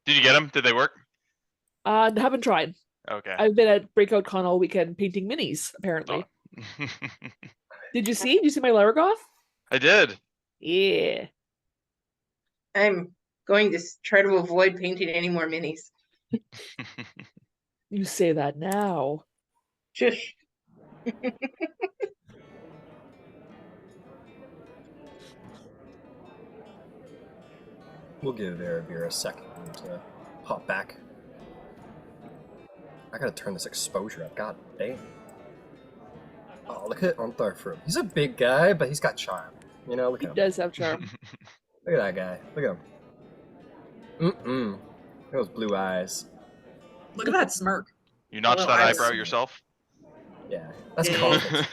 Did you get them? Did they work? Haven't tried. Okay. I've been at Breakout Con all weekend painting minis, Oh. apparently. Did you see? Did you see my Largoth? I did. Yeah. I'm going to try to avoid painting any more minis. You say that now. Shush. We'll give Erebir a second to hop back. I gotta turn this exposure up. God damn. Oh, look at Ontharfru. He's a big guy, but he's got charm. You know, look He at him. does have charm. Look at that guy. Look at him. Mm-mm. Look at those blue eyes. Look at that smirk. You notched that eyebrow yourself? Yeah, that's Yeah. confidence.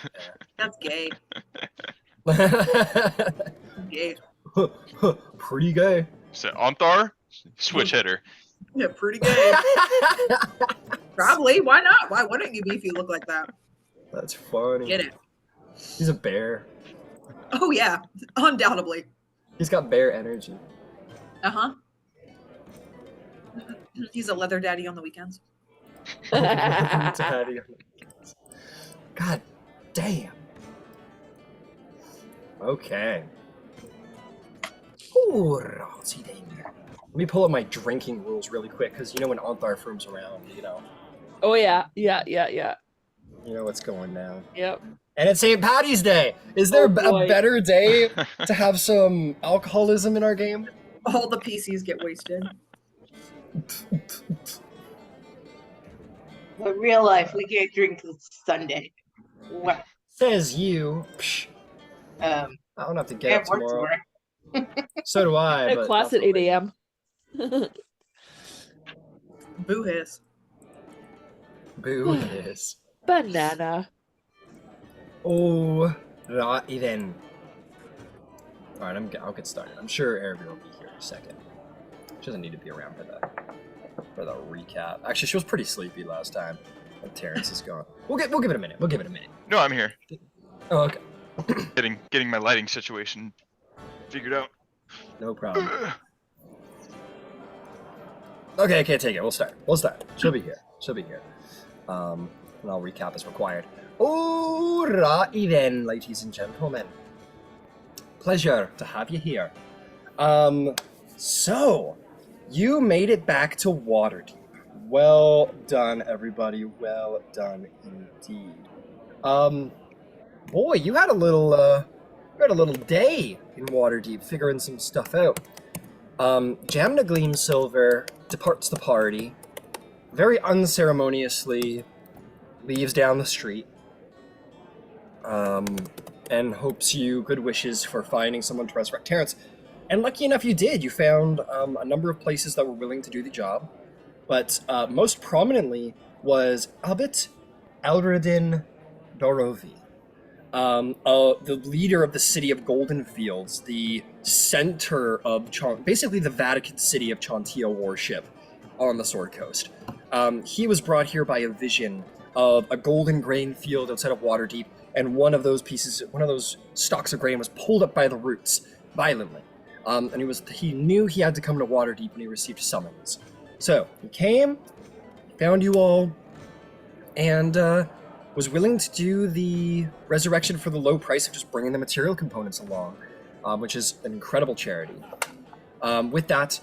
That's gay. Yeah. Gay. Pretty gay. So, Onthar, switch hitter. Yeah, pretty gay. Probably. Why not? Why wouldn't you be if you look like that? That's funny. Get it. He's a bear. Oh, yeah. Undoubtedly. He's got bear energy. Uh-huh. He's a leather daddy on the weekends. Daddy. God damn. Okay. Let me pull up my drinking rules really quick, because you know when Ontharfrum's around, you know. Oh yeah. Yeah. You know what's going down. Yep. And it's St. Patty's Day! Is there Oh, a better day to have some alcoholism in our game? All the PCs get wasted. But real life, we can't drink this Sunday. Well, Says you. Psh, I don't have to I get up have work tomorrow. tomorrow. So do I. I have but class not at for 8 a.m. Boo hiss. Boo is. Banana. Oh, righty then. Alright, I'll get started. I'm sure Erebir will be here in a second. She doesn't need to be around for the recap. Actually, she was pretty sleepy last time. But Terrence is gone. We'll give it a minute. We'll give it a minute. No, I'm here. Oh, okay. Getting my lighting situation figured out. No problem. Okay, I can't take it. We'll start. She'll be here. And I'll recap as required. Alrighty then, ladies and gentlemen. Pleasure to have you here. So, you made it back to Waterdeep. Well done, everybody. Well done indeed. Boy, you had a little day in Waterdeep figuring some stuff out. Jamna Gleamsilver departs the party, very unceremoniously leaves down the street, and hopes you good wishes for finding someone to resurrect Terrence. And lucky enough you did. You found a number of places that were willing to do the job, but most prominently was Abbot Elredin Dorovi, the leader of the city of Golden Fields, the center of basically the Vatican City of Chantio worship on the Sword Coast. He was brought here by a vision of a golden grain field outside of Waterdeep, and one of those stalks of grain was pulled up by the roots violently. And he knew he had to come to Waterdeep when he received summons. So he came, found you all, and was willing to do the resurrection for the low price of just bringing the material components along, which is an incredible charity. With that,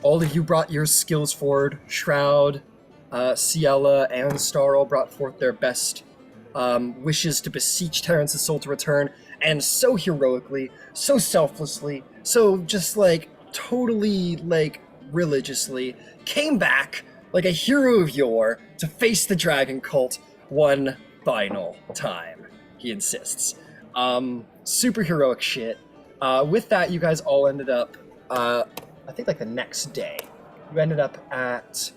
all of you brought your skills forward. Shroud, Ciela, and Star all brought forth their best wishes to beseech Terrence's soul to return, and so heroically, so selflessly, so just totally religiously came back like a hero of yore to face the dragon cult one final time, he insists. Super heroic shit. With that, you guys all ended up, I think the next day, you ended up at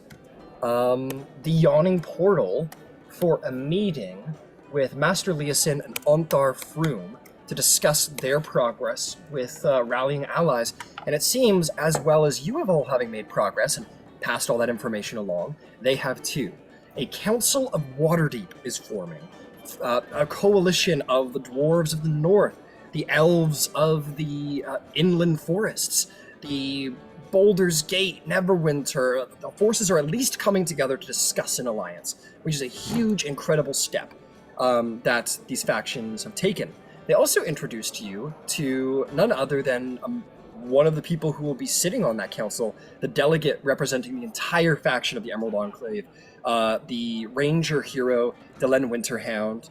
the Yawning Portal for a meeting with Master Leosin and Ontharfrum to discuss their progress with rallying allies. And it seems, as well as you have all having made progress and passed all that information along, they have too. A Council of Waterdeep is forming. A coalition of the Dwarves of the North, the Elves of the Inland Forests, the Baldur's Gate, Neverwinter, the forces are at least coming together to discuss an alliance, which is a huge, incredible step that these factions have taken. They also introduced you to none other than one of the people who will be sitting on that council, the delegate representing the entire faction of the Emerald Enclave, the ranger hero, Delenn Winterhound,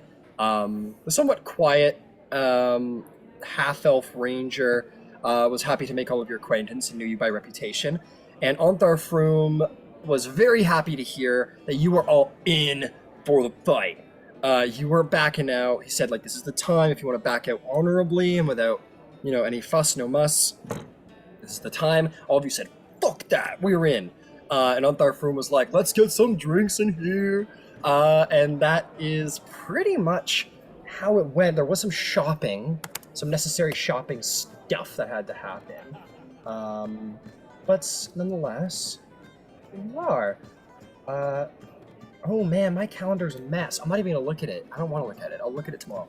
the somewhat quiet half-elf ranger, was happy to make all of your acquaintance and knew you by reputation. And Ontharr Froome was very happy to hear that you were all in for the fight. You weren't backing out. He said, like, this is the time if you want to back out honorably and without, any fuss, no muss. This is the time. All of you said, fuck that, we're in. And Ontharr Froome was like, let's get some drinks in here. And that is pretty much how it went. There was some shopping, some necessary shopping stuff that had to happen. But nonetheless, here you are. Oh man, my calendar's a mess. I'm not even gonna look at it. I don't want to look at it. I'll look at it tomorrow.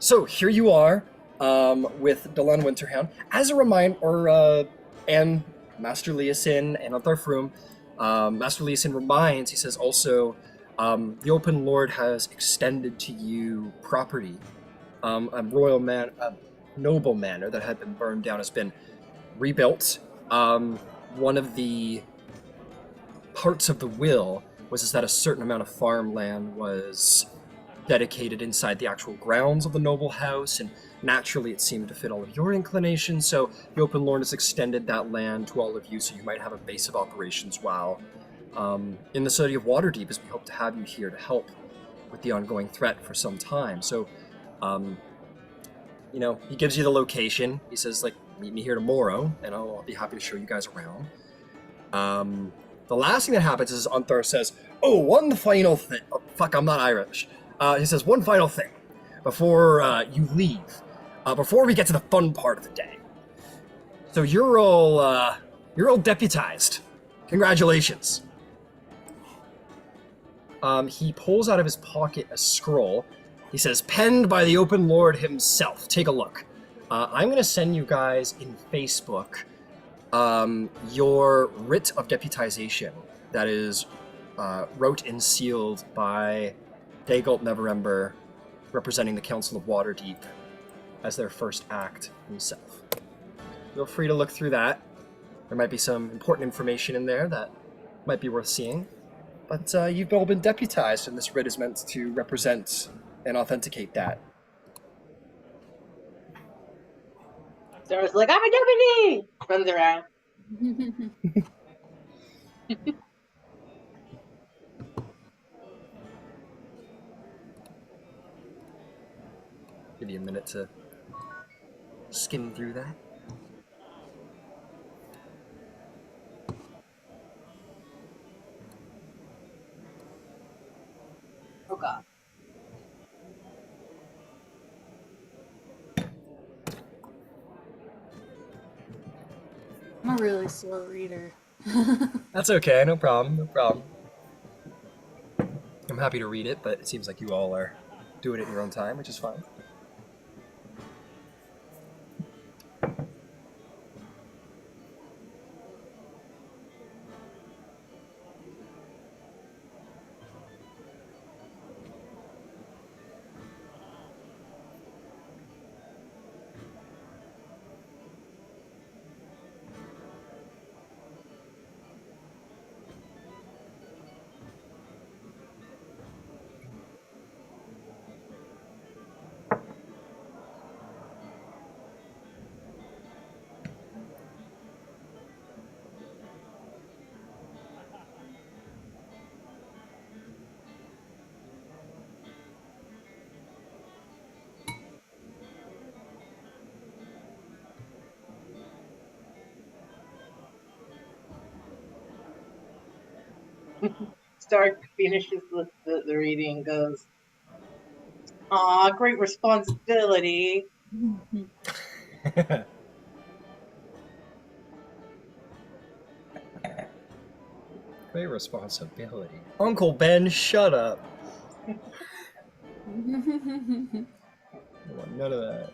So here you are with Delenn Winterhound. As a reminder, and Master Leosin and Ontharr Froome, Master Leosin reminds, he says also, the Open Lord has extended to you property. A noble manor that had been burned down has been rebuilt. One of the parts of the will was that a certain amount of farmland was dedicated inside the actual grounds of the noble house, and naturally it seemed to fit all of your inclinations, so the Open Lord has extended that land to all of you so you might have a base of operations while in the city of Waterdeep, as we hope to have you here to help with the ongoing threat for some time. So, he gives you the location. He says, like, meet me here tomorrow, and I'll be happy to show you guys around. The last thing that happens is Ontharr says, oh, one final thing. Oh, fuck, I'm not Irish. He says, one final thing before you leave, before we get to the fun part of the day. So you're all deputized. Congratulations. He pulls out of his pocket a scroll. He says, penned by the Open Lord himself. Take a look. I'm going to send you guys in Facebook your writ of deputization that is wrote and sealed by Dagult Neverember, representing the Council of Waterdeep as their first act himself. Feel free to look through that. There might be some important information in there that might be worth seeing. But you've all been deputized, and this writ is meant to represent and authenticate that. Sarah's like, I'm a deputy! Runs around. Give you a minute to skim through that. Oh god. I'm a really slow reader. That's okay, no problem, no problem. I'm happy to read it, but it seems like you all are doing it in your own time, which is fine. Stark finishes the reading and goes, aw, great responsibility. Great responsibility. Uncle Ben, shut up. I want none of that.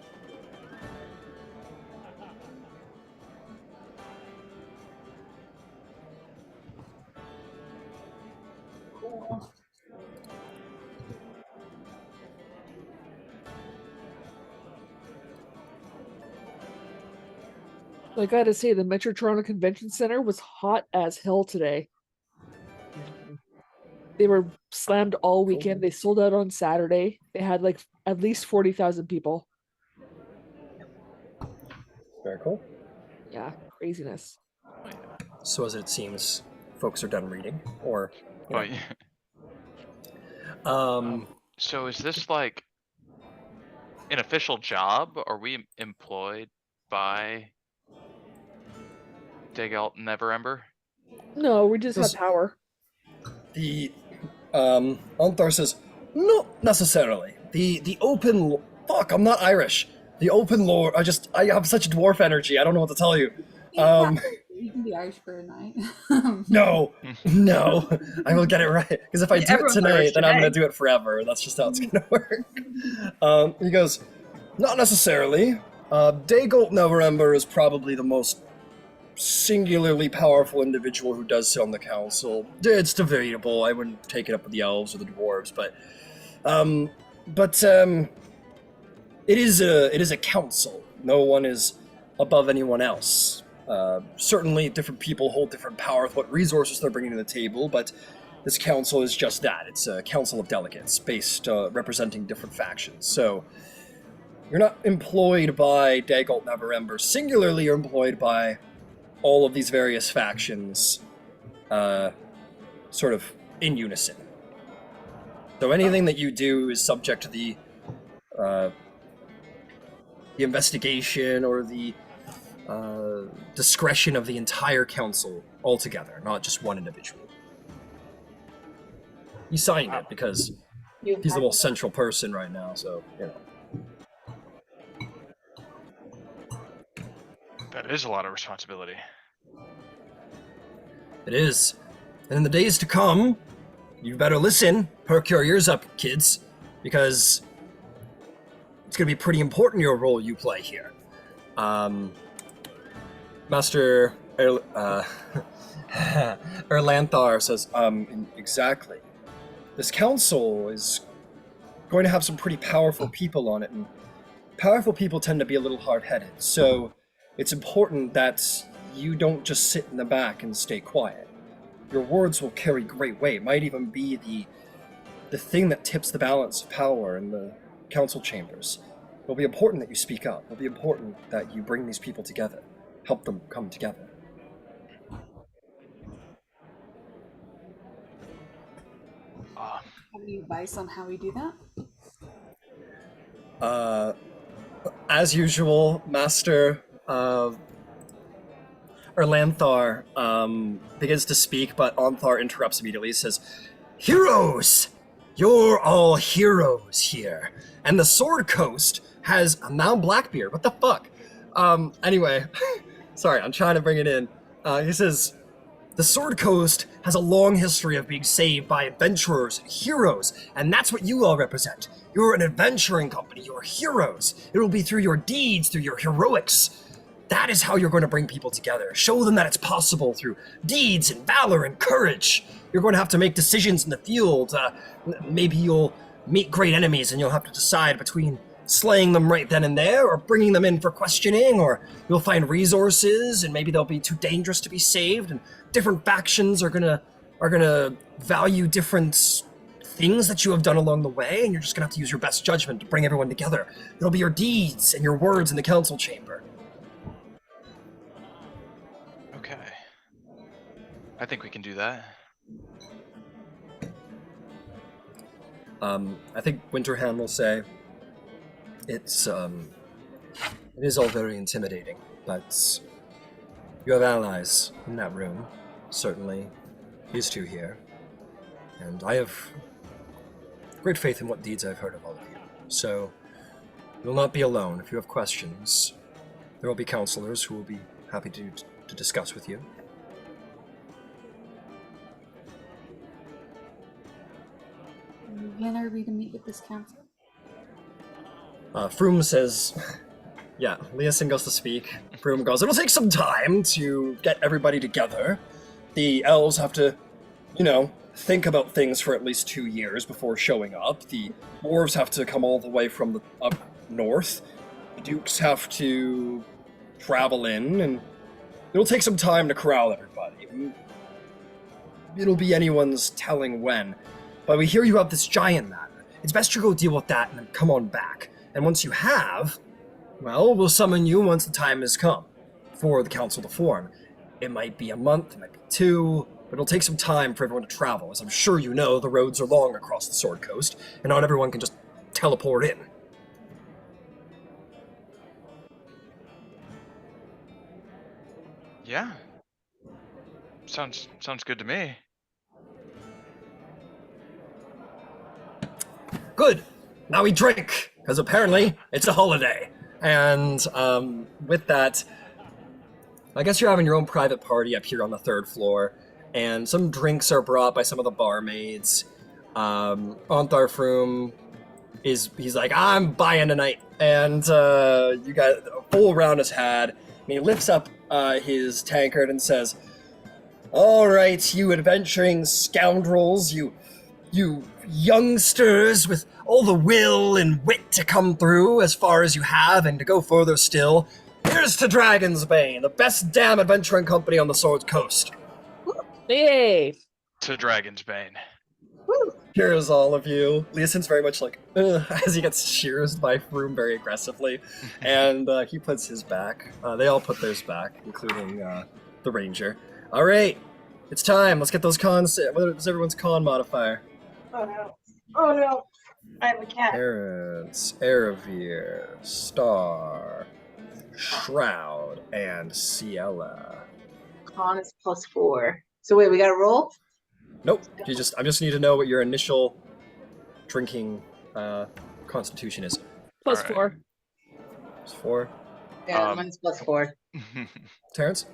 I gotta say, the Metro Toronto Convention Center was hot as hell today. They were slammed all weekend. They sold out on Saturday. They had like at least 40,000 people. Very cool. Yeah, craziness. So as it seems, folks are done reading, or you know, Oh, yeah. um, So is this like an official job? Are we employed by Dagalt Neverember? No, we just This- have power. the Anthar says, not necessarily. The open fuck, I'm not Irish. The open lord. I have such dwarf energy. I don't know what to tell you. You can be Irish for a night. No, I will get it right. Because if I Yeah, do it everyone's tonight, Irish then I'm today. gonna do it forever. That's just how it's gonna work. He goes, not necessarily. Dagult Neverember is probably the most singularly powerful individual who does sit on the council. It's debatable. I wouldn't take it up with the elves or the dwarves, but it is a council. No one is above anyone else. Certainly, different people hold different power with what resources they're bringing to the table, but this council is just that. It's a council of delegates based representing different factions. So you're not employed by Dagult Neverember. Singularly, you're employed by all of these various factions, sort of in unison. So anything that you do is subject to the investigation or the discretion of the entire council altogether, not just one individual. He signed it because he's the most central person right now, so, you know. That is a lot of responsibility. It is. And in the days to come, you better listen, perk your ears up, kids, because it's going to be pretty important your role you play here. Master Erlanthar says, exactly. This council is going to have some pretty powerful people on it, and powerful people tend to be a little hard-headed, so it's important that you don't just sit in the back and stay quiet. Your words will carry great weight. It might even be the thing that tips the balance of power in the council chambers. It'll be important that you speak up. It'll be important that you bring these people together. Help them come together. Uh, Have any advice on how we do that? As usual, Master Erlanthar begins to speak, but Ontharr interrupts immediately. He says, "Heroes! You're all heroes here. And the Sword Coast has a Mount Blackbeard. What the fuck?" Anyway, sorry, I'm trying to bring it in. He says, "The Sword Coast has a long history of being saved by adventurers and heroes, and that's what you all represent. You're an adventuring company. You're heroes. It will be through your deeds, through your heroics. That is how you're going to bring people together. Show them that it's possible through deeds and valor and courage. You're going to have to make decisions in the field. Maybe you'll meet great enemies and you'll have to decide between slaying them right then and there or bringing them in for questioning, or you'll find resources and maybe they'll be too dangerous to be saved, and different factions are gonna value different things that you have done along the way, and you're just gonna have to use your best judgment to bring everyone together. It'll be your deeds and your words in the council chamber." okay. I think we can do that. I think Winterhand will say, it is all very intimidating, but you have allies in that room, certainly these two here, and I have great faith in what deeds I've heard of all of you. So you will not be alone. If you have questions, there will be counselors who will be happy to discuss with you. When are we to meet with this council? Froome says, yeah, Leosin goes to speak. Froome goes, "It'll take some time to get everybody together. The elves have to, think about things for at least 2 years before showing up. The dwarves have to come all the way from the up north. The dukes have to travel in, and it'll take some time to corral everybody. It'll be anyone's telling when. But we hear you have this giant matter. It's best to go deal with that and then come on back. And once you have, well, we'll summon you once the time has come for the council to form. It might be a month, it might be 2, but it'll take some time for everyone to travel. As I'm sure you know, the roads are long across the Sword Coast, and not everyone can just teleport in. Yeah. Sounds good to me. Good. Now we drink, because apparently it's a holiday. And with that, I guess you're having your own private party up here on the 3rd floor, and some drinks are brought by some of the barmaids. Ontharfroom he's like, I'm buying tonight, and you got a full round has had, and he lifts up his tankard and says, "All right, you adventuring scoundrels, you youngsters with all the will and wit to come through as far as you have and to go further still. Here's to Dragon's Bane, the best damn adventuring company on the Sword Coast." Yay! To Dragon's Bane. Here's all of you. Leoson's very much like, ugh, as he gets cheersed by Froome very aggressively, and he puts his back. They all put theirs back, including the ranger. All right, it's time. Let's get those cons. What is everyone's con modifier? Oh no. Oh no. I have a cat. Terrence, Eravir, Star, Shroud, and Ciela. Con is +4. So wait, we gotta roll? Nope. I just need to know what your initial drinking constitution is. Plus Alright. 4. It's 4. Yeah, mine's +4. Terrence?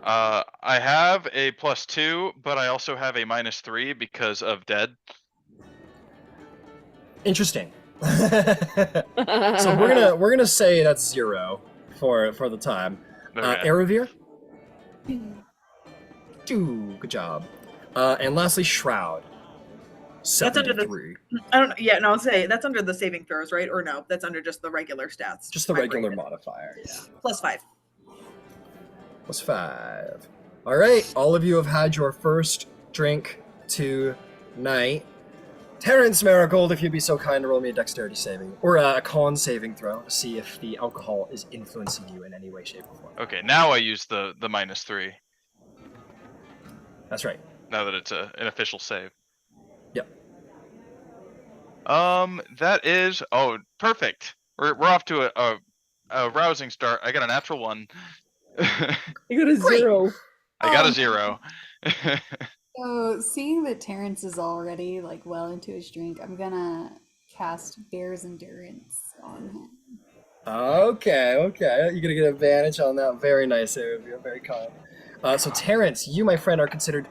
I have a +2, but I also have a -3 because of dead. Interesting. So we're gonna say that's 0 for the time. Okay. Eravir? 2. Good job. And lastly, Shroud. That's under the- 73. I don't know. Yeah, no, I'll say that's under the saving throws, right? Or no, that's under just the regular stats. Just the I regular rated. modifier. Yeah. +5. +5. All right, all of you have had your first drink tonight. Terrence Marigold, if you'd be so kind to roll me a dexterity saving, or a con saving throw, to see if the alcohol is influencing you in any way, shape, or form. Okay, now I use the -3. That's right. Now that it's an official save. Yep. That is perfect. We're off to a rousing start. I got a natural 1. You got a 0. I got a 0. So, seeing that Terrence is already like well into his drink, I'm gonna cast Bear's Endurance on him. Okay. You're gonna get advantage on that. Very nice, Eravir. Very kind. So Terrence, you, my friend, are considered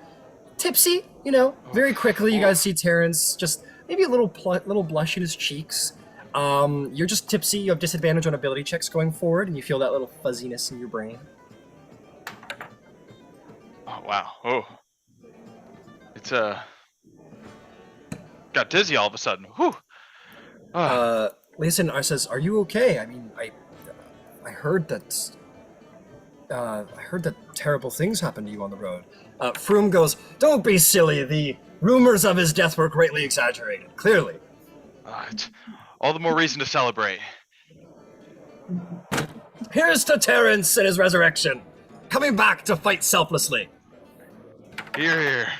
tipsy. You know, very quickly you guys see Terrence just maybe a little blush in his cheeks. You're just tipsy. You have disadvantage on ability checks going forward, and you feel that little fuzziness in your brain. Oh wow. Oh. It's got dizzy all of a sudden. Whew. Listen, says, "Are you okay? I mean, I heard that. I heard that terrible things happened to you on the road." Froome goes, "Don't be silly. The rumors of his death were greatly exaggerated. Clearly." It's all the more reason to celebrate. Here's to Terrence and his resurrection, coming back to fight selflessly. Here.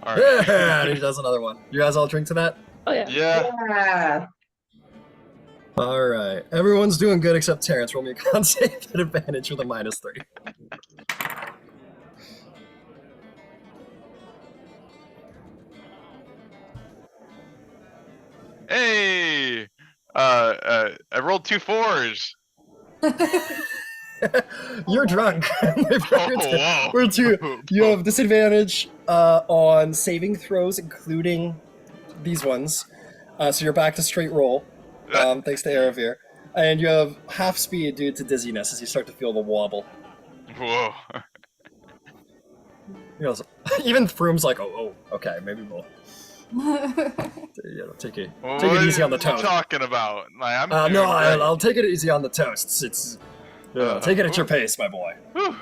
All right. Yeah, and he does another one. You guys all drink to that? Oh yeah. Yeah. Yeah. All right. Everyone's doing good except Terrence. Roll me a con save at advantage with a -3. Hey. I rolled 2 4s. You're drunk. Oh, We're two. whoa. You have disadvantage on saving throws, including these ones. So you're back to straight roll, thanks to Eravir. And you have half speed due to dizziness as you start to feel the wobble. Whoa. He goes, Even Froom's like, okay, maybe we'll take it easy on the What are you toast. talking about? Like, I'm No, doing great. I'll take it easy on the toasts. It's take it at your pace, my boy. Whew.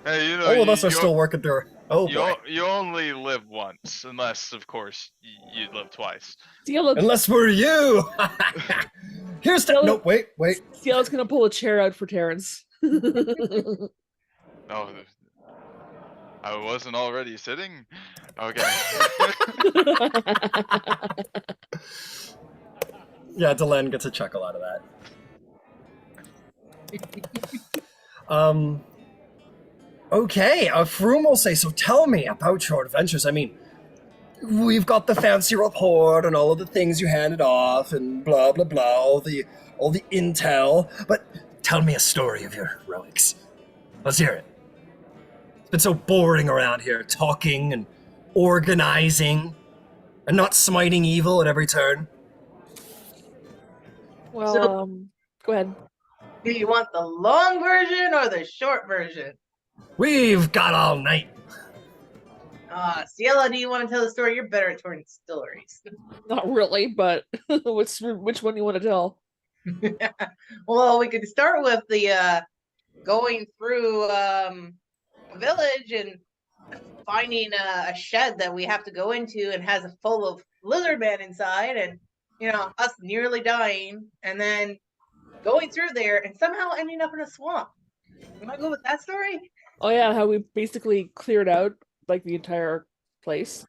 Hey, you know, All of us are you- still working through. Oh boy. you only live once, unless, of course, you live twice. Cielo, Unless we're you. Here's the. No, wait. Cielo's gonna pull a chair out for Terrence. Oh, I wasn't already sitting? Okay. Yeah, Delenn gets a chuckle out of that. Okay, Froom will say, so tell me about your adventures. I mean, we've got the fancy report and all of the things you handed off and blah, blah, blah, all the intel, but tell me a story of your heroics. Let's hear it. It's been so boring around here, talking and organizing and not smiting evil at every turn. Well, So- go ahead. Do you want the long version or the short version? We've got all night. Cielo, do you want to tell the story? You're better at telling stories. Not really, but which one do you want to tell? Well, we could start with the going through a village and finding a shed that we have to go into and has a full of lizard man inside, and us nearly dying, and then going through there and somehow ending up in a swamp. You want to go with that story? Oh yeah, how we basically cleared out like the entire place.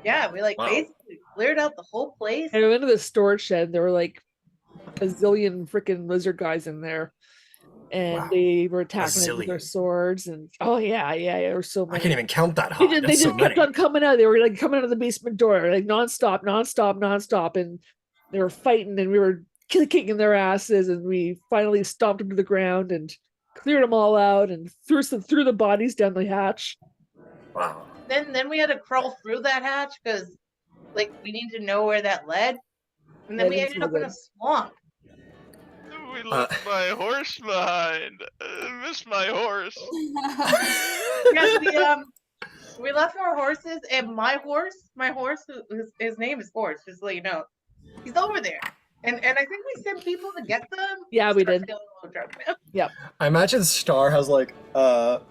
Yeah, we Wow. basically cleared out the whole place. And we went into the storage shed. There were like a zillion freaking lizard guys in there, and Wow. they were attacking us with their zillion. swords. And oh yeah, there were so I many. can't even count that They high. just, That's so kept many. on coming out. They were like coming out of the basement door, like nonstop, and they were fighting, and we were kicking their asses, and we finally stomped them to the ground and cleared them all out and threw the bodies down the hatch. Wow. Then we had to crawl through that hatch because we need to know where that led. And then Yeah, we that's ended so up in a good. swamp. We left my horse behind. I miss my horse. Yes, we left our horses, and my horse, his name is Horse, just to let you know. He's over there. And I think we sent people to get them. Yeah, we Start did. killing all the drug men. I imagine Star has like a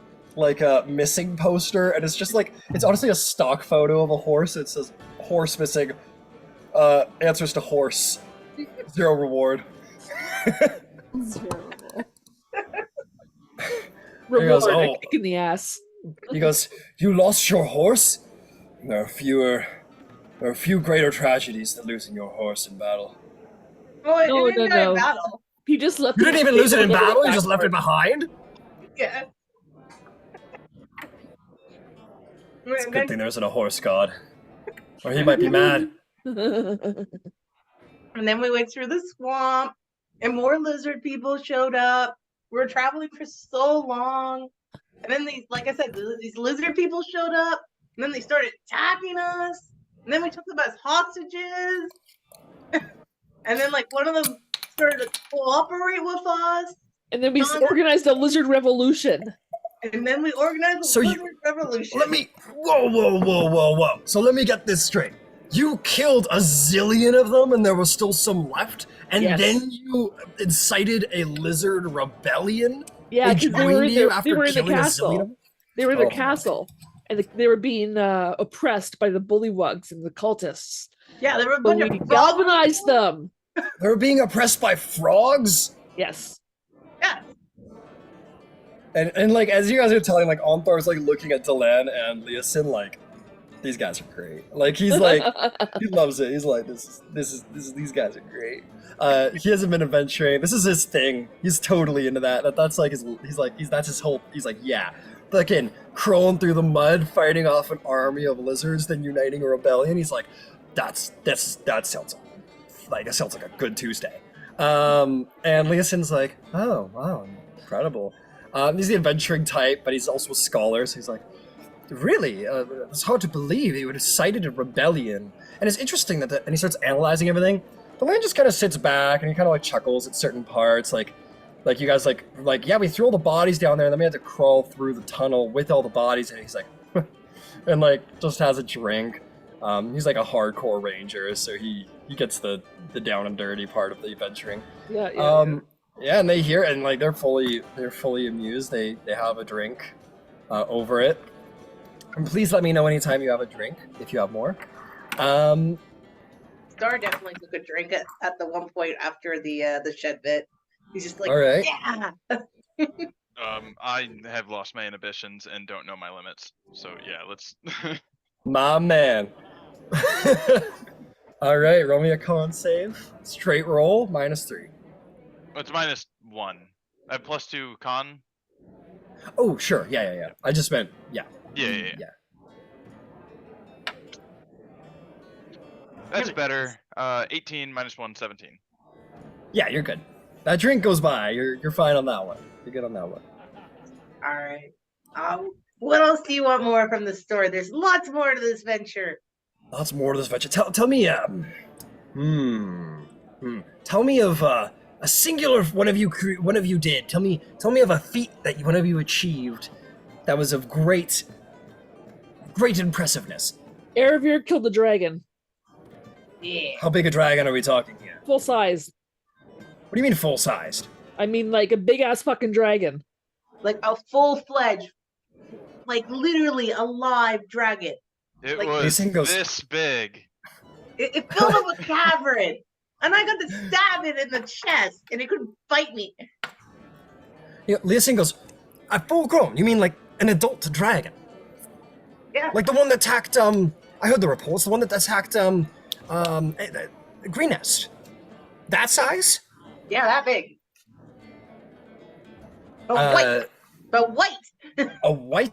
missing poster, and it's just it's honestly a stock photo of a horse. It says horse missing. Answers to horse. 0 reward. Reward goes, a "Oh." kick in the ass. He goes, "You lost your horse? There are few greater tragedies than losing your horse in battle. Well, it No, didn't no, die in no. battle. He just left. You didn't even lose it in Never went battle. You just back left for it behind. Yeah. It's a And good then- thing there isn't a horse god, or he might be mad." And then we went through the swamp, and more lizard people showed up. We were traveling for so long, and then like I said, these lizard people showed up, and then they started attacking us, and then we took them as hostages, and then one of them started to cooperate with us, And then we organized a lizard revolution. and then we organized a So you- lizard revolution. Whoa. So let me get this straight. You killed a zillion of them and there was still some left, and Yes. then you incited a lizard rebellion? Yeah, They because they were joined in you they after were in the killing a zillion of castle. them? They were in the Oh my castle, and they were being oppressed by the bullywugs and the cultists. Yeah, there were a But bunch we of galvanized them. They were being oppressed by frogs? Yes. Yeah, And as you guys are telling, Onthar's looking at Delenn and Leosin these guys are great. He's he loves it. He's like, these guys are great. He hasn't been adventuring. This is his thing. He's totally into that. That's that's his whole. He's like, yeah, fucking crawling through the mud, fighting off an army of lizards, then uniting a rebellion. He's like, that sounds like a good Tuesday. And Leosin's like, oh wow, incredible. He's the adventuring type, but he's also a scholar. So he's like, really? It's hard to believe he would have cited a rebellion. And it's interesting and he starts analyzing everything. The land just kind of sits back and he kind of chuckles at certain parts, like you guys yeah, we threw all the bodies down there and then we had to crawl through the tunnel with all the bodies, and he's like, and like just has a drink. He's like a hardcore ranger, so he gets the down and dirty part of the adventuring. Yeah. Yeah, and they hear it, and like they're fully amused. They have a drink over it. And please let me know anytime you have a drink if you have more. Star definitely took a drink at the one point after the shed bit. He's just like, All right. yeah. I have lost my inhibitions and don't know my limits. So yeah, let's. My man. All right, roll me a con save. Straight roll, -3. It's -1. I have +2 con. Oh, sure. Yeah. I just meant, yeah. Yeah. That's better. 18 -1, 17. Yeah, you're good. That drink goes by. You're fine on that one. You're good on that one. All right. What else do you want more from the story? There's lots more to this venture. Lots more to this venture. Tell me, tell me of a singular one of you did. Tell me of a feat that one of you achieved that was of great impressiveness. Erebir killed the dragon. Yeah. How big a dragon are we talking here? Full size. What do you mean full sized? I mean, like a big ass fucking dragon. Like a full-fledged, like literally a live dragon. It Like- was Goes- this big. It filled up a cavern. And I got to stab it in the chest, and it couldn't fight me. You know, Leosin goes, full grown. You mean like an adult dragon? Yeah. Like the one that attacked, I heard the reports, the one that attacked, Green Nest. That size? Yeah, that big. But white. But white. A white?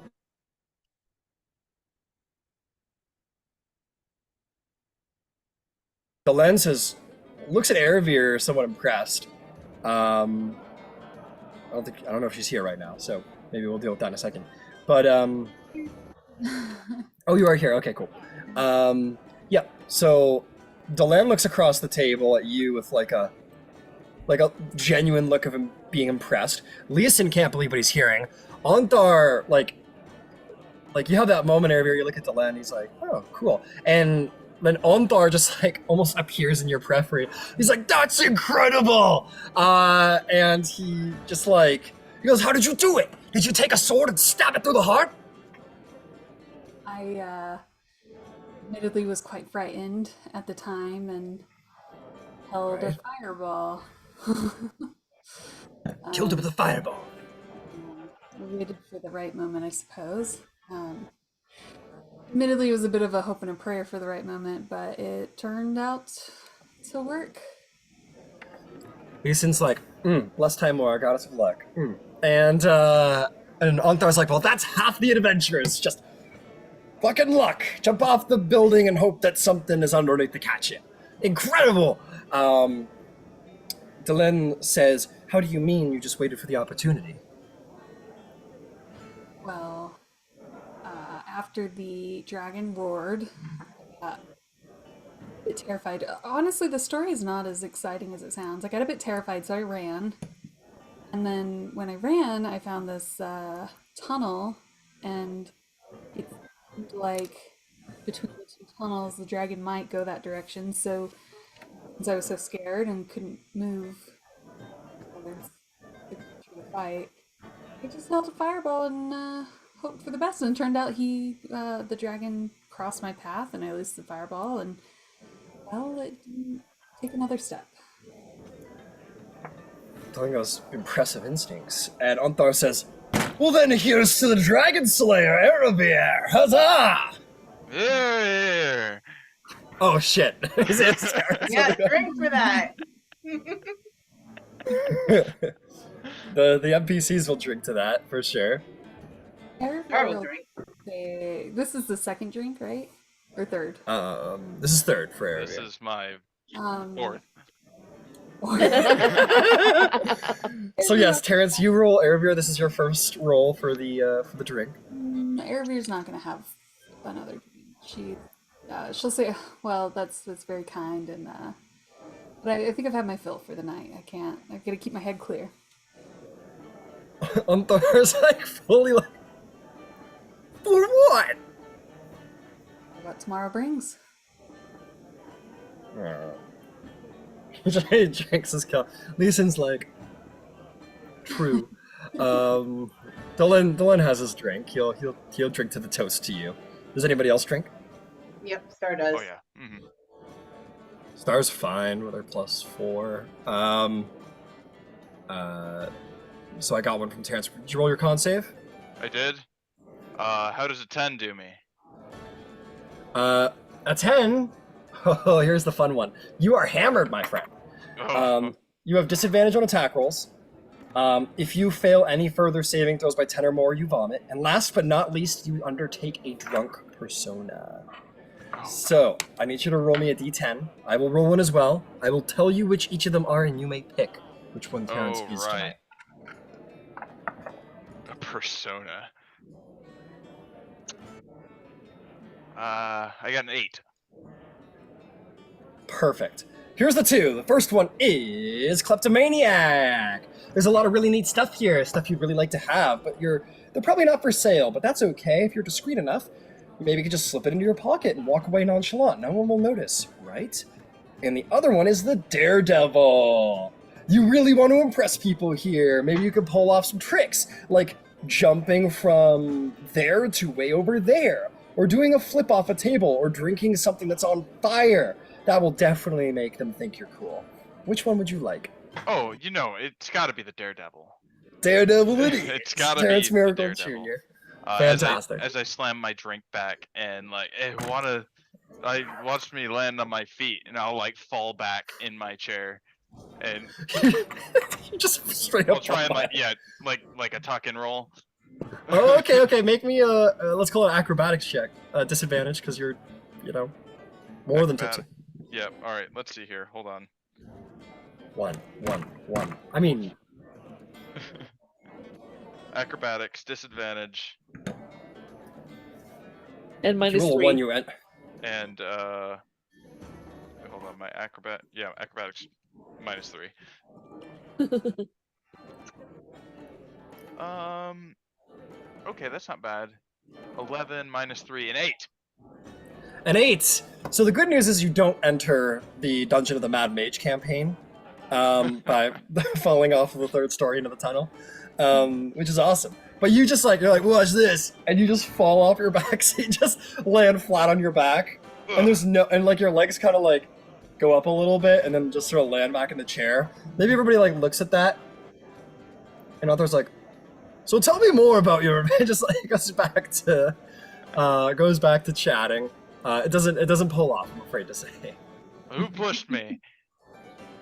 The lens looks at Erebir somewhat impressed. I don't know if she's here right now, so maybe we'll deal with that in a second. But oh, you are here. Okay, cool. Yeah. So Delan looks across the table at you with like a genuine look of him being impressed. Leosin can't believe what he's hearing. Onthar, like you have that moment, Erebir, you look at Delan, he's like, oh, cool. And then Onthar just like almost appears in your periphery. He's like, that's incredible! And he just like, he goes, how did you do it? Did you take a sword and stab it through the heart? I admittedly was quite frightened at the time and held a fireball. Killed it with a fireball. I waited for the right moment, I suppose. Admittedly, it was a bit of a hope and a prayer for the right moment, but it turned out to work. Leosin's like, less time more, goddess of luck. And Onthar's like, well, that's half the adventure. It's just fucking luck. Jump off the building and hope that something is underneath to catch you. Incredible! Delenn says, how do you mean you just waited for the opportunity? Well, after the dragon roared, a bit terrified. Honestly, the story is not as exciting as it sounds. I got a bit terrified, so I ran. And then when I ran, I found this tunnel, and it seemed like between the two tunnels, the dragon might go that direction. So, since I was so scared and couldn't move towards the fight, I just held a fireball and hoped for the best. And it turned out the dragon crossed my path, and I released the fireball, and well, it didn't take another step. Telling us impressive instincts. And Onthar says, well then here's to the Dragon Slayer, Erebir! Huzzah! Here. Oh shit. Yeah, drink for that. The NPCs will drink to that, for sure. I will drink. This is the second drink, right? Or third? This is third for This Erebir. is my Um, 4th. So yes, Terrence, you roll Erebir. This is your first roll for the drink. Erebir's not gonna have another drink. She'll say, "Well, that's very kind," and but I think I've had my fill for the night. I gotta keep my head clear. Onthar's like fully like, for what? What? What tomorrow brings. He drinks his cup. Leeson's like, true. Dylan has his drink. He'll drink to the toast to you. Does anybody else drink? Yep, Star does. Oh yeah. Mm-hmm. Star's fine with her +4. So I got one from Terrence. Did you roll your con save? I did. How does a 10 do me? A 10. Oh, here's the fun one. You are hammered, my friend. Oh, You have disadvantage on attack rolls. If you fail any further saving throws by 10 or more, you vomit. And last but not least, you undertake a drunk persona. So, I need you to roll me a d10. I will roll one as well. I will tell you which each of them are, and you may pick which one Terrence oh is right. tonight. A persona. I got an 8. Perfect. Here's the 2. The first one is Kleptomaniac. There's a lot of really neat stuff here, stuff you'd really like to have, but they're probably not for sale, but that's okay. If you're discreet enough, maybe you could just slip it into your pocket and walk away nonchalant. No one will notice, right? And the other one is the Daredevil. You really want to impress people here. Maybe you could pull off some tricks, like jumping from there to way over there, or doing a flip off a table, or drinking something that's on fire. That will definitely make them think you're cool. Which one would you like? Oh, it's got to be the Daredevil. Daredevil it is. It's got to Terrence be the Marigold Daredevil. Jr. Fantastic. As I slam my drink back and like, I watched me land on my feet and I'll like fall back in my chair and You just straight up. I'll try and like a tuck and roll. Oh, okay. Make me let's call it acrobatics check. Disadvantage because you're, more than tipsy. Yep. All right. Let's see here. Hold on. One. I mean, Acrobatics disadvantage And if you minus roll a 3. 1, you end. and hold on. My acrobatics -3. Okay, that's not bad. 11 -3 and 8. An 8. So the good news is you don't enter the Dungeon of the Mad Mage campaign by falling off of the 3rd story into the tunnel, which is awesome. But you're like, watch this, and you just fall off your back, so you just land flat on your back, and your legs kind of like go up a little bit, and then just sort of land back in the chair. Maybe everybody like looks at that, and others like, so tell me more about your. It just like goes back to chatting. It doesn't pull off, I'm afraid to say. Who pushed me?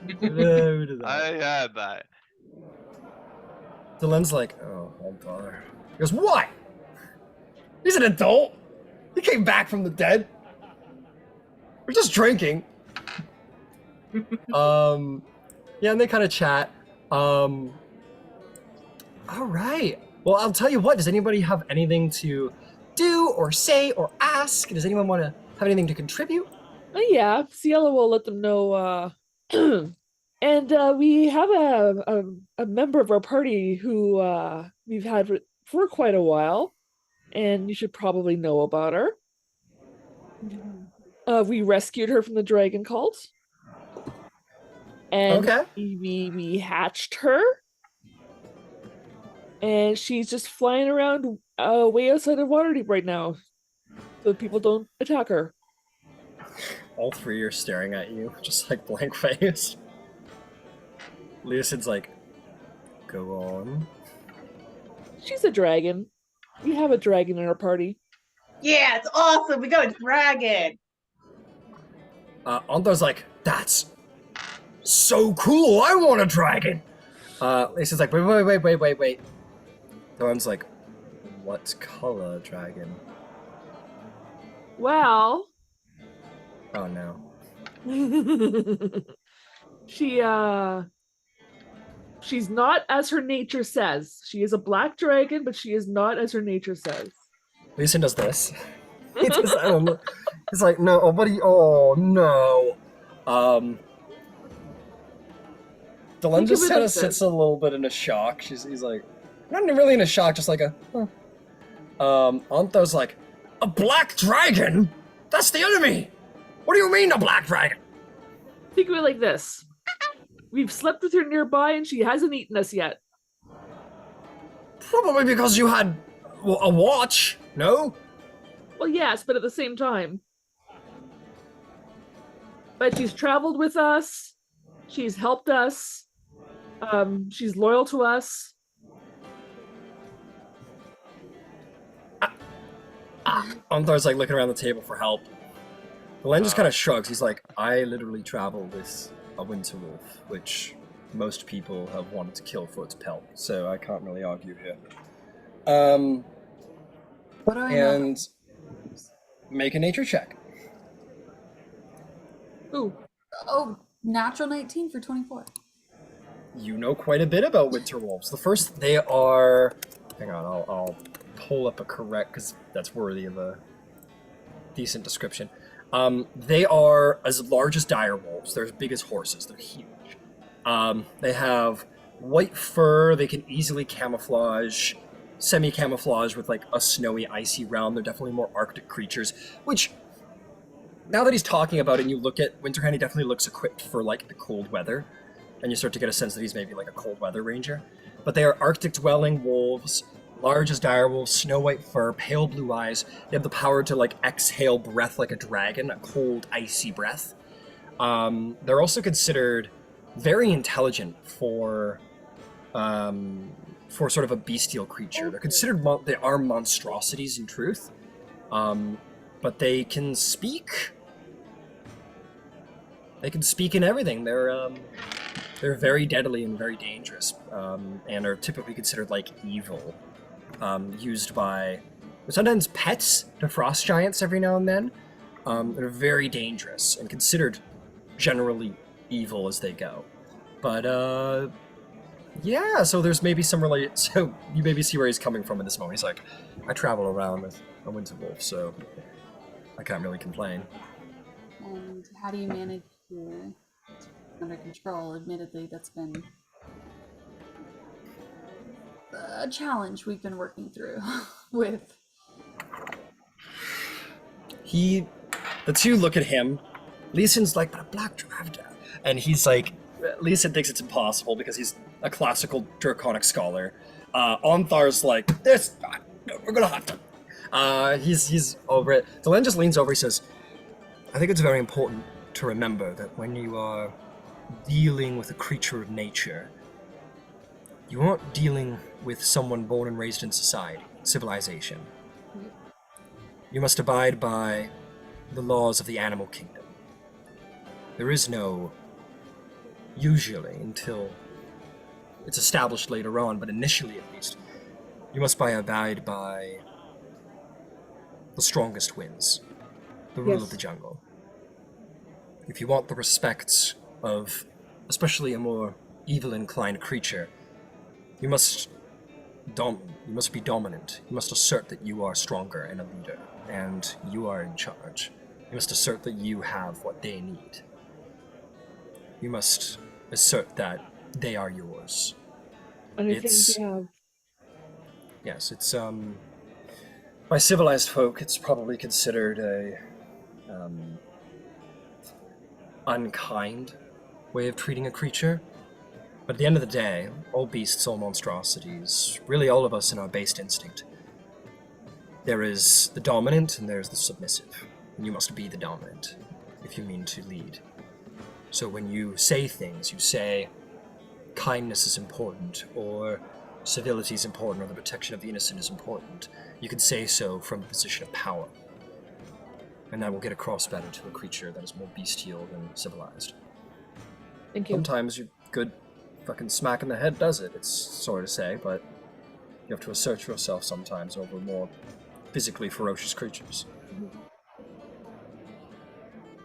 Who did that? I had that. Dylan's like, oh bother. He goes, what? He's an adult. He came back from the dead. We're just drinking. Yeah, and they kind of chat. All right. Well, I'll tell you what. Does anybody have anything to do or say or ask? Does anyone want to have anything to contribute? Yeah, Cielo will let them know. And we have a member of our party who we've had for quite a while, and you should probably know about her. We rescued her from the dragon cult, and Okay. we hatched her, and she's just flying around way outside of Waterdeep right now, so people don't attack her. All 3 are staring at you, just like blank face. Leosid's like, go on. She's a dragon. We have a dragon in our party. Yeah, it's awesome. We got a dragon. Antar's like, that's so cool. I want a dragon. Leosid's like, wait. Dylan's like, what color dragon? Well, Oh no. she's not as her nature says. She is a black dragon, but she is not as her nature says. Leeson does this. He does, I don't know. He's like, no, oh, buddy, oh no. Dylan just kind of sits a little bit in a shock. He's like, not really in a shock, just like a, huh. Anto's like, A black dragon? That's the enemy! What do you mean, a black dragon? Think of it like this. We've slept with her nearby and she hasn't eaten us yet. Probably because you had a watch, no? Well, yes, but at the same time. But she's traveled with us. She's helped us. She's loyal to us. Onthar's like looking around the table for help. Glenn just kind of shrugs. He's like, I literally travel with a winter wolf, which most people have wanted to kill for its pelt, so I can't really argue here. What do I know? And make a nature check. Ooh, Oh, natural 19 for 24. You know quite a bit about winter wolves. The first, they are... Hang on, I'll pull up a correct, because that's worthy of a decent description. They are as large as dire wolves. They're as big as horses. They're huge. They have white fur. They can easily camouflage, semi-camouflage with like a snowy, icy realm. They're definitely more Arctic creatures, which, now that he's talking about it and you look at Winterhand, he definitely looks equipped for like the cold weather. And you start to get a sense that he's maybe like a cold weather ranger. But they are Arctic dwelling wolves, large as dire wolves, snow white fur, pale blue eyes. They have the power to like exhale breath like a dragon, a cold, icy breath. They're also considered very intelligent for sort of a bestial creature. They're considered they are monstrosities in truth, but they can speak. They can speak in everything. They're very deadly and very dangerous, and are typically considered like evil, used by sometimes pets to frost giants every now and then. They're very dangerous and considered generally evil as they go. But yeah, so there's maybe some so you maybe see where he's coming from in this moment. He's like, I travel around with a winter wolf, so I can't really complain. And how do you manage to under control? Admittedly, that's been a challenge we've been working through with. The two look at him. Leeson's like, but a black dragon. And he's like, Leeson thinks it's impossible because he's a classical draconic scholar. Onthar's like, we're gonna have to. He's over it. Delenn just leans over, he says, I think it's very important to remember that when you are dealing with a creature of nature, you aren't dealing with someone born and raised in society, civilization. You must abide by the laws of the animal kingdom. There is no, usually, until it's established later on, but initially at least, you must abide by the strongest wins, the rule of the jungle. If you want the respect of, especially a more evil-inclined creature, you must be dominant. You must assert that you are stronger and a leader, and you are in charge. You must assert that you have what they need. You must assert that they are yours. anything we have. Yes, it's by civilized folk, it's probably considered a unkind way of treating a creature. But at the end of the day, all beasts, all monstrosities, really all of us in our based instinct, there is the dominant and there's the submissive. And you must be the dominant if you mean to lead. So when you say things, you say kindness is important, or civility is important, or the protection of the innocent is important, you can say so from a position of power. And that will get across better to a creature that is more bestial than civilized. Thank you. Sometimes your good fucking smack in the head does it, it's sorry to say, but you have to assert yourself sometimes over more physically ferocious creatures.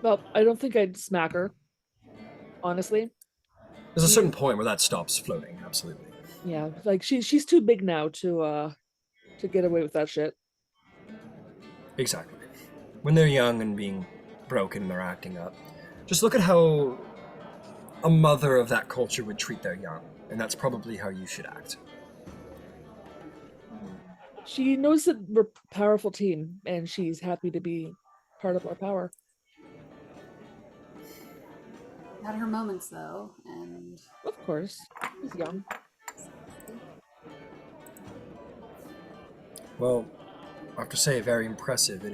Well, I don't think I'd smack her, honestly. There's a certain point where that stops floating, absolutely. Yeah, like she's too big now to get away with that shit. Exactly. When they're young and being broken, they're acting up. Just look at how a mother of that culture would treat their young, and that's probably how you should act. She knows that we're a powerful team, and she's happy to be part of our power. Had her moments though, and Of course, she's young. Well, I have to say, very impressive. It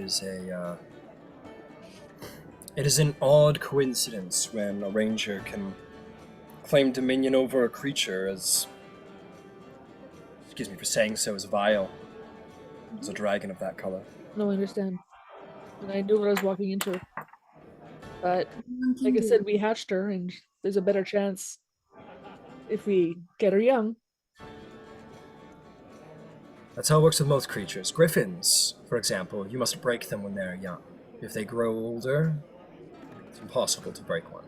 is an odd coincidence when a ranger can claim dominion over a creature as, excuse me for saying so, as vile as a dragon of that color. No, I understand. And I knew what I was walking into. But Anyone can like I do said, it. we hatched her, and there's a better chance if we get her young. That's how it works with most creatures. Griffins, for example, you must break them when they're young. If they grow older, it's impossible to break one.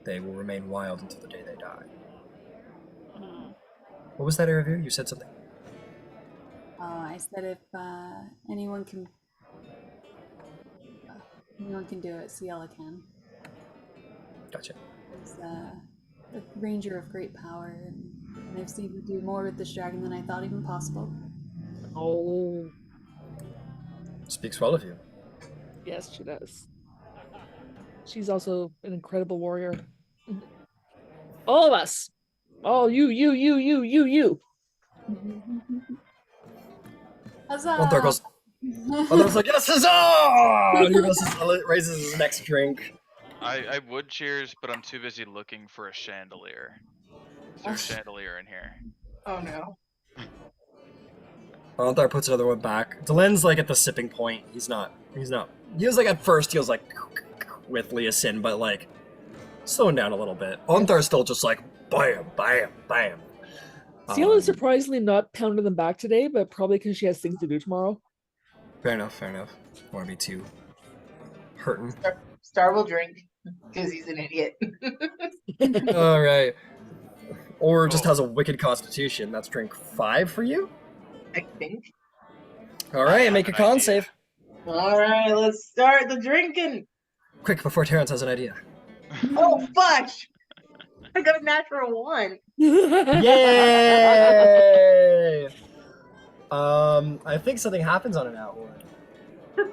They will remain wild until the day they die. What was that, Erevu? You said something? I said if anyone can do it, Ciela can. Gotcha. He's a ranger of great power, and I've seen him do more with this dragon than I thought even possible. Oh, Speaks well of you. yes, she does. She's also an incredible warrior. All of us. All you. Huzzah! Althar goes, Althar's like, yes, huzzah! And he raises his next drink. I would cheers, but I'm too busy looking for a chandelier. Is there a chandelier in here? Oh no. Althar puts another one back. Delen's like at the sipping point. He's not. He was like, at first, he was like, with Leosin, but like, slowing down a little bit. Althar's still just like, bam, bam, bam. Ciela is surprisingly not pounding them back today, but probably because she has things to do tomorrow. Fair enough. Don't want to be too hurting. Star will drink because he's an idiot. All right. Or just has a wicked constitution. That's drink 5 for you. I think. All right, make a an con idea. save. All right, let's start the drinking. Quick, before Terrence has an idea. Oh fudge! I got a natural 1. Yay! I think something happens on an outward.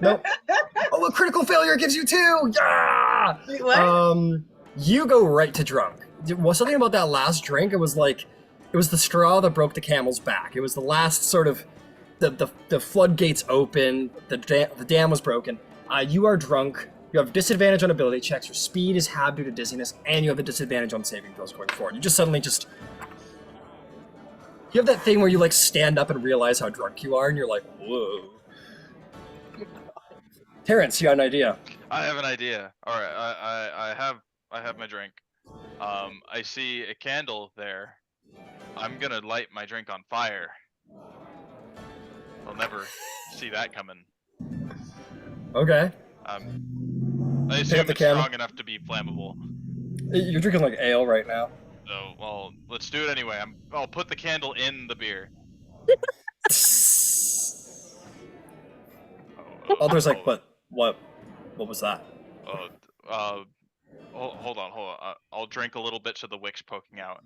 Nope. Oh, a critical failure gives you 2! Yeah! Wait, what? You go right to drunk. Was something about that last drink? It was like, it was the straw that broke the camel's back. It was the last sort of, the floodgates open, the dam was broken. You are drunk. You have disadvantage on ability checks. Your speed is halved due to dizziness, and you have a disadvantage on saving throws going forward. You just suddenly you have that thing where you like stand up and realize how drunk you are, and you're like, whoa. Terrence, you got an idea. I have an idea. All right, I have my drink. I see a candle there. I'm gonna light my drink on fire. I'll never see that coming. Okay. I Pick assume up the it's candle. strong enough to be flammable. You're drinking like ale right now. So, well, let's do it anyway. I'll put the candle in the beer. Others like, what was that? Hold on. I'll drink a little bit so the wick's poking out.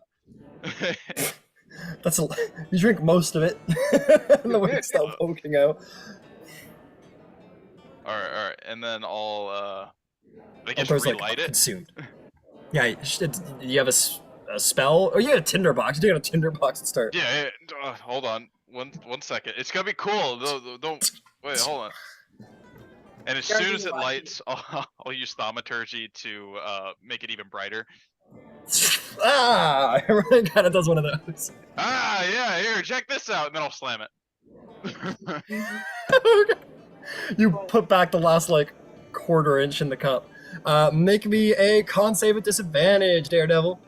You drink most of it. And the wick's still poking out. All right, and then I'll I guess Others relight like it. consumed. Yeah, you have a spell? Oh, you had a tinderbox. You got a tinderbox to start. Yeah. Hold on. One second. It's gonna be cool. Don't wait. Hold on. And as soon as it lights, I'll use thaumaturgy to make it even brighter. Ah, everyone kind of does one of those. Ah, yeah. Here, check this out, and then I'll slam it. You put back the last like quarter inch in the cup. Make me a con save at disadvantage, Daredevil.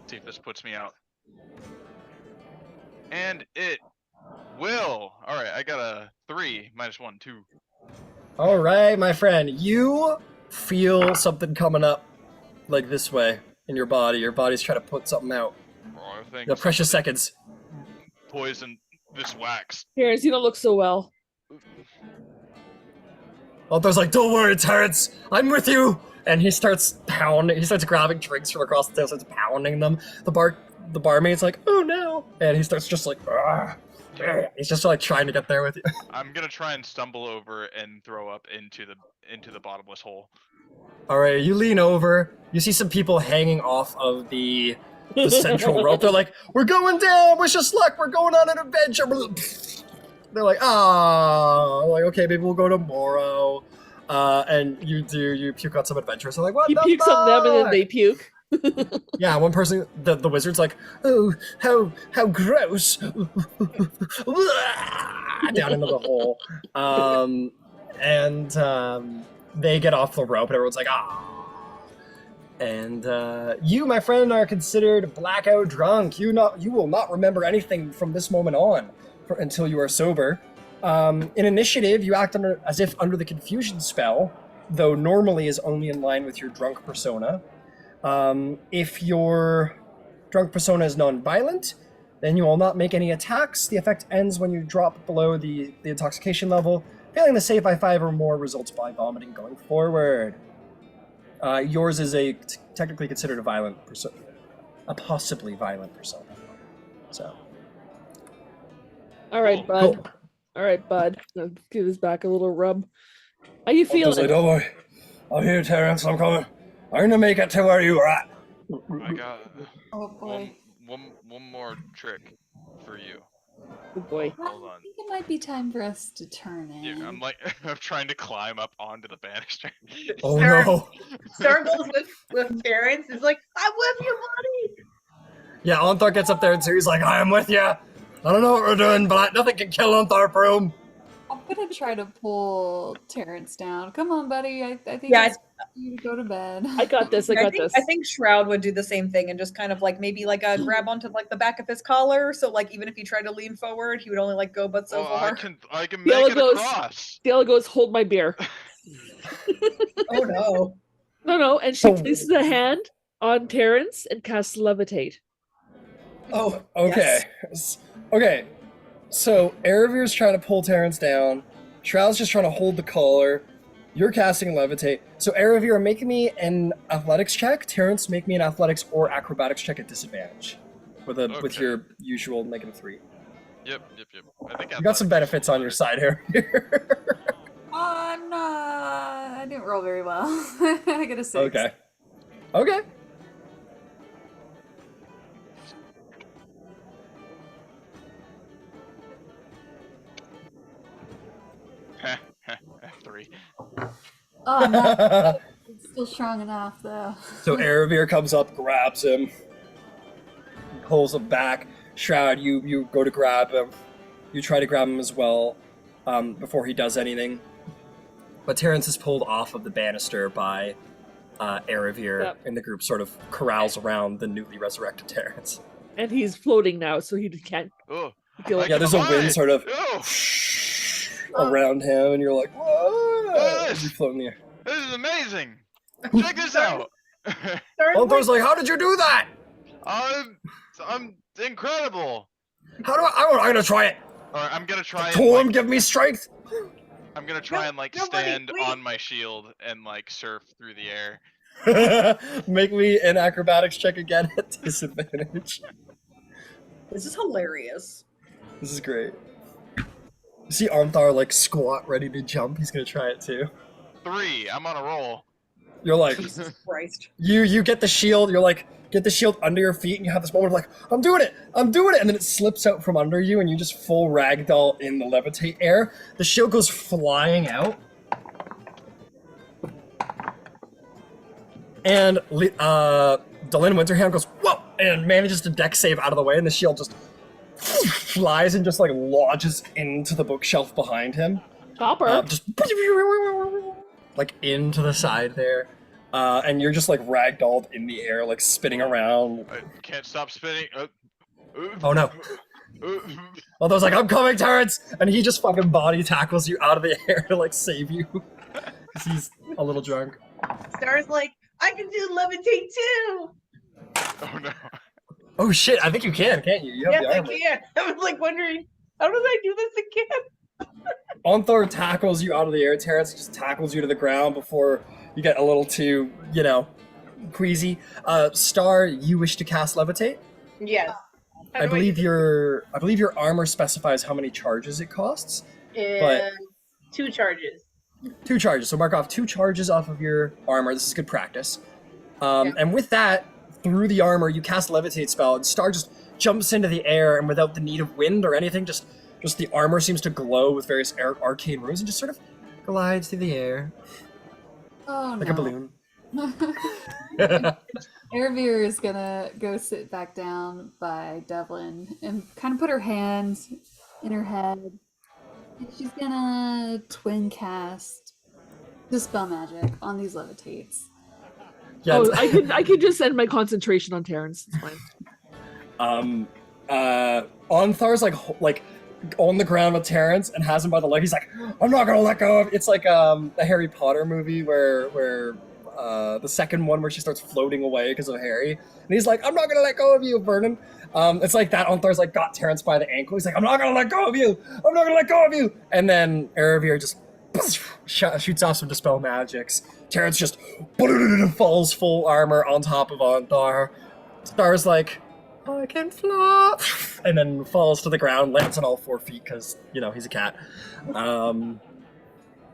See if this puts me out. And it will. All right, I got a 3 minus 1, 2. All right, my friend. You feel something coming up, like this way in your body. Your body's trying to put something out. Oh, I think The precious seconds. poison this wax. Terrence, you don't look so well. Althar's like, don't worry, Terrence, I'm with you. And he starts grabbing drinks from across the table, starts pounding them. The the barmaid's like, oh no, and he starts just like, "Ah." He's just like trying to get there with you. I'm gonna try and stumble over and throw up into the bottomless hole. All right, you lean over. You see some people hanging off of the central rope. They're like, "We're going down. Wish us luck. We're going on an adventure." They're like, "Ah." Like, okay, maybe we'll go tomorrow. And you puke out some adventures. They're like, "What?" He the pukes on them and then fuck?" they puke. Yeah, one person, the wizard's like, "Oh, how gross!" Down into the hole, and they get off the rope, and everyone's like, "Ah!" And you, my friend, are considered blackout drunk. You will not remember anything from this moment on until you are sober. In initiative, you act as if under the confusion spell, though normally is only in line with your drunk persona. If your drunk persona is non-violent, then you will not make any attacks. The effect ends when you drop below the intoxication level. Failing the save by 5 or more results by vomiting going forward. Yours is technically considered a violent persona, a possibly violent persona. So. All right, bud. Cool. All right, bud. I'll give his back a little rub. How you feeling? Like, don't worry. I'm here, Terrence. I'm coming. I'm gonna make it to where you were at. I got Oh boy. one more trick for you. Good boy. Hold on. I think it might be time for us to turn in. Yeah, I'm like I'm trying to climb up onto the banister. Oh Sir. no. Star goes with Terrence. Is like, I'm with you, buddy. Yeah, Onthar gets up there too. He's like, I am with you. I don't know what we're doing, but nothing can kill Onthar Broom. I'm gonna try to pull Terrence down. Come on, buddy. I think Yeah, it's time for you to go to bed. I got this. I got this. I think Shroud would do the same thing and just kind of like maybe like a grab onto like the back of his collar. So like even if he tried to lean forward, he would only like go but so Well, far. I can Yellow make it goes- across. Dale goes, hold my beer. Oh no. No, and she places a hand on Terrence and casts levitate. Oh, Okay. Okay. So Aravir's trying to pull Terrence down. Shroud's just trying to hold the collar. You're casting levitate. So Aravir, make me an athletics check. Terrence, make me an athletics or acrobatics check at disadvantage. With Okay. your usual -3. Yep. I think You got some benefits on your side here. I'm not. I didn't roll very well. I got a 6. Okay. Okay. Three. Oh, no. It's still strong enough, though. So Aravir comes up, grabs him, pulls him back. Shroud, you go to grab him. You try to grab him as well before he does anything. But Terrence is pulled off of the banister by Aravir, Yep. and the group sort of corrals around the newly resurrected Terrence. And he's floating now, so he can't Oh, feel like Yeah, there's a wind sort of Oh, around him, and you're like, whoa! Yes. You float in the air. this is amazing. Check this out. Onthar's like, how did you do that? I'm incredible. I'm gonna try it. All right, I'm gonna try and Torm, like, give me strength. I'm gonna try and like nobody, stand please. on my shield and like surf through the air. Make me an acrobatics check again at disadvantage. this is hilarious. This is great. You see Onthar like squat ready to jump. He's gonna try it too. 3. I'm on a roll. You're like, Jesus Christ. you get the shield. You're like, get the shield under your feet, and you have this moment of like, I'm doing it, and then it slips out from under you, and you just full ragdoll in the levitate air. The shield goes flying out, and Delin Winterhand goes whoa, and manages to deck save out of the way, and the shield just flies and just like lodges into the bookshelf behind him. Chopper. Just like into the side there, and you're just like ragdolled in the air, like spinning around. I can't stop spinning. Oh no! Although like, I'm coming, Terrence, and he just fucking body tackles you out of the air to like save you, 'cause he's a little drunk. Star's like, I can do levitate too. Oh no. Oh shit! I think you can, can't you? You have Yes, the I armor. can. I was like wondering, how did I do this again? Onthar tackles you out of the air. Terrence just tackles you to the ground before you get a little too, queasy. Star, you wish to cast levitate? Yes. How I do believe do your armor specifies how many charges it costs. but- And 2 charges. 2 charges. So mark off 2 charges off of your armor. This is good practice. Yeah. And with that, through the armor, you cast levitate spell, and Star just jumps into the air, and without the need of wind or anything, just the armor seems to glow with various arcane runes, and just sort of glides through the air Oh like no. a balloon. Airveer is gonna go sit back down by Devlin and kind of put her hands in her head. And she's gonna twin cast Dispel Magic on these levitates. Yeah. Oh, I could just send my concentration on Terrence. It's fine. Onthar's like on the ground with Terrence and has him by the leg. He's like, I'm not gonna let go of. It's like the Harry Potter movie where the second one where she starts floating away because of Harry, and he's like, I'm not gonna let go of you, Vernon. It's like that. Onthar's like got Terrence by the ankle. He's like, I'm not gonna let go of you. I'm not gonna let go of you. And then Erevier just shoots off some dispel magics. Terrence just falls full armor on top of Onthar. Star's like, I can fly, and then falls to the ground, lands on all 4 feet because he's a cat. And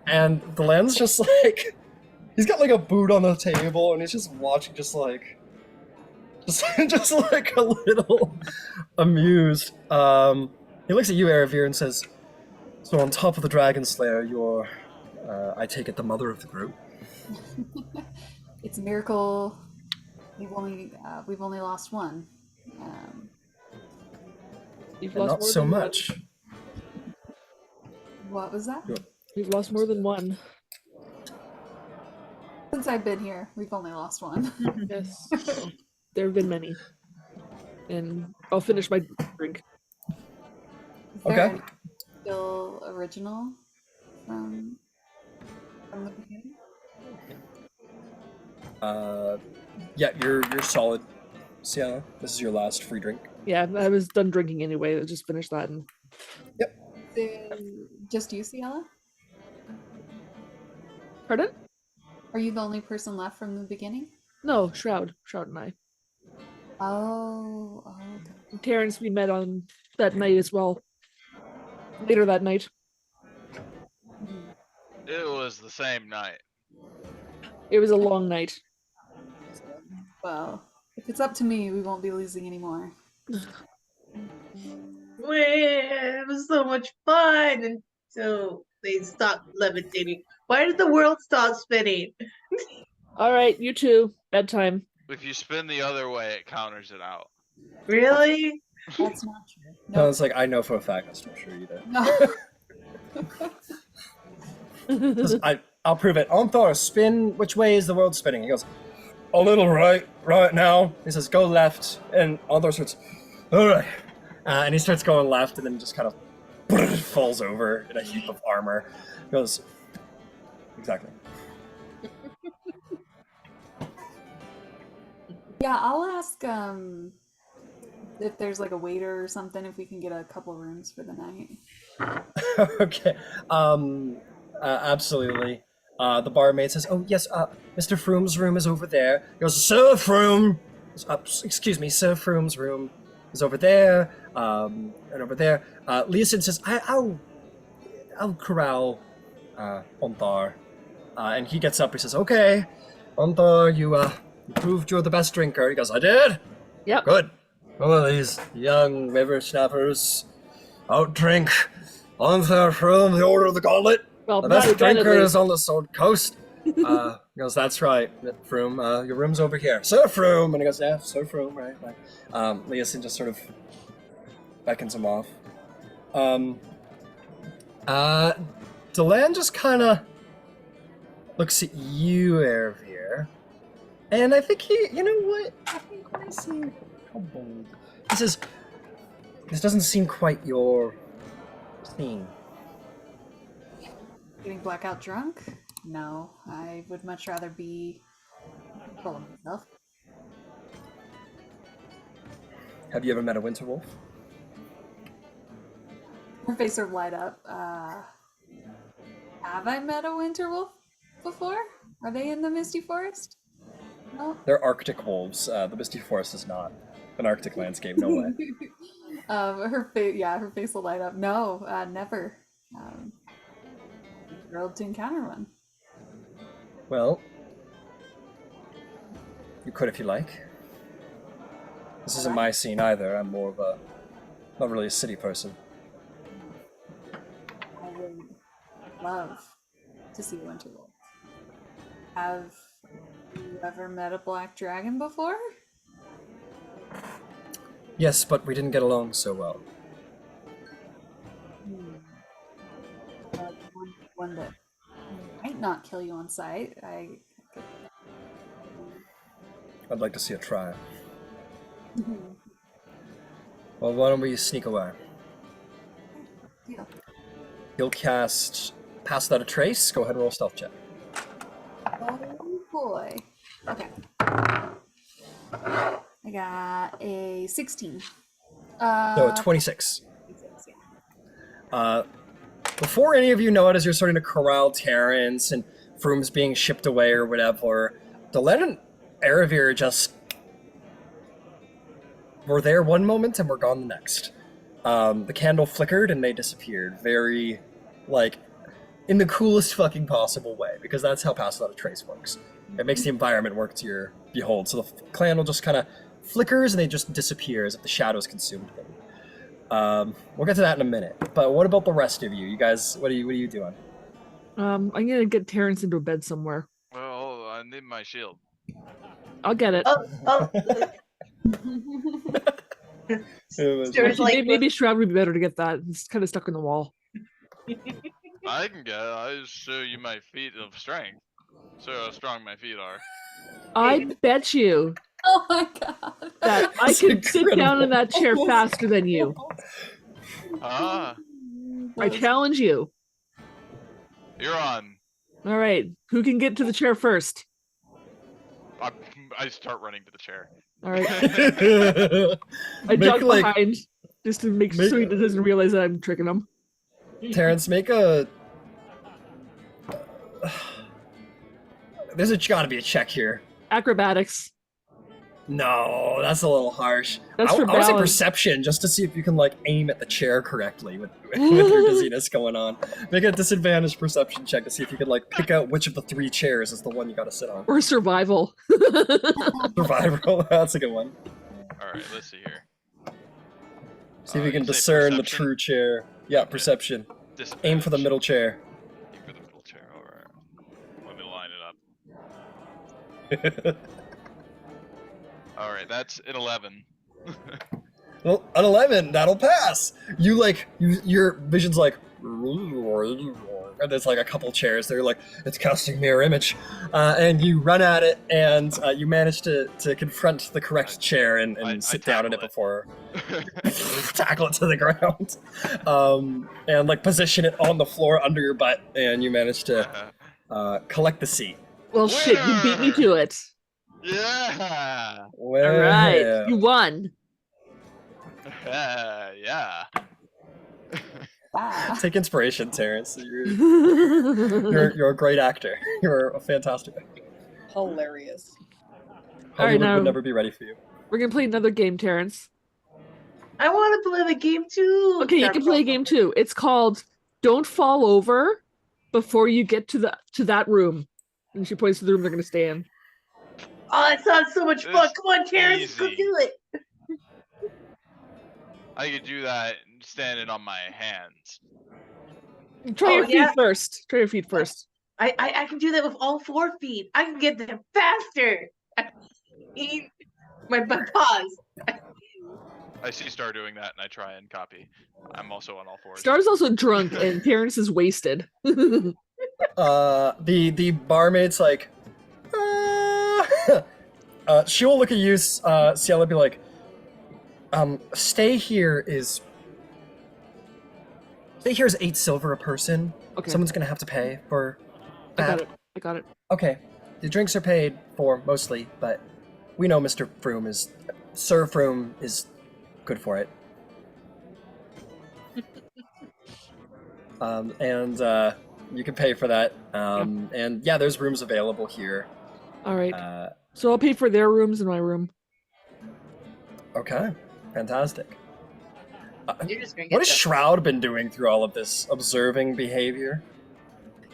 the land's just like, he's got like a boot on the table, and he's just watching, just like a little amused. He looks at you, Erevier, and says, "So on top of the Dragon Slayer, you're, I take it, the mother of the group." It's a miracle. We've only lost one. You've And lost not more so than much. What was that? Yeah. One. We've lost more than one. Since I've been here, we've only lost one. Yes. So, there have been many. And I'll finish my drink. Is there Okay. any still original from the beginning? Yeah, you're solid. Sienna, this is your last free drink. Yeah, I was done drinking anyway. I just finished that. And Just you, Ciela? pardon? Are you the only person left from the beginning? No, Shroud and I. Oh, okay. Terrence, we met on that night as well. Later that night. It was the same night. It was a long night. Well, if it's up to me, we won't be losing anymore. It was so much fun until they stopped levitating. Why did the world stop spinning? All right, you too. Bedtime. If you spin the other way, it counters it out. Really? That's not true. No, it's like, I know for a fact. I'm not sure you do. No. I'll prove it. Onthar, spin. Which way is the world spinning? He goes, a little right now. He says, go left. And Onthar starts, all right. And he starts going left, and then just kind of falls over in a heap of armor. He goes, exactly. Yeah, I'll ask if there's like a waiter or something, if we can get a couple rooms for the night. Okay. Absolutely. The barmaid says, "Oh yes, Mr. Froome's room is over there." He goes, "Sir Froome, excuse me, Sir Froome's room is over there, and over there." Leosin says, "I'll corral Onthar," and he gets up. He says, "Okay, Onthar, you proved you're the best drinker." He goes, "I did. Yep. Good. Oh, these young whippersnappers out-drink Onthar Froome, the Order of the Gauntlet. Well, The not best admittedly. drinkers on the Sword Coast." He goes, "That's right, Froome. Your room's over here, Sir Froome." And he goes, "Yeah, Sir Froome, right." Leosin just sort of beckons him off. Delan just kind of looks at you, Erevier, and I think you know what? I think when I see how bold, he says, "This doesn't seem quite your scene." Getting blackout drunk? No, I would much rather be controlling myself. Have you ever met a winter wolf? Her face will light up. Have I met a winter wolf before? Are they in the Misty Forest? No. They're Arctic wolves. The Misty Forest is not. an Arctic landscape. No way. Her face will light up. No, never. Thrilled to encounter one. Well, you could if you like. This isn't my scene either. I'm more of a, not really a city person. I would love to see Winterwolf. Have you ever met a black dragon before? Yes, but we didn't get along so well. One that might not kill you on sight. I'd like to see it try. Well, why don't we sneak away? Deal. You'll cast Pass Without a Trace. Go ahead and roll a stealth check. Oh boy. Okay. I got a 16. So 26. 26, yeah. Before any of you know it, as you're starting to corral Terrence and Froom's being shipped away or whatever, Delenn and Erebir just were there one moment and were gone the next. The candle flickered and they disappeared. Very, like, in the coolest fucking possible way, because that's how Pass Without a Trace works. It makes the environment work to your behold. So the candle just kind of flickers and they just disappear as if the shadows consumed them. We'll get to that in a minute. But what about the rest of you? You guys, what are you doing? I'm gonna get Terrence into a bed somewhere. Well, I need my shield. I'll get it. Oh, There's like Maybe Shroud would be better to get that. It's kind of stuck in the wall. I can get it. I just show you my feet of strength. So how strong my feet are. I bet you Oh my god. that I That's could sit down incredible. in that chair faster than you. Ah, I challenge you. you're on. All right, who can get to the chair first? I start running to the chair. All right, I Make, jog like- behind just to make make- sure he doesn't realize that I'm tricking him. Terrence, make a... There's gotta be a check here. Acrobatics. No, that's a little harsh. That's for I would say balance. perception, just to see if you can like aim at the chair correctly with your dizziness going on. Make a disadvantage perception check to see if you can like pick out which of the 3 chairs is the one you gotta sit on. Or survival. Survival, that's a good one. Alright, let's see here. See if you can You say discern the perception? true chair. Yeah, Okay. perception. Aim for the Disadvantage. middle chair. Aim for the middle chair. Alright. Let me line it up. Alright, that's an 11. Well, an 11, that'll pass. You like, your vision's like, and there's like a couple chairs. They're like, it's casting mirror image, and you run at it, and you manage to confront the correct chair and I sit down in it tackle before tackle it to the ground, and like position it on the floor under your butt, and you manage to collect the seat. Well, shit, you beat me to it. Yeah! All right, Yeah. you won. Yeah. Ah. Take inspiration, Terrence. You're a great actor. You're a fantastic actor. Hilarious. Hollywood now- would never be ready for you. We're gonna play another game, Terrence. I want to play the game too. Okay, you can play a game too. It's called "Don't Fall Over" before you get to that room. And she points to the room they're gonna stay in. Oh, it sounds so much fun. It's Come on, Terrence, go easy. do it. I could do that standing on my hands. Try Oh, your feet yeah. first. Try your feet first. I can do that with all 4 feet. I can get there faster. my paws. I see Star doing that and I try and copy. I'm also on all 4s. Star's also drunk and Terrence is wasted. The barmaid's like, she'll look at you, Ciela, be like, stay here is 8 silver a person. Okay, Someone's gonna have to pay for I got that. it. I got it. Okay, the drinks are paid for mostly, but we know Mr. Froom is, Sir Froom is good for it. And you can pay for that. And yeah, there's rooms available here. All right. So I'll pay for their rooms and my room. Okay, fantastic. You're just gonna What get has Shroud been doing through all of this observing behavior?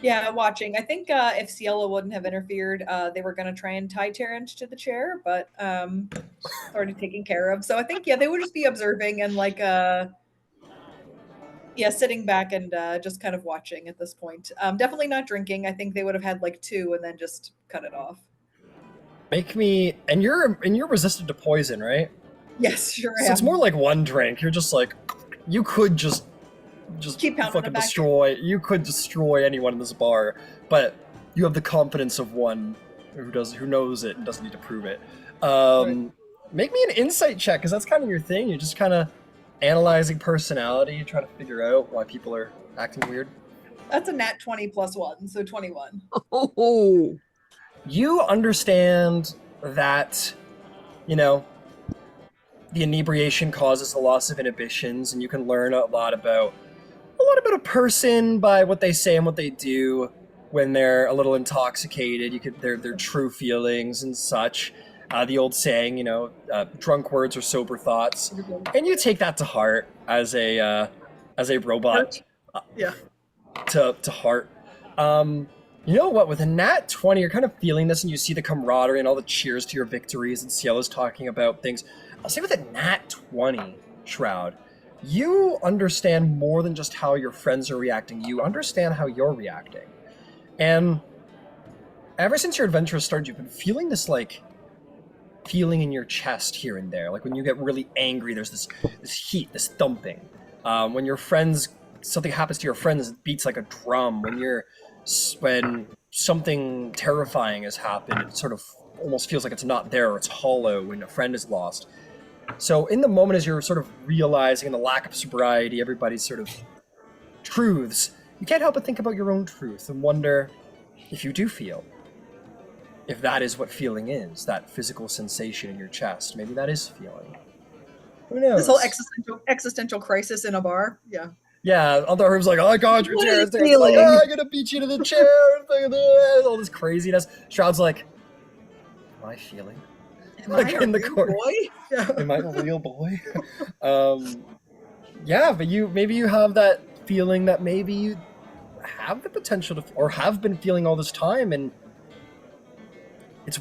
Yeah, watching. I think if Ciela wouldn't have interfered, they were going to try and tie Terrence to the chair, but it's already taken care of. So I think, yeah, they would just be observing and like, yeah, sitting back and just kind of watching at this point. Definitely not drinking. I think they would have had like 2 and then just cut it off. Make me, and you're resistant to poison, right? Yes, sure So am. it's more like 1 drink. You're just like, you could just Keep pounding fucking it back. destroy. You could destroy anyone in this bar, but you have the confidence of one who knows it and doesn't need to prove it. Right. Make me an insight check, because that's kind of your thing. You're just kind of analyzing personality, trying to figure out why people are acting weird. That's a nat 20 plus 1, so 21. Oh, You understand that, you know, the inebriation causes the loss of inhibitions, and you can learn a lot about a person by what they say and what they do when they're a little intoxicated. You could their true feelings and such. The old saying, drunk words are sober thoughts, and you take that to heart as a robot. Yeah. To heart. You know what? With a nat 20, you're kind of feeling this, and you see the camaraderie and all the cheers to your victories, and Cielo's talking about things. I'll say with a nat 20, Shroud, you understand more than just how your friends are reacting. You understand how you're reacting. And ever since your adventure started, you've been feeling this, like, feeling in your chest here and there. Like when you get really angry, there's this heat, this thumping. When your friends, something happens to your friends, it beats like a drum. When something terrifying has happened, it sort of almost feels like it's not there, or it's hollow when a friend is lost. So in the moment, as you're sort of realizing the lack of sobriety, everybody's sort of truths, you can't help but think about your own truth and wonder if you do feel. If that is what feeling is, that physical sensation in your chest, maybe that is feeling. Who knows? This whole existential crisis in a bar. Yeah. Yeah, other herbs like, oh god, your What chair. is It's like, feeling? oh, I'm gonna beat you to the chair. All this craziness. Shroud's like, am I feeling? Am Like I in the real corner. boy? Yeah. Am I a real boy? Yeah, but maybe you have that feeling that maybe you have the potential to, or have been feeling all this time, and it's,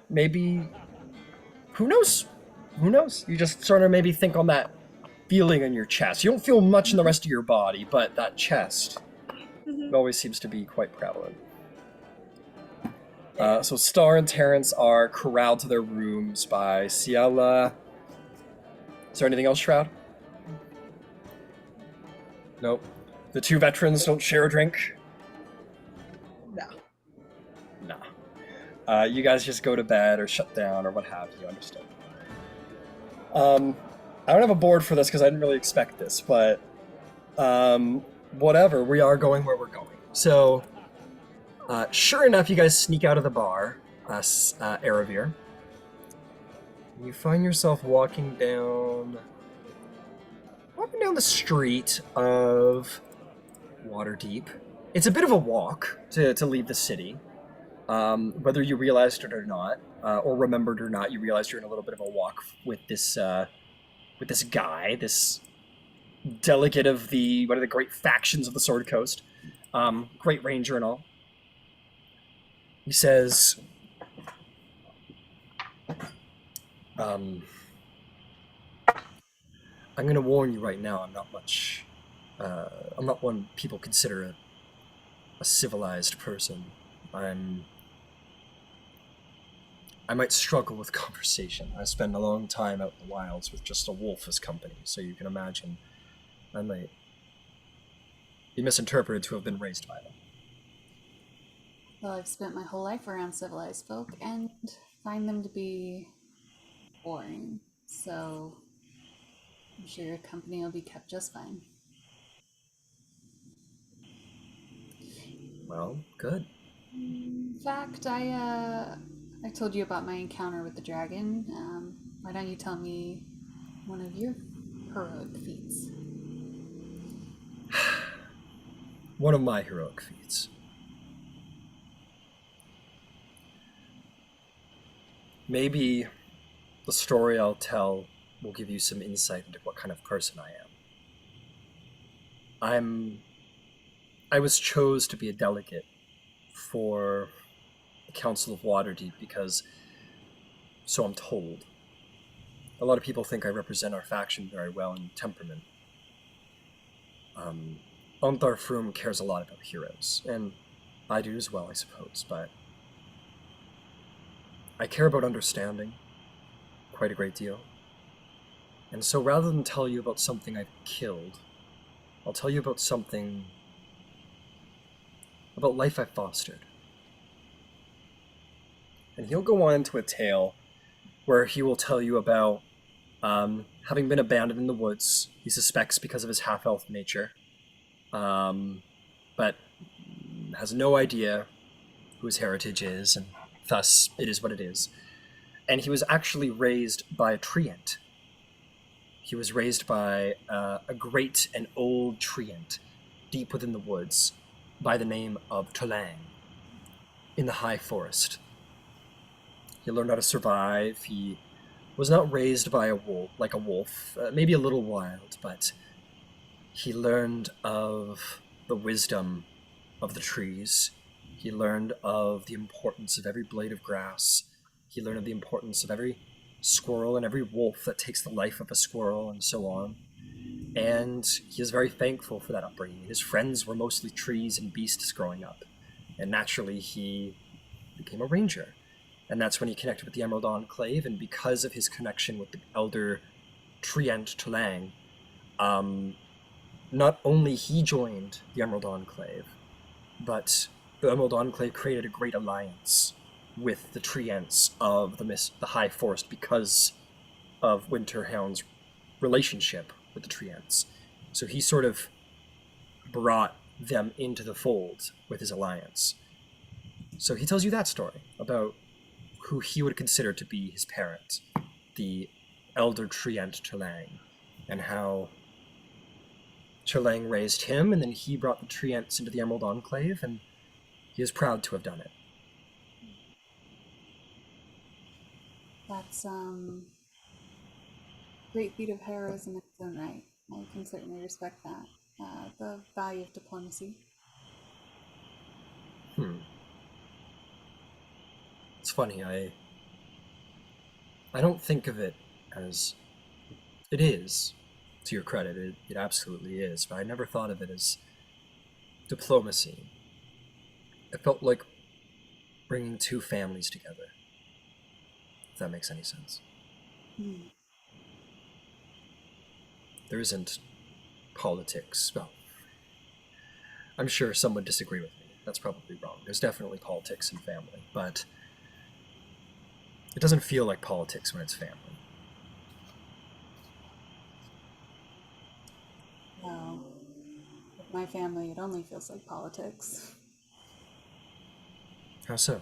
maybe, who knows? Who knows? You just sort of maybe think on that feeling in your chest. You don't feel much in the rest of your body, but that chest always seems to be quite prevalent. So Star and Terrence are corralled to their rooms by Ciela. Is there anything else, Shroud? Nope. The 2 veterans don't share a drink? No. No. You guys just go to bed or shut down or what have you, understood. I don't have a board for this because I didn't really expect this, but whatever, we are going where we're going. So, sure enough, you guys sneak out of the bar, Aravir. You find yourself walking down the street of Waterdeep. It's a bit of a walk to leave the city. Whether you realized it or not, or remembered or not, you realized you're in a little bit of a walk with this guy, this delegate of one of the great factions of the Sword Coast, great ranger and all. He says, I'm going to warn you right now, I'm not one people consider a civilized person. I might struggle with conversation. I spend a long time out in the wilds with just a wolf as company, so you can imagine I might be misinterpreted to have been raised by them. Well, I've spent my whole life around civilized folk and find them to be boring. So I'm sure your company will be kept just fine. Well, good. In fact, I told you about my encounter with the dragon. Why don't you tell me one of your heroic feats? One of my heroic feats. Maybe the story I'll tell will give you some insight into what kind of person I am. I was chose to be a delegate for the Council of Waterdeep because, so I'm told, a lot of people think I represent our faction very well in temperament. Onthar Froom cares a lot about heroes, and I do as well, I suppose, but I care about understanding quite a great deal. And so rather than tell you about something I've killed, I'll tell you about something, about life I've fostered. And he'll go on into a tale where he will tell you about having been abandoned in the woods. He suspects because of his half-elf nature, but has no idea who his heritage is, and thus it is what it is. And he was actually raised by a treant. He was raised by a great and old treant deep within the woods by the name of Talang in the high forest. He learned how to survive. He was not raised by a wolf, like a wolf, maybe a little wild, but he learned of the wisdom of the trees. He learned of the importance of every blade of grass. He learned of the importance of every squirrel and every wolf that takes the life of a squirrel, and so on. And he is very thankful for that upbringing. His friends were mostly trees and beasts growing up, and naturally he became a ranger. And that's when he connected with the Emerald Enclave, and because of his connection with the elder Treant Talang, not only he joined the Emerald Enclave, but the Emerald Enclave created a great alliance with the Treants of the High Forest because of Winterhound's relationship with the Treants. So he sort of brought them into the fold with his alliance. So he tells you that story about who he would consider to be his parent, the elder Treant Talang, and how Talang raised him, and then he brought the Treants into the Emerald Enclave, and he is proud to have done it. That's great feat of heroism in its own right. I can certainly respect that. The value of diplomacy. It's funny, I don't think of it as... It is, to your credit, it absolutely is, but I never thought of it as diplomacy. It felt like bringing two families together, if that makes any sense. There isn't politics. Well, I'm sure some would disagree with me. That's probably wrong. There's definitely politics in family, but it doesn't feel like politics when it's family. Well, with my family, it only feels like politics. How so?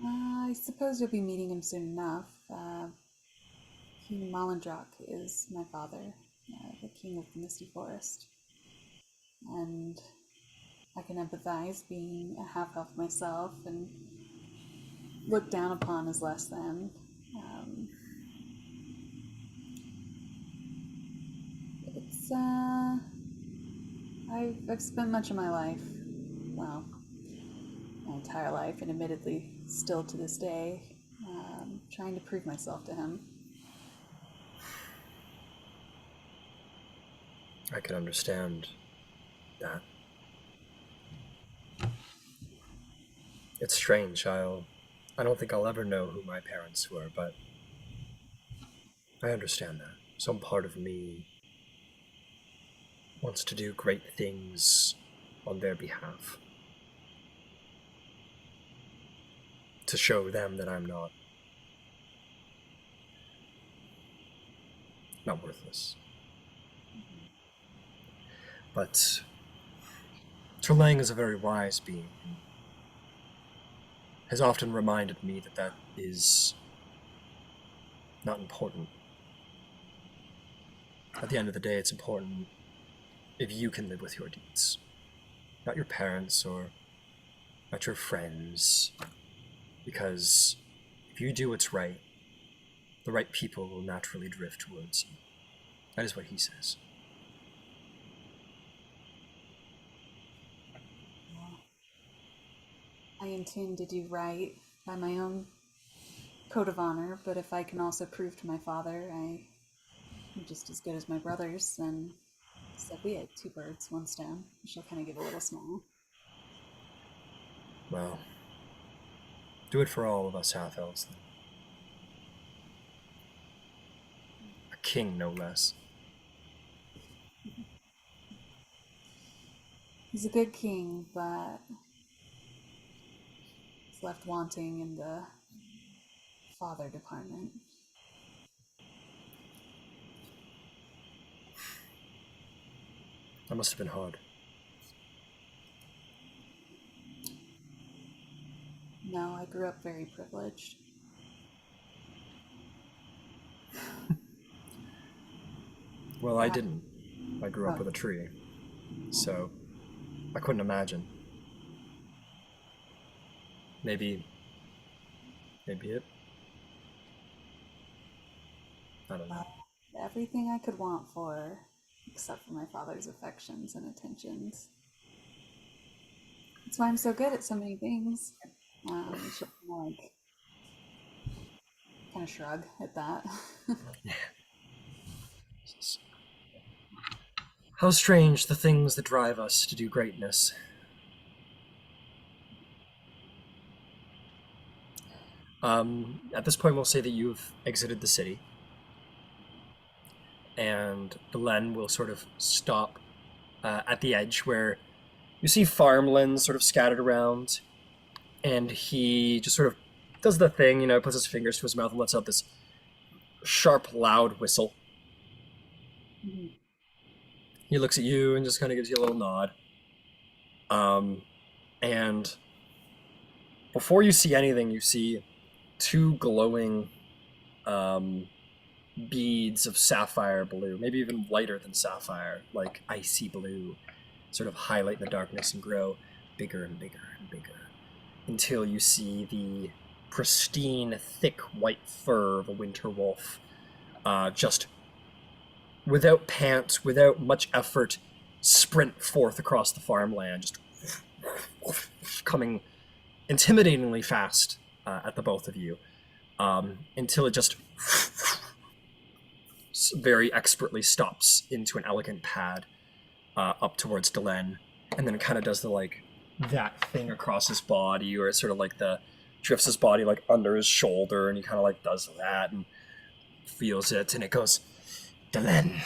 I suppose you'll be meeting him soon enough. King Malandrak is my father, the king of the Misty Forest. And I can empathize being a half-elf myself and looked down upon as less than. It's, I've spent much of my life, well, my entire life, and admittedly still to this day, trying to prove myself to him. I can understand that. It's strange. I don't think I'll ever know who my parents were, but I understand that. Some part of me wants to do great things on their behalf. To show them that I'm not worthless. But Talang is a very wise being, and has often reminded me that that is not important. At the end of the day, it's important if you can live with your deeds. Not your parents or not your friends. Because if you do what's right, the right people will naturally drift towards you. That is what he says. Well, I intend to do right by my own code of honor, but if I can also prove to my father I'm just as good as my brothers, then so be it. Two birds, one stone. She'll kind of give a little smile. Well, do it for all of us half-elves, then. A king, no less. He's a good king, but he's left wanting in the father department. That must have been hard. No, I grew up very privileged. Well, I didn't. I grew up Oh. with a tree, so I couldn't imagine. Maybe it. I don't know. Everything I could want for, except for my father's affections and attentions. That's why I'm so good at so many things. She'll like kind of shrug at that. How strange the things that drive us to do greatness. At this point, we'll say that you've exited the city, and Belen will sort of stop at the edge where you see farmlands sort of scattered around, and he just sort of does the thing, puts his fingers to his mouth and lets out this sharp, loud whistle. Mhm. He looks at you and just kind of gives you a little nod. And before you see anything, you see two glowing beads of sapphire blue, maybe even lighter than sapphire, like icy blue, sort of highlight the darkness and grow bigger and bigger and bigger until you see the pristine, thick white fur of a winter wolf just without pants, without much effort, sprint forth across the farmland, just coming intimidatingly fast at the both of you, until it just very expertly stops into an elegant pad up towards Delenn, and then it kind of does the that thing across his body, or it sort of drifts his body under his shoulder, and he kind of does that and feels it, and it goes, Delenn,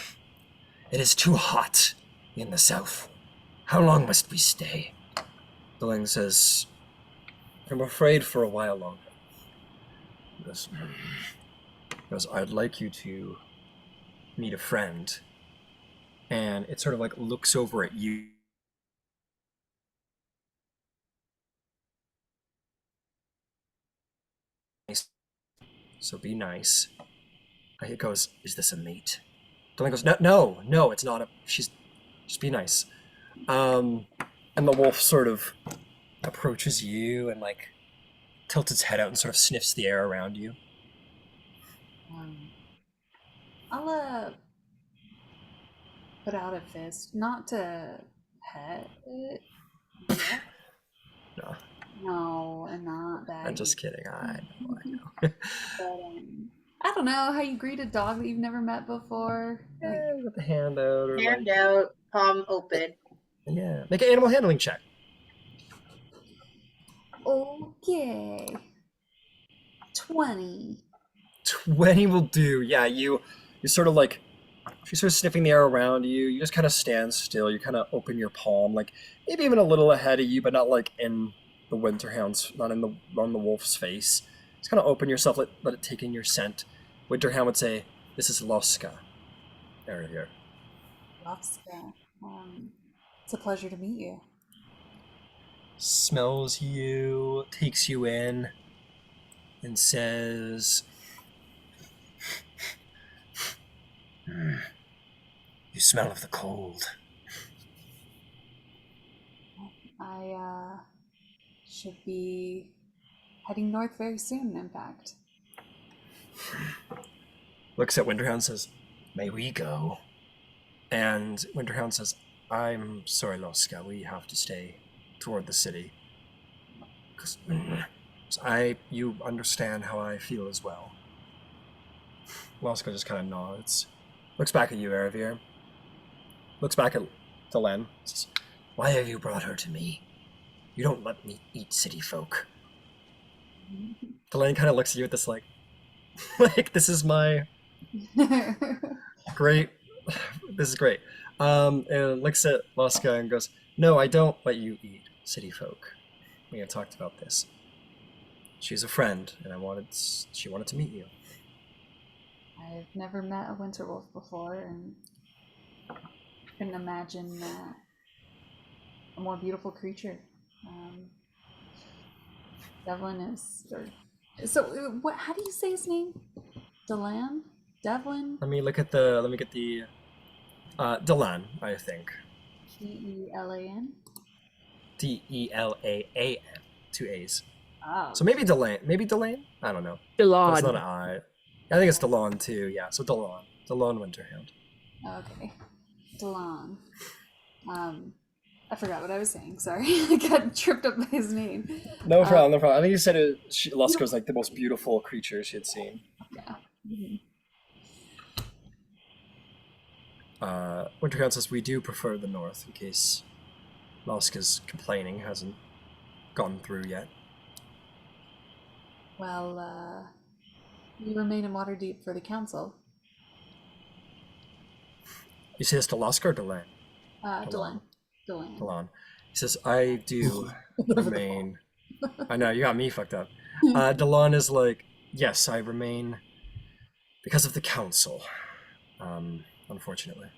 it is too hot in the south. How long must we stay? Delenn says, I'm afraid for a while longer. He goes, I'd like you to meet a friend. And it sort of looks over at you. So be nice. It goes, is this a mate? Delaney goes, no, it's not just be nice. And the wolf sort of approaches you and tilts its head out and sort of sniffs the air around you. I'll put out a fist, not to pet it. Yeah. No, No, I'm not that. I'm just kidding. I know. But, I don't know how you greet a dog that you've never met before. With the hand out, or Hand out, palm open. yeah, make an animal handling check. Okay. 20. 20 will do. Yeah, you sort of she's sort of sniffing the air around you. You just kind of stand still. You kind of open your palm, maybe even a little ahead of you, but not in the Winterhound's, not on the wolf's face. Just kind of open yourself, let it take in your scent. Winterhound would say, "This is Loska." There, here. Loska. It's a pleasure to meet you. Smells you, takes you in, and says, "You smell of the cold." I should be heading north very soon, in fact. looks at Winterhound and says, "May we go?" And Winterhound says, "I'm sorry, Loska, we have to stay toward the city. Because you understand how I feel as well." Loska just kind of nods. Looks back at you, Eravir. Looks back at Delenn. Says, "Why have you brought her to me? You don't let me eat city folk." Delenn kind of looks at you with this like this is my great. This is great. And looks at Loska and goes, "No, I don't let you eat city folk. We had talked about this. She's a friend, and she wanted to meet you." I've never met a winter wolf before, and couldn't imagine a more beautiful creature. Devlin is, so what? How do you say his name? Delan? Devlin? Let me get the Delan, I think. Delan? Delaan, 2 A's. Oh. So maybe Delane? I don't know. But it's not Delon. an I. I think it's Delon too, yeah. So Delon Winterhound. Okay. Delan. I forgot what I was saying. Sorry, I got tripped up by his name. No problem. I think you said Luska was like the most beautiful creature she had seen. Yeah. Winterhound says, "We do prefer the north, in case Luska's complaining hasn't gone through yet." Well, we remain in Waterdeep for the council. You say this to Luska or Delan? Delan. Delon. He says, "I do remain." I know, you got me fucked up. Delon is like, "Yes, I remain because of the council. Unfortunately."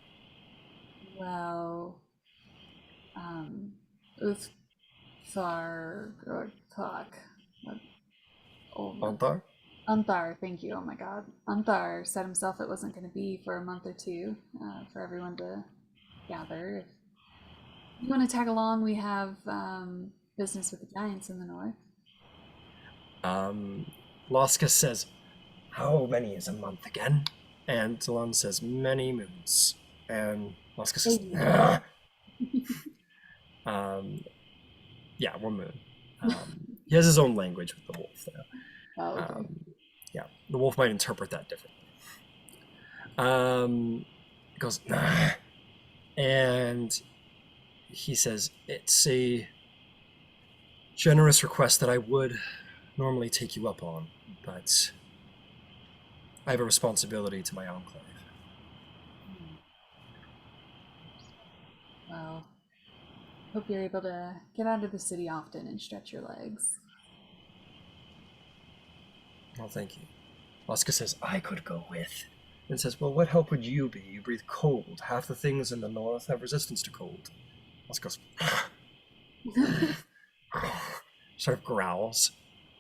Well, Uthar or Thok. Antar? Anthar, thank you. Oh my god. Anthar said himself it wasn't going to be for a month or two for everyone to gather. If you want to tag along, we have business with the giants in the north. Luska says, "How many is a month again?" And Delon says, "Many moons." And Luska says, "Ah." Yeah, 1 moon. He has his own language with the wolf, though. Oh, okay. Yeah, the wolf might interpret that differently. He goes, "Nah." And he says, "It's a generous request that I would normally take you up on, but I have a responsibility to my enclave." Well, hope you're able to get out of the city often and stretch your legs. "Well, thank you." Luska says, "I could go with." And says, "Well, what help would you be? You breathe cold. Half the things in the north have resistance to cold." Luska goes, sort of growls.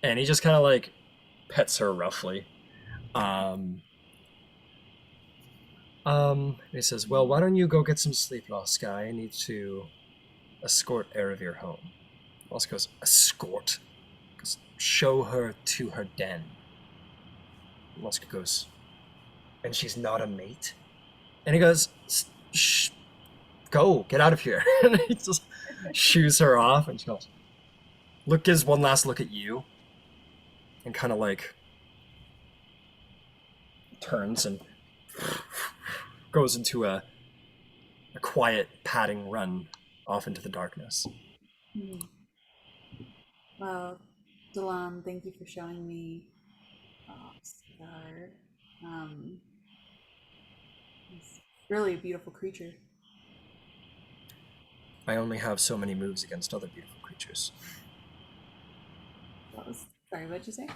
And he just kind of like pets her roughly. He says, "Well, why don't you go get some sleep, Luska? I need to escort Eravir home." Luska goes, "Escort?" Goes, "Show her to her den." Luska goes, "And she's not a mate?" And he goes, "Shh, go, get out of here." And he just shoos her off, and she goes, gives one last look at you, and kind of like turns and goes into a quiet padding run off into the darkness. Well, Delan, thank you for showing me Scar. He's really a beautiful creature. I only have so many moves against other beautiful creatures. Sorry, what'd you say?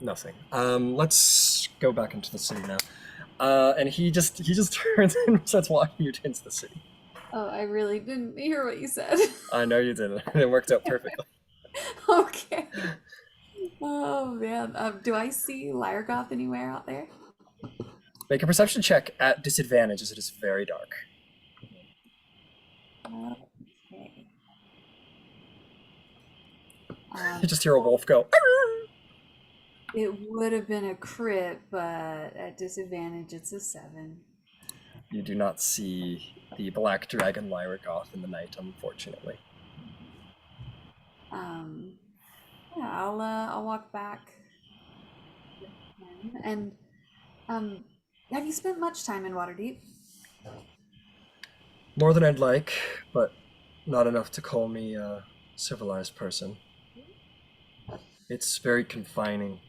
Nothing. Let's go back into the city now. And he just turns and starts walking you into the city. Oh, I really didn't hear what you said. I know you didn't. It worked out perfectly. Okay. Oh man. Do I see Lyregoth anywhere out there? Make a perception check at disadvantage as it is very dark. Okay. You just hear a wolf go. It would have been a crit, but at disadvantage, it's a 7. You do not see the black dragon lyric off in the night, unfortunately. Yeah, I'll walk back with him. And have you spent much time in Waterdeep? More than I'd like, but not enough to call me a civilized person. It's very confining.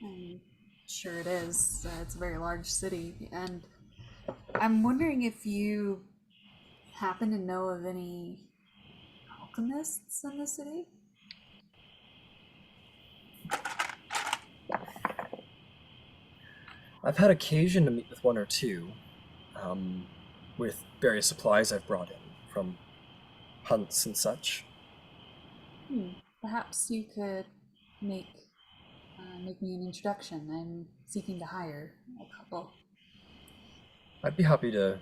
I'm sure it is. It's a very large city, and I'm wondering if you happen to know of any alchemists in the city? I've had occasion to meet with one or two, with various supplies I've brought in from hunts and such. Perhaps you could make make me an introduction. I'm seeking to hire a couple. I'd be happy to.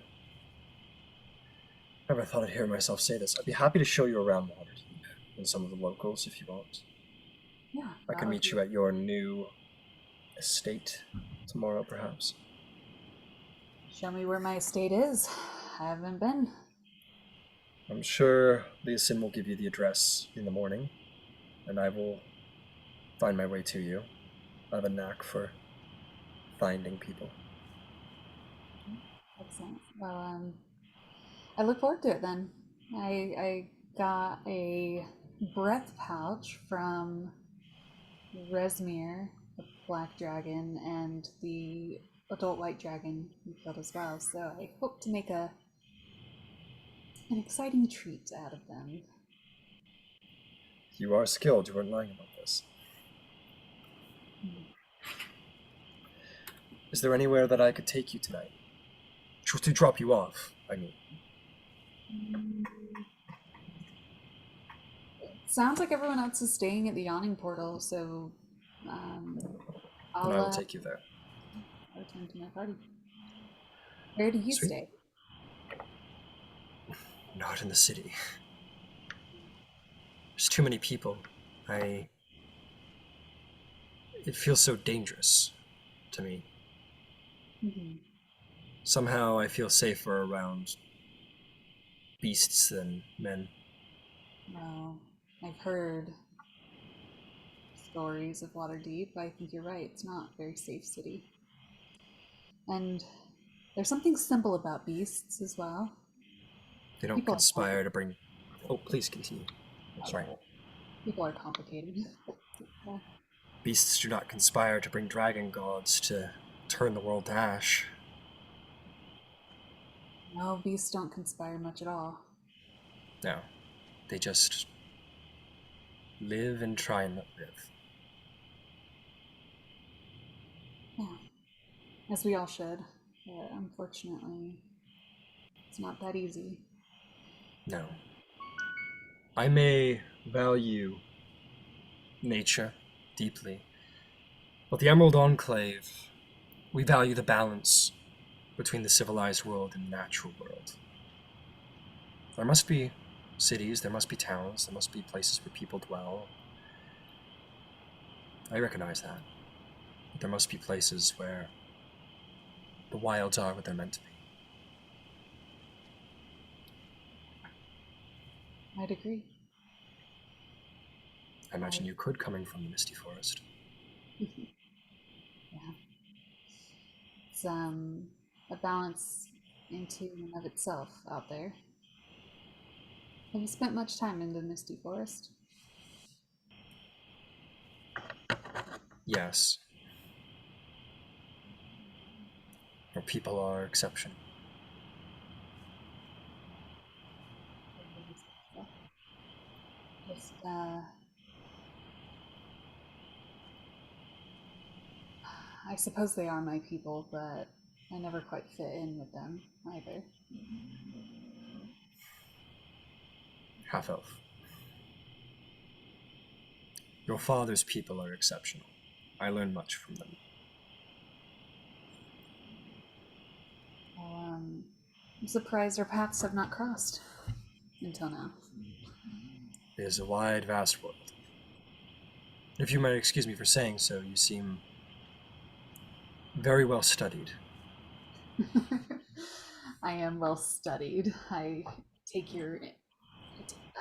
Never thought I'd hear myself say this. I'd be happy to show you around Waterdeep and some of the locals if you want. Yeah, I can meet you at your new estate tomorrow, perhaps. Show me where my estate is. I haven't been. I'm sure Leosin will give you the address in the morning, and I will find my way to you. I have a knack for finding people. Excellent. Well, I look forward to it then. I got a breath pouch from Resmir, the black dragon, and the adult white dragon we killed as well. So I hope to make an exciting treat out of them. You are skilled. You weren't lying about this. Is there anywhere that I could take you tonight? To drop you off, I mean. Sounds like everyone else is staying at the yawning portal, so And I'll I will take you there. return to my party. Where do you Sweet. stay? Not in the city. There's too many people. It feels so dangerous to me. Somehow I feel safer around beasts than men. Well, I've heard stories of Waterdeep. I think you're right. It's not a very safe city. And there's something simple about beasts as well. They don't People are conspire to bring... Oh, please continue. Sorry. People are complicated. Yeah. Beasts do not conspire to bring dragon gods to turn the world to ash. No, beasts don't conspire much at all. No. They just live and try and not live. Yeah. As we all should. But unfortunately, it's not that easy. No. I may value nature deeply, but the Emerald Enclave, we value the balance between the civilized world and the natural world. There must be cities, there must be towns, there must be places where people dwell. I recognize that. But there must be places where the wilds are what they're meant to be. I'd agree. I imagine you could, coming from the Misty Forest. Yeah. It's a balance into and of itself out there. Have you spent much time in the Misty Forest? Yes. Where people are exceptional. Just, I suppose they are my people, but I never quite fit in with them either. Half-elf. Your father's people are exceptional. I learned much from them. Well, I'm surprised our paths have not crossed until now. It is a wide, vast world. If you might excuse me for saying so, you seem very well studied. I am well studied. I take your.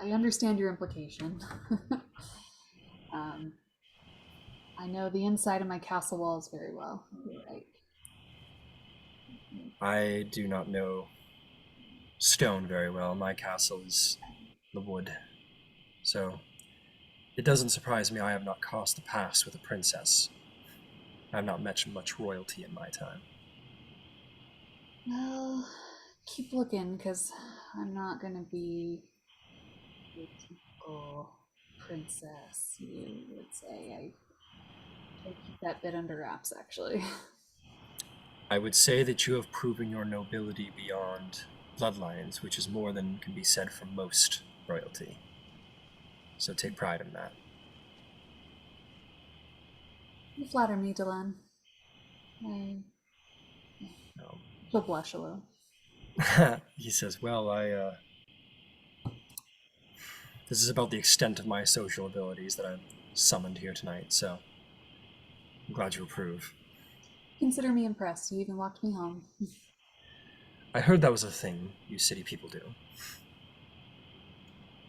I understand your implication. um, I know the inside of my castle walls very well. You're right. I do not know stone very well. My castle is the wood. So it doesn't surprise me I have not crossed the paths with a princess. I have not met much royalty in my time. Well, keep looking, because I'm not going to be your typical princess, you would say. I try to keep that bit under wraps, actually. I would say that you have proven your nobility beyond bloodlines, which is more than can be said for most royalty. So take pride in that. You flatter me, Delenn. I She'll blush a little. He says, well, this is about the extent of my social abilities that I've summoned here tonight, so I'm glad you approve. Consider me impressed. You even walked me home. I heard that was a thing you city people do.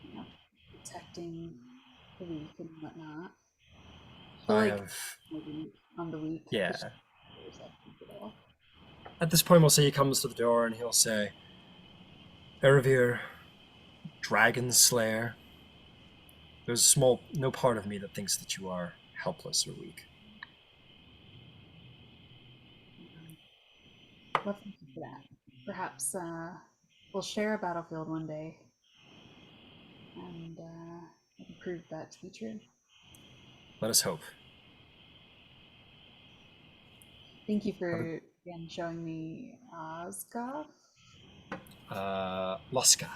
You know, protecting the weak and whatnot. I Like, have... maybe on the weak. Yeah. Just- At this point, we'll say he comes to the door and he'll say, Erebir, Dragon Slayer, there's no part of me that thinks that you are helpless or weak. Well, thank you for that. Perhaps we'll share a battlefield one day, and I can prove that to be true. Let us hope. Thank you for again showing me Osgoth. Luska.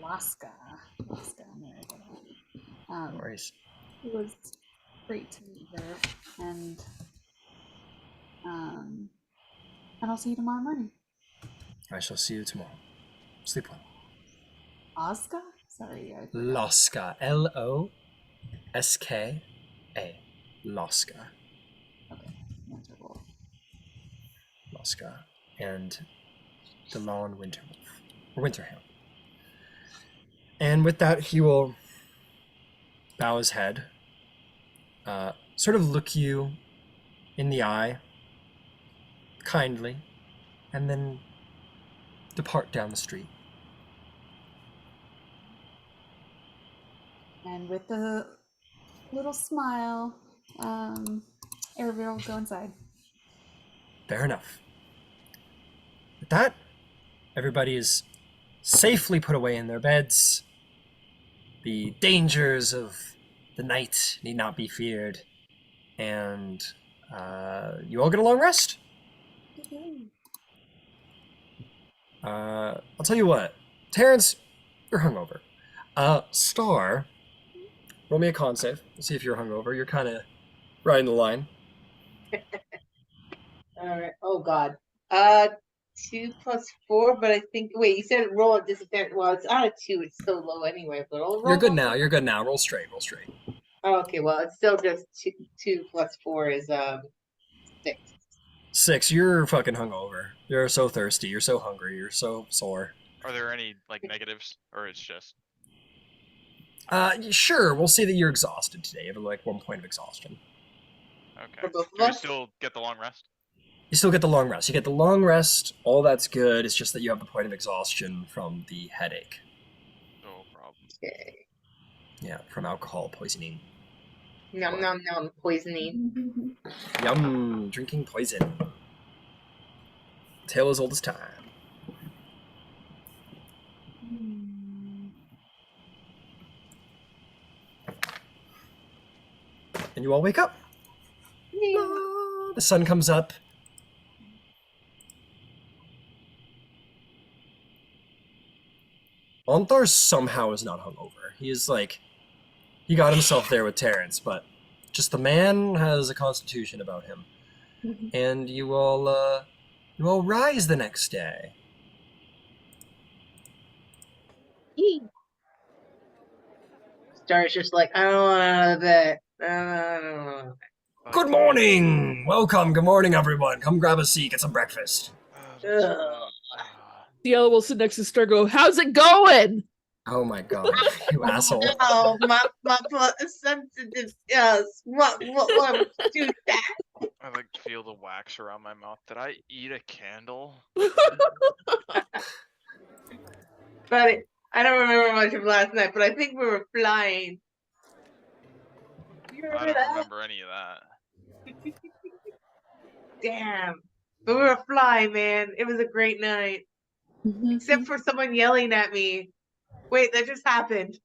Laska. I'm there. No worries. It was great to meet her, and I'll see you tomorrow morning. I shall see you tomorrow. Sleep well. Oscar? Sorry, I forgot. Loska. L-O-S-K-A. Loska. Okay, wonderful. Loska. And Delon Winterwolf. Or Winterhound. And with that, he will bow his head, sort of look you in the eye, kindly, and then depart down the street. And with a little smile, Erebir will go inside. Fair enough. With that, everybody is safely put away in their beds. The dangers of the night need not be feared. And you all get a long rest. I'll tell you what. Terrence, you're hungover. Star, roll me a con save. We'll see if you're hungover. You're kind of riding the line. All right. Oh God. 2 + 4, but I think. Wait, you said roll at disadvantage. Well, it's out of 2. It's so low anyway. But I'll roll. You're good now. You're good now. Roll straight. Oh, okay. Well, it's still just 2 + 4 is 6. 6. You're fucking hungover. You're so thirsty. You're so hungry. You're so sore. Are there any like negatives, or it's just? Sure. We'll say that you're exhausted today. You have like 1 point of exhaustion. Okay. For both of Do we us? still get the long rest? You still get the long rest. You get the long rest. All that's good. It's just that you have the point of exhaustion from the headache. No problem. Okay. Yeah, from alcohol poisoning. Nom nom nom. Poisoning. Yum, drinking poison. Tale as old as time. And you all wake up. The sun comes up. Onthar somehow is not hungover. He is like, he got himself there with Terrence, but just the man has a constitution about him. And you all rise the next day. Star's just like, I don't want out of bed. No. Good morning! Welcome, good morning, everyone. Come grab a seat, get some breakfast. Cielo will sit next to Star. Go. How's it going? Oh my god, you asshole. Oh, my sensitive. Yes. What do that? I like feel the wax around my mouth. Did I eat a candle? But I don't remember much of last night, but I think we were flying. You I remember don't that? remember any of that. Damn. But we were flying, man. It was a great night. Except for someone yelling at me. Wait, that just happened.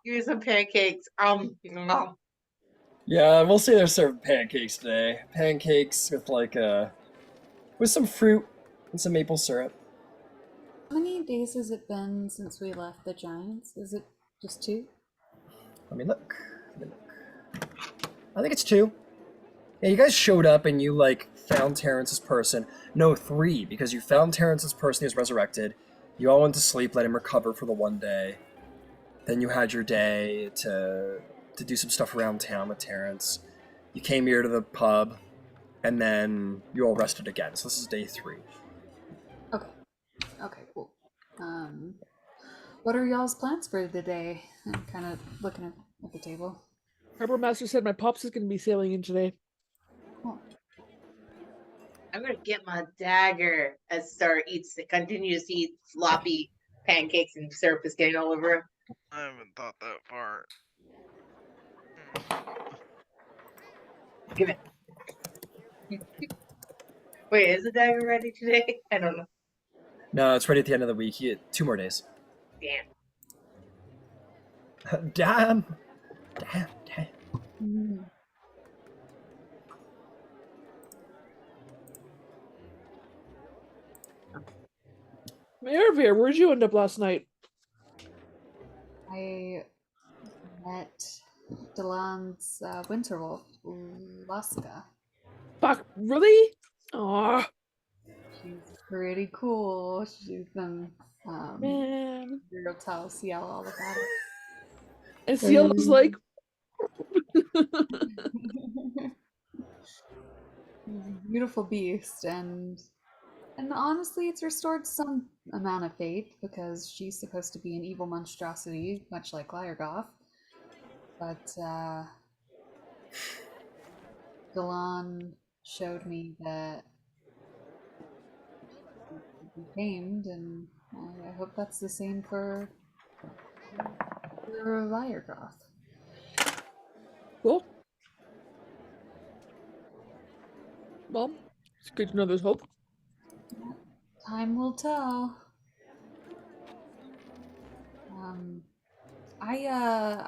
Here's some pancakes. Yeah, we'll say they're serving pancakes today. Pancakes with with some fruit and some maple syrup. How many days has it been since we left the Giants? Is it just 2? Let me look. I think it's 2. Yeah, you guys showed up and you found Terrence's person. No, 3, because you found Terrence's person. He was resurrected. You all went to sleep, let him recover for the one day. Then you had your day to do some stuff around town with Terrence. You came here to the pub, and then you all rested again. So this is day 3. Okay, cool. What are y'all's plans for the day? I'm kind of looking at the table. Harbor Master said my pops is going to be sailing in today. Cool. I'm gonna get my dagger as Star continues to eat sloppy pancakes and syrup is getting all over him. I haven't thought that far. Give it. Wait, is the dagger ready today? I don't know. No, it's ready at the end of the week. You get 2 more days. Damn. Damn. Maravir, where'd you end up last night? I met Delan's Winterwolf, Laska. Fuck, really? Aw, She's pretty cool. She's been man. I'll tell Cielo all about it. And Cielo's like, She's a beautiful beast, and honestly, it's restored some amount of faith because she's supposed to be an evil monstrosity, much like Lyregoth. But Delan showed me that she tamed, and I hope that's the same for Lyregoth. cool. Well, it's good to know there's hope. Time will tell.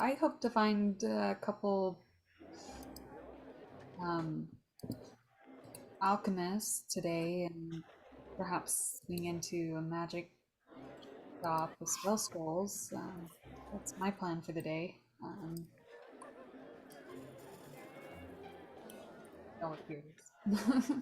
I hope to find a couple alchemists today and perhaps swing into a magic shop with spell scrolls. That's my plan for the day. Oh, here it is.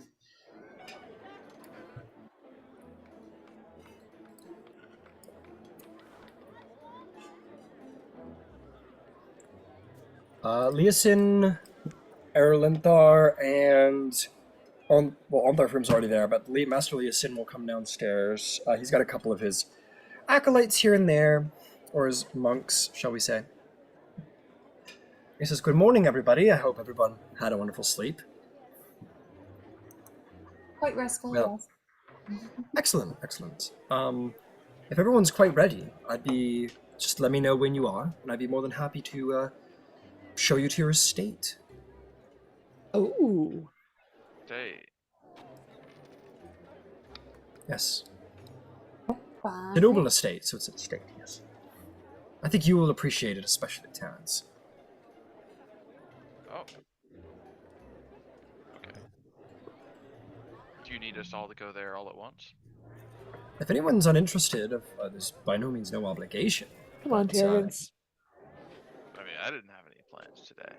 Leosin, Erlenthar, and Ontharfrim's already there, but Master Leosin will come downstairs. He's got a couple of his acolytes here and there, or his monks, shall we say. He says, "Good morning, everybody. I hope everyone had a wonderful sleep." Quite restful, Well, yes. excellent. If everyone's quite ready, just let me know when you are, and I'd be more than happy to show you to your estate. Oh, Hey, Yes. Fine. The noble estate, so it's an estate, yes. I think you will appreciate it, especially Terrence. oh. Okay. Do you need us all to go there all at once? If anyone's uninterested, there's by no means no obligation. come on, But, Terrence. I mean, I didn't have any plans today.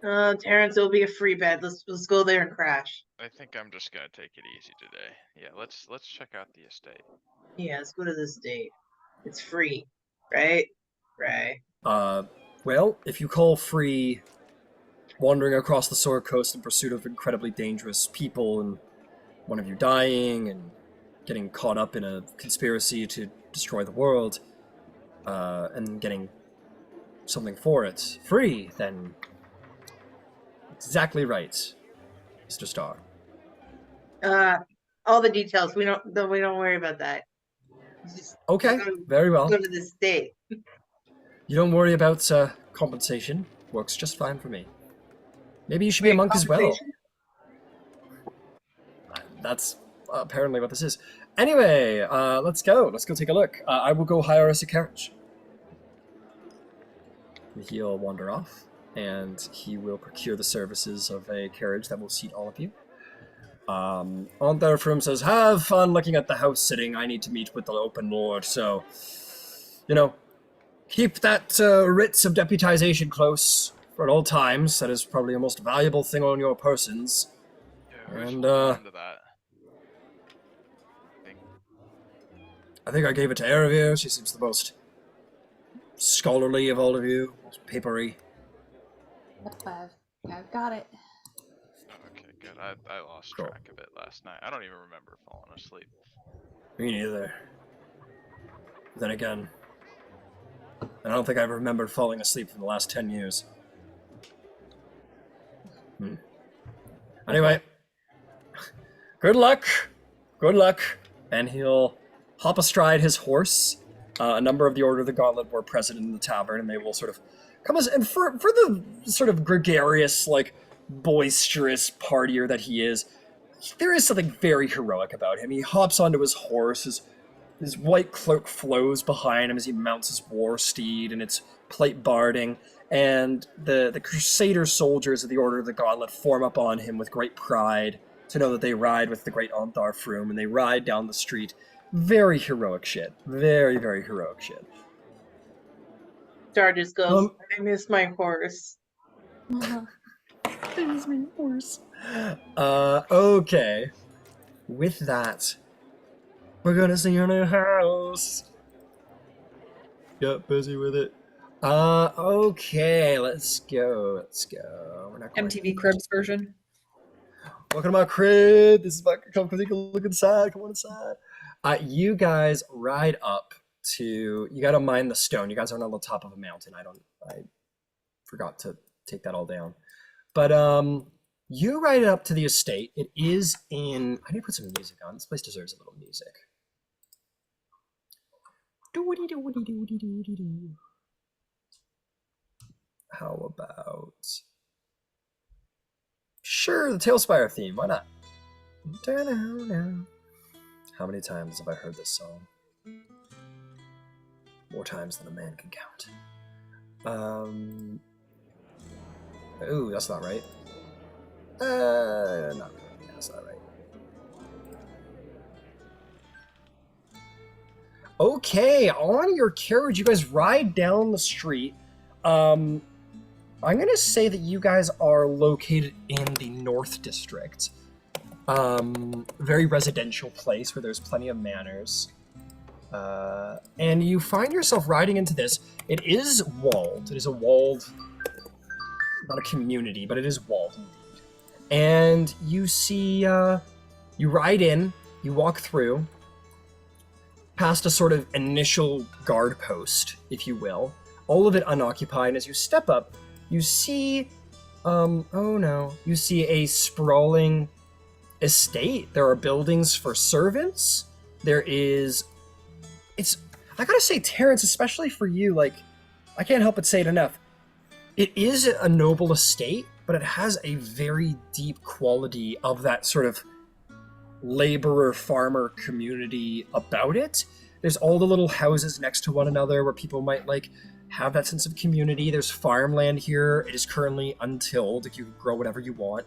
Terrence, it'll be a free bed. Let's go there and crash. I think I'm just gonna take it easy today. Yeah, let's check out the estate. Yeah, let's go to this date. It's free, right? Right. Well, if you call free wandering across the Sword Coast in pursuit of incredibly dangerous people and one of you dying and getting caught up in a conspiracy to destroy the world, and getting something for it free, then exactly right, Mr. Starr. All the details. We don't worry about that. Just Okay, go, very well. go to this date. You don't worry about compensation. Works just fine for me. Maybe you should be a monk as well. Compensation? That's apparently what this is. Anyway, let's go. Let's go take a look. I will go hire us a carriage. He'll wander off, and he will procure the services of a carriage that will seat all of you. Aunt Therfrum says, have fun looking at the house sitting. I need to meet with the open lord, so, keep that writs of deputization close for at all times. That is probably the most valuable thing on your persons. Yeah, we should And, hold on to that. I think I gave it to Eravir. She seems the most scholarly of all of you, most papery. Yep, I've got it. Okay, good. I lost Cool. track of it last night. I don't even remember falling asleep. Me neither. Then again, I don't think I've remembered falling asleep for the last 10 years. Anyway, good luck. Good luck. And he'll hop astride his horse. A number of the Order of the Gauntlet were present in the tavern, and they will sort of come as, and for the sort of gregarious, like, boisterous partier that he is, there is something very heroic about him. He hops onto his horse, his white cloak flows behind him as he mounts his war steed, and it's plate barding, and the Crusader soldiers of the Order of the Gauntlet form up on him with great pride to know that they ride with the great Aunt Therfrum, and they ride down the street. Very heroic shit. Very, very heroic shit. Star just goes, I miss my horse. There's my horse. Okay. With that, we're gonna see your new house. Get busy with it. Okay, let's go. We're not going MTV Cribs version. Welcome to my crib. This is my, come take a look inside. Come on inside. You guys ride up to, you gotta mine the stone. You guys aren't on the top of a mountain. I forgot to take that all down. But you ride up to the estate. It is in, I need to put some music on. This place deserves a little music. How about, sure, the Tailspire theme, why not? How many times have I heard this song? More times than a man can count. Ooh, that's not right. Not really. That's not right. Okay, on your carriage, you guys ride down the street. I'm gonna say that you guys are located in the North District. Very residential place where there's plenty of manors. And you find yourself riding into this. It is walled. It is a walled, not a community, but it is walled indeed. And you see, you ride in, you walk through, past a sort of initial guard post, if you will, all of it unoccupied. And as you step up, you see, you see a sprawling estate. There are buildings for servants. There is, I gotta say, Terrence, especially for you, like, I can't help but say it enough. It is a noble estate, but it has a very deep quality of that sort of laborer farmer community about it. There's all the little houses next to one another where people might like have that sense of community. There's farmland here. It is currently untilled. You can grow whatever you want.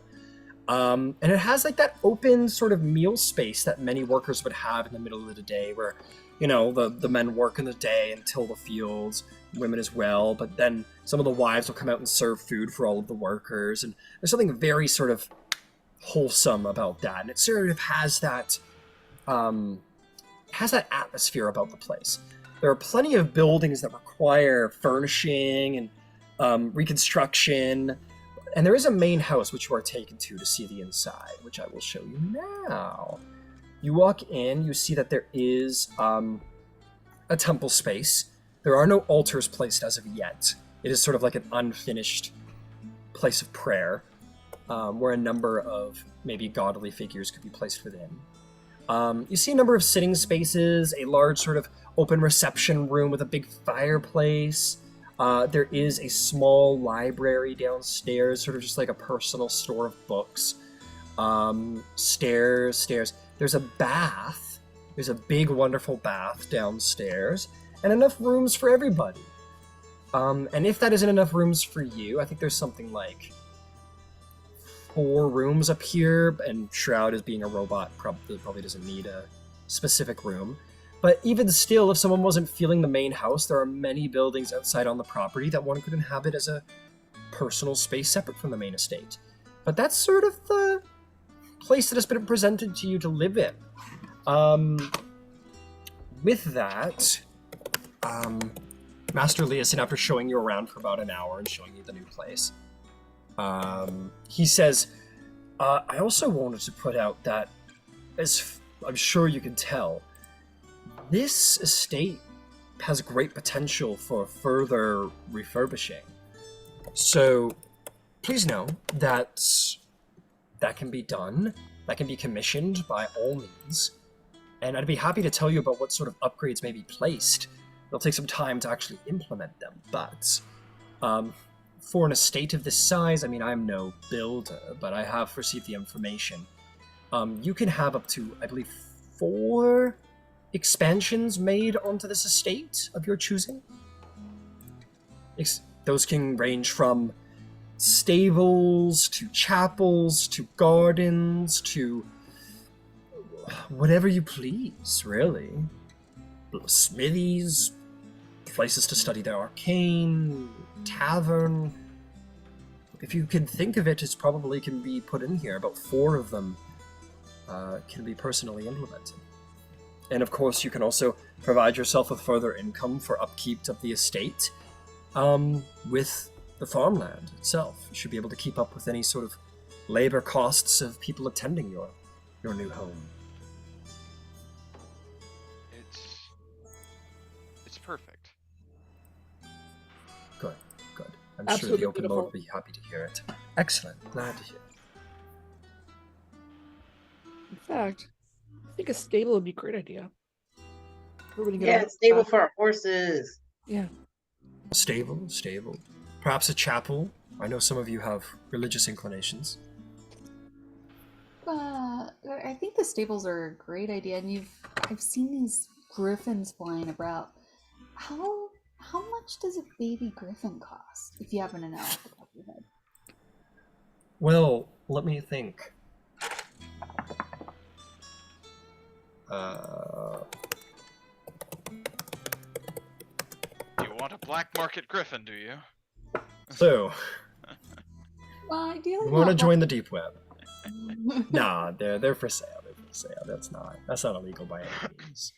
And it has like that open sort of meal space that many workers would have in the middle of the day where, you know, the men work in the day and till the fields. women as well, but then some of the wives will come out and serve food for all of the workers, and there's something very sort of wholesome about that, and it sort of has that atmosphere about the place. There are plenty of buildings that require furnishing and reconstruction, and there is a main house which you are taken to see the inside, which I will show you now. You walk in, you see that there is a temple space. There are no altars placed as of yet. It is sort of like an unfinished place of prayer, where a number of maybe godly figures could be placed within. You see a number of sitting spaces, a large sort of open reception room with a big fireplace. There is a small library downstairs, sort of just like a personal store of books. Stairs. There's a bath. There's a big, wonderful bath downstairs, and enough rooms for everybody. And if that isn't enough rooms for you, I think there's something like 4 rooms up here, and Shroud, as being a robot, probably doesn't need a specific room. But even still, if someone wasn't feeling the main house, there are many buildings outside on the property that one could inhabit as a personal space separate from the main estate. But that's sort of the place that has been presented to you to live in. With that, Master Leosin, after showing you around for about an hour and showing you the new place, he says, I also wanted to put out that, as I'm sure you can tell, this estate has great potential for further refurbishing. So please know that that can be done, that can be commissioned by all means, and I'd be happy to tell you about what sort of upgrades may be placed. It'll take some time to actually implement them, but for an estate of this size, I mean, I'm no builder, but I have received the information. You can have up to, I believe, 4 expansions made onto this estate of your choosing. Those can range from stables, to chapels, to gardens, to whatever you please, really. Smithies, places to study the arcane, tavern. If you can think of it, it probably can be put in here. About 4 of them can be personally implemented. And of course, you can also provide yourself with further income for upkeep of the estate with the farmland itself. You should be able to keep up with any sort of labor costs of people attending your new home. It's perfect. Good. I'm Absolutely sure the open beautiful. lord will be happy to hear it. Excellent. Glad to hear. In fact, I think a stable would be a great idea. Everybody get Yeah, on it's stable back. for our horses. Yeah. Stable. Perhaps a chapel. I know some of you have religious inclinations. I think the stables are a great idea, and I've seen these griffins flying about. How much does a baby griffin cost, if you happen to know off the top of your head? Well, let me think. You want a black market griffin, do you? So, Well, ideally, you want to not join the deep web? black- Nah, they're for sale. That's not illegal by any means.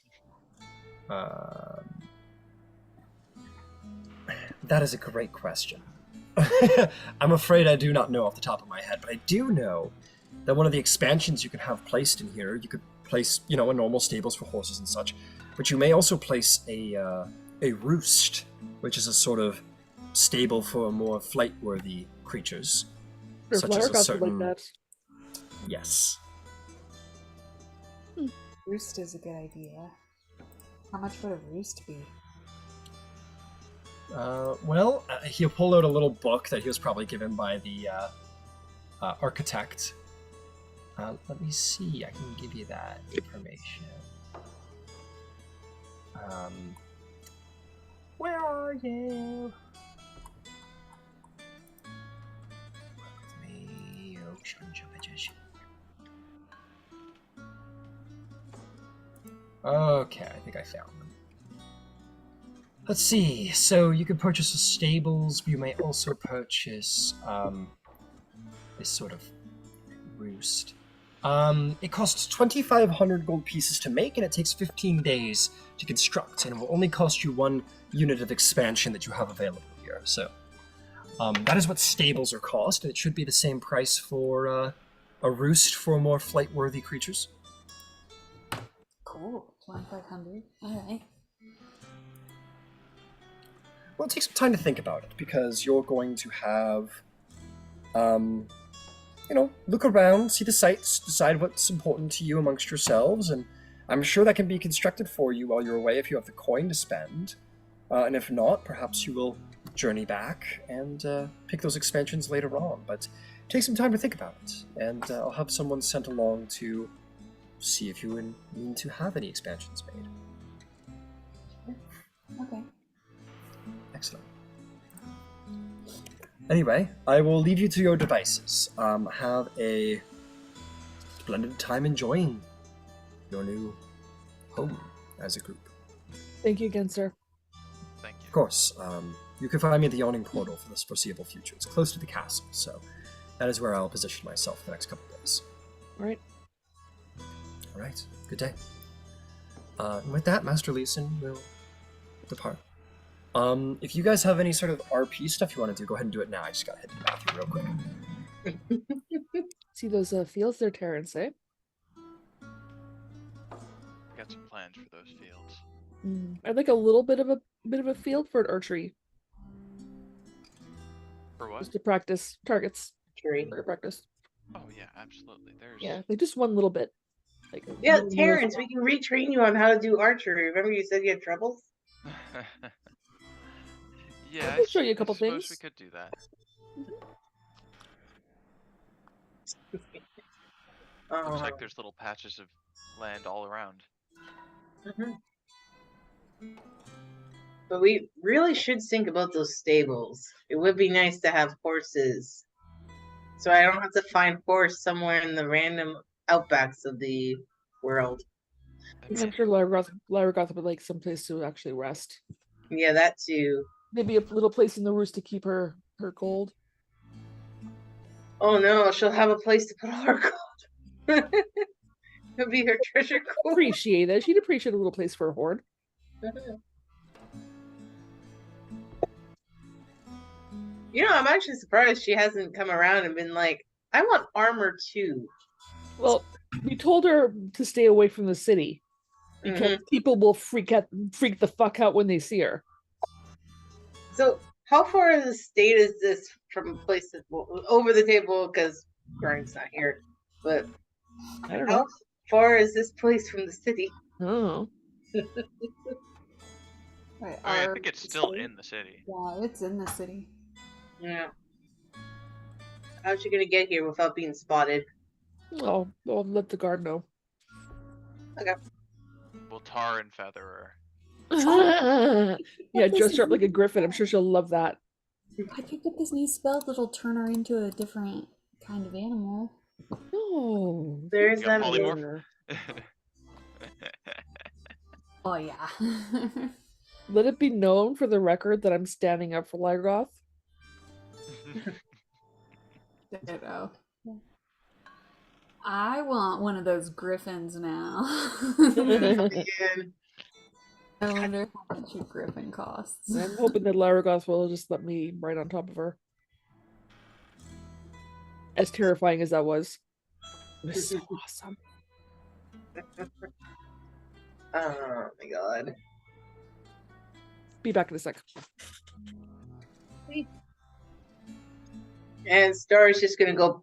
That is a great question. I'm afraid I do not know off the top of my head, but I do know that one of the expansions you can have placed in here, you could place, a normal stables for horses and such, but you may also place a roost, which is a sort of stable for more flight-worthy creatures. Or Such as flower a costume certain- like that. Yes. Roost is a good idea. How much would a roost be? He'll pull out a little book that he was probably given by the architect. Let me see, I can give you that information. Where are you? Okay, I think I found them. Let's see. So you could purchase the stables, but you may also purchase this sort of roost. It costs 2,500 gold pieces to make, and it takes 15 days to construct, and it will only cost you 1 unit of expansion that you have available here. So that is what stables are cost, and it should be the same price for a roost for more flight-worthy creatures. Cool. 2,500. Alright. Well, take some time to think about it, because you're going to have, look around, see the sights, decide what's important to you amongst yourselves, and I'm sure that can be constructed for you while you're away if you have the coin to spend. And if not, perhaps you will journey back and pick those expansions later on. But take some time to think about it, and I'll have someone sent along to see if you need to have any expansions made. Okay. Excellent. Anyway, I will leave you to your devices. Have a splendid time enjoying your new home as a group. Thank you again, sir. Thank you. Of course, you can find me at the Yawning Portal for this foreseeable future. It's close to the castle, so that is where I'll position myself the next couple of days. All right. All right, good day. And with that, Master Leeson will depart. If you guys have any sort of RP stuff you want to do, go ahead and do it now. I just gotta hit the bathroom real quick. See those fields there, Terrence, eh? Got some plans for those fields. I'd like a little bit of a field for an archery, For what? just to practice targets. Tree. Target practice. Oh yeah, absolutely. There's Yeah, like just one little bit. Like Yeah, little- Terrence, we can retrain you on how to do archery. Remember you said you had troubles? Yeah, I can show you a couple suppose things. we could do that. Looks like there's little patches of land all around. But we really should think about those stables. It would be nice to have horses. So I don't have to find horse somewhere in the random outbacks of the world. I'm sure Lyra would like someplace to actually rest. Yeah, that too. Maybe a little place in the roost to keep her gold. Oh no, she'll have a place to put all her gold. It'll be her treasure gold. Appreciate it. She'd appreciate a little place for a hoard. You know, I'm actually surprised she hasn't come around and been like, I want armor too. Well, we told her to stay away from the city because people will freak the fuck out when they see her. So, how far in the state is this from a place that over the table? Because Brian's not here, but I don't how know. far is this place from the city? Oh, Right, I think it's still in the city. Yeah, it's in the city. Yeah. How's she gonna get here without being spotted? I'll let the guard know. We'll tar and feather her. Yeah, dress her up like a griffin. I'm sure she'll love that. I picked up this new spell that'll turn her into a different kind of animal. No, There's You got that. polymorph? Oh yeah. let it be known for the record that I'm standing up for Lygroth. Ditto. I want one of those griffins now. Again. I wonder how much a griffin costs. I'm hoping that Lyrogoth will just let me right on top of her. As terrifying as that was. It was so awesome. Oh my god. Be back in a sec. And Star's just gonna go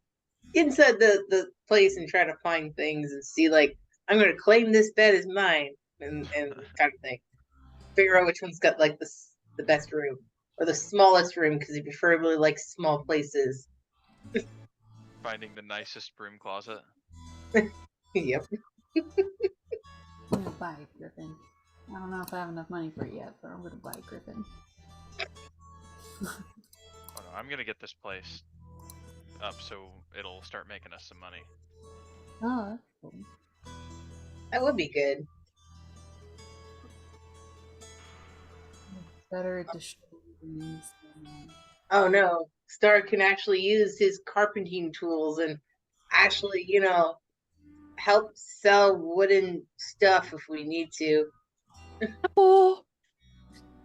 inside the place and try to find things and see, like, I'm gonna claim this bed as mine and kind of thing. Figure out which one's got like the best room or the smallest room because he preferably likes small places. Finding the nicest broom closet. Yep. I'm gonna buy a griffin. I don't know if I have enough money for it yet, but I'm gonna buy a griffin. Oh no, I'm gonna get this place up so it'll start making us some money. Oh, that's cool. That would be good. better at destroying things than Oh no, Star can actually use his carpenting tools and actually, help sell wooden stuff if we need to. Oh,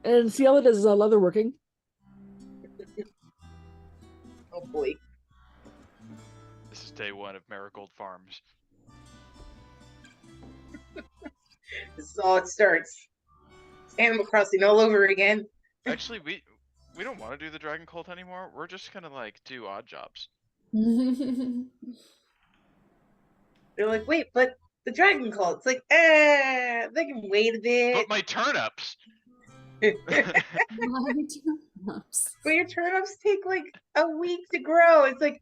and Ciela does leatherworking. Oh boy, This is day one of Marigold Farms. this is all it starts. Animal Crossing all over again. Actually, we don't want to do the Dragon Cult anymore. We're just gonna like do odd jobs. They're like, wait, but the Dragon Cult. It's like, they can wait a bit. But my turnips. my turnips. But your turnips take like a week to grow. It's like,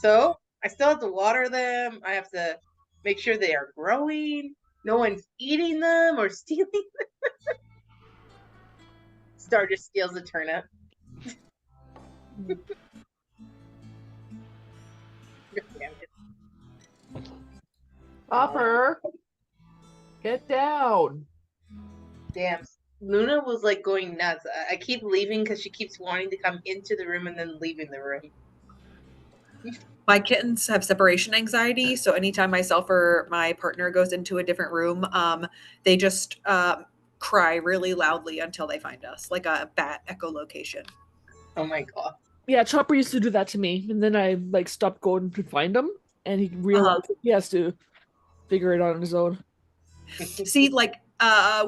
so I still have to water them. I have to make sure they are growing. No one's eating them or stealing them. Star just steals a turnip. Hopper, get down. Damn. Luna was like going nuts. I keep leaving because she keeps wanting to come into the room and then leaving the room. My kittens have separation anxiety, so anytime myself or my partner goes into a different room, they just cry really loudly until they find us, like a bat echolocation. Oh my god. Yeah, Chopper used to do that to me, and then I like stopped going to find him, and he realized that he has to figure it out on his own. See, like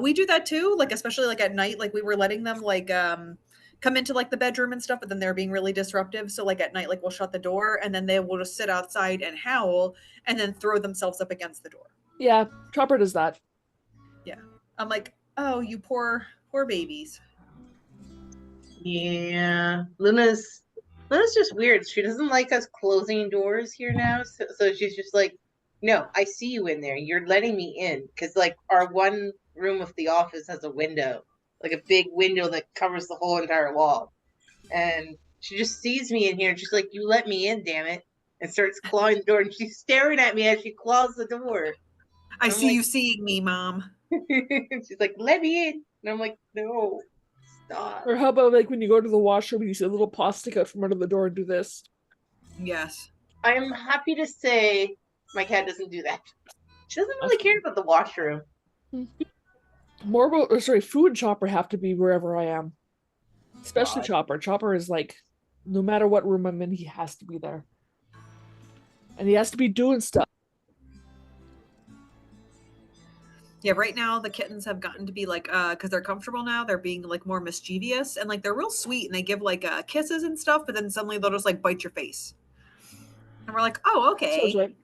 we do that too, like especially like at night, like we were letting them like come into like the bedroom and stuff, but then they're being really disruptive. So like at night, like we'll shut the door and then they will just sit outside and howl and then throw themselves up against the door. Yeah, Chopper does that. Yeah. I'm like, oh, you poor babies. Yeah. Luna's just weird. She doesn't like us closing doors here now. So she's just like, no, I see you in there. You're letting me in. Because like our one room of the office has a window. Like a big window that covers the whole entire wall. And she just sees me in here and she's like, you let me in, damn it. And starts clawing the door and she's staring at me as she claws the door. I I'm see like, you seeing me, Mom. she's like, let me in. And I'm like, no, stop. Or how about like when you go to the washroom, you see a little paw stick out from under the door and do this? Yes. I am happy to say my cat doesn't do that. She doesn't really care about the washroom. Food and Chopper have to be wherever I am. Especially God. Chopper. Chopper is like, no matter what room I'm in, he has to be there. And he has to be doing stuff. Yeah, right now the kittens have gotten to be like, because they're comfortable now, they're being like more mischievous and like they're real sweet and they give like kisses and stuff, but then suddenly they'll just like bite your face. And we're like, oh, okay. Sounds right.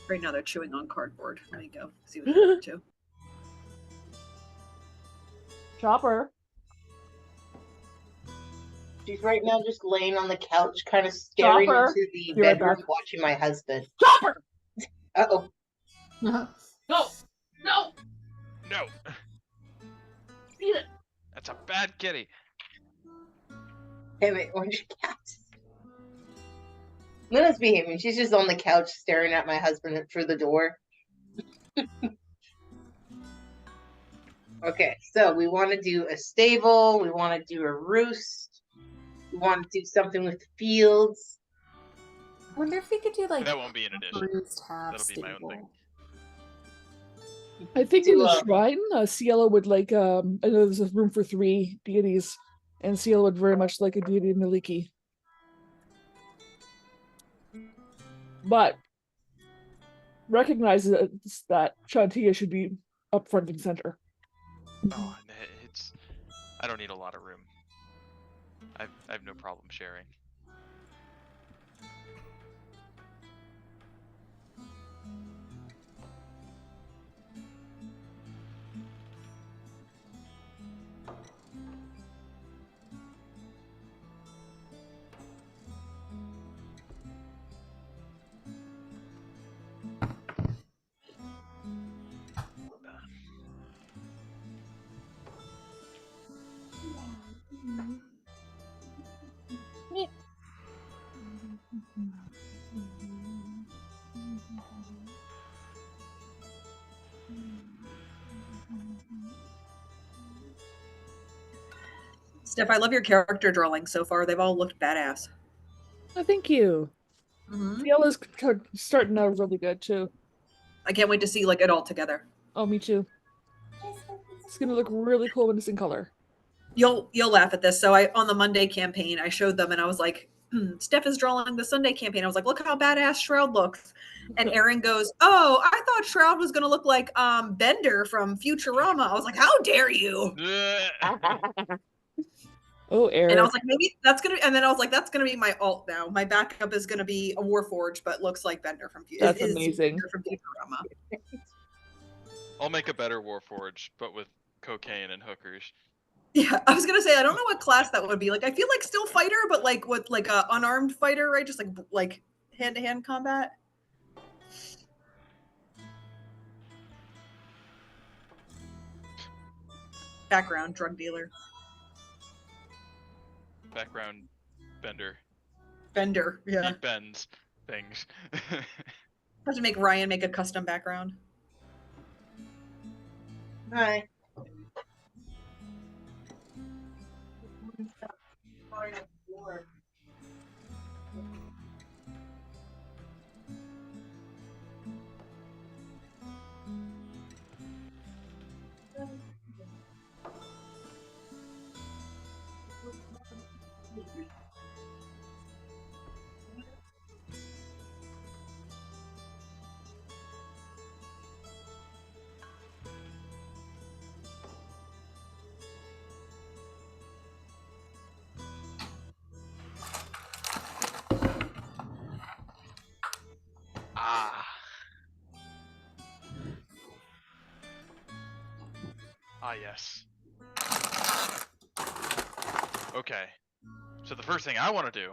Right now they're chewing on cardboard. Let me go see what they're up to. Chopper. She's right now just laying on the couch, kind of staring Chopper. into the Be right bedroom, back. watching my husband. Chopper! Uh-oh. No! No! No, Eat it! that's a bad kitty. Damn it, orange cat. Luna's behaving. She's just on the couch staring at my husband through the door. Okay, so we want to do a stable. We want to do a roost. We want to do something with the fields. I wonder if we could do like That won't be an addition. bruised half That'll be my own thing. stable. I think in Do, the shrine, Ciela would like, I know there's a room for 3 deities, and Ciela would very much like a deity of Miliki. But recognizes that Shantia should be up front and center. Oh, it's. I don't need a lot of room. I have no problem sharing. Steph, I love your character drawings so far. They've all looked badass. Oh, thank you. Mm-hmm. Yellow's starting out really good too. I can't wait to see like it all together. Oh, me too. It's gonna look really cool when it's in color. You'll laugh at this. So I on the Monday campaign, I showed them and I was like, Steph is drawing the Sunday campaign. I was like, look how badass Shroud looks. And Aaron goes, oh, I thought Shroud was gonna look like Bender from Futurama. I was like, how dare you? Oh, Eric. And I was like, maybe that's gonna. And then I was like, that's gonna be my alt now. My backup is gonna be a Warforged, but looks like Bender from Futurama. That's amazing. From Futurama. I'll make a better Warforged, but with cocaine and hookers. Yeah, I was gonna say I don't know what class that would be. Like, I feel like still fighter, but like with like a unarmed fighter, right? Just like hand to hand combat. Background drug dealer. Background Bender. Bender. Yeah. He bends things. Have to make Ryan make a custom background. Hi. Ah. Ah, yes. Okay. So the first thing I want to do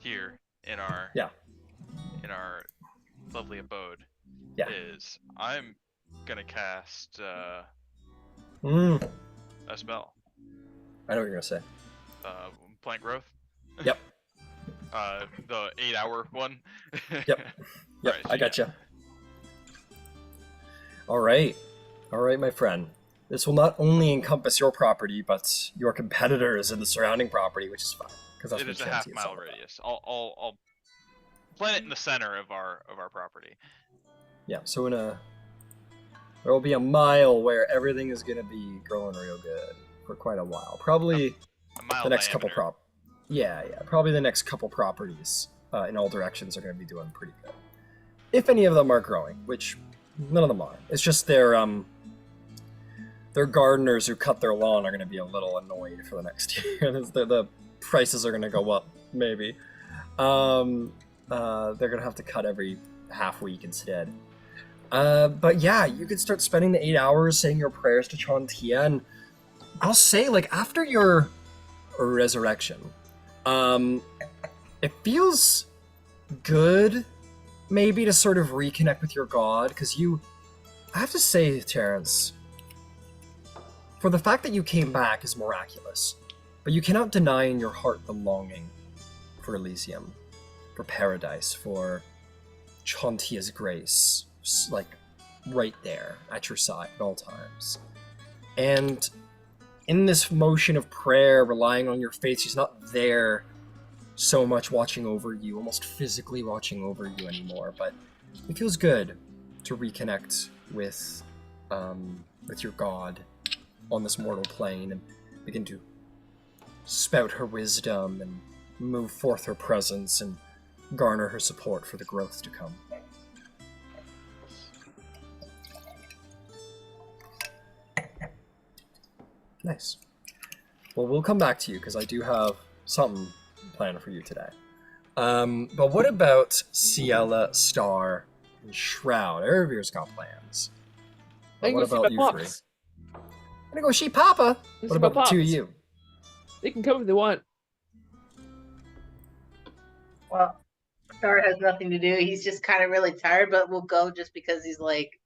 here in our lovely abode is I'm gonna cast a spell. I know what you're gonna say. Plant growth. Yep. The 8-hour one. Yep. Yep. Alright, so I gotcha. All right, my friend. This will not only encompass your property, but your competitors in the surrounding property, which is fine because that's It what is a Shanty half is mile all about. radius. I'll plant it in the center of our property. Yeah. So there will be a mile where everything is gonna be growing real good for quite a while. Probably A mile the next couple diameter. Probably the next couple properties in all directions are going to be doing pretty good. If any of them are growing, which none of them are. It's just their gardeners who cut their lawn are going to be a little annoyed for the next year. the prices are going to go up, maybe. They're going to have to cut every half week instead. But yeah, you could start spending the 8 hours saying your prayers to Chantia, and I'll say, like, after your resurrection, it feels good maybe to sort of reconnect with your god, because I have to say, Terrence, for the fact that you came back is miraculous, but you cannot deny in your heart the longing for Elysium, for paradise, for Chantia's grace, like right there at your side at all times. And in this motion of prayer, relying on your faith, she's not there so much watching over you, almost physically watching over you anymore, but it feels good to reconnect with your god on this mortal plane and begin to spout her wisdom and move forth her presence and garner her support for the growth to come. Nice. Well, we'll come back to you because I do have something planned for you today. But what about Ciela, Star, and Shroud? Eravir's got plans. But what about you three? I'm gonna go see Papa. What about the two of you? They can come if they want. Well, Star has nothing to do. He's just kind of really tired, but we'll go just because he's like,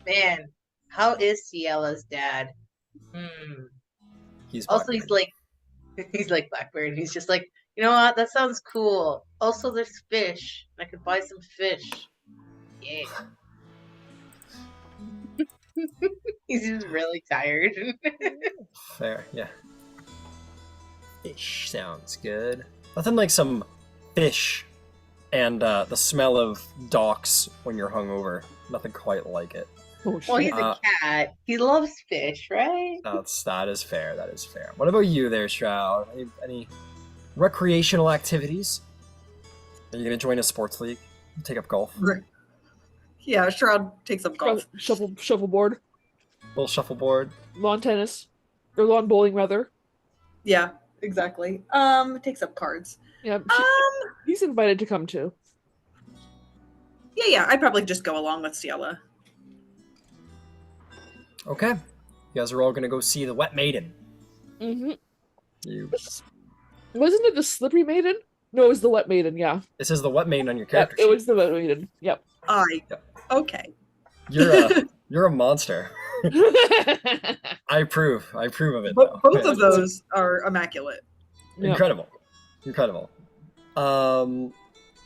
man, how is Ciela's dad? He's also Blackbeard. he's like Blackbeard. He's just like, you know what? That sounds cool. Also, there's fish. I could buy some fish. Yeah. He's just really tired. Fair, yeah. Fish sounds good. Nothing like some fish and the smell of docks when you're hungover. Nothing quite like it. Oh, Well, shit. he's a cat. He loves fish, right? That is fair. That is fair. What about you there, Shroud? Any recreational activities? Are you gonna join a sports league? Take up golf? Yeah, Shroud takes up golf. Shuffleboard, Little shuffleboard. lawn tennis, or lawn bowling rather. Yeah, exactly. Takes up cards. Yeah, he's invited to come too. Yeah, I'd probably just go along with Ciela. Okay. You guys are all gonna go see the Wet Maiden. Mm-hmm. You. Wasn't it the Slippery Maiden? No, it was the Wet Maiden. Yeah. This is the Wet Maiden on your Yep, character it sheet. was the Wet Maiden. Yep. Okay. You're a monster. I approve. I approve of it. But though. both of those are immaculate. Yep. Incredible.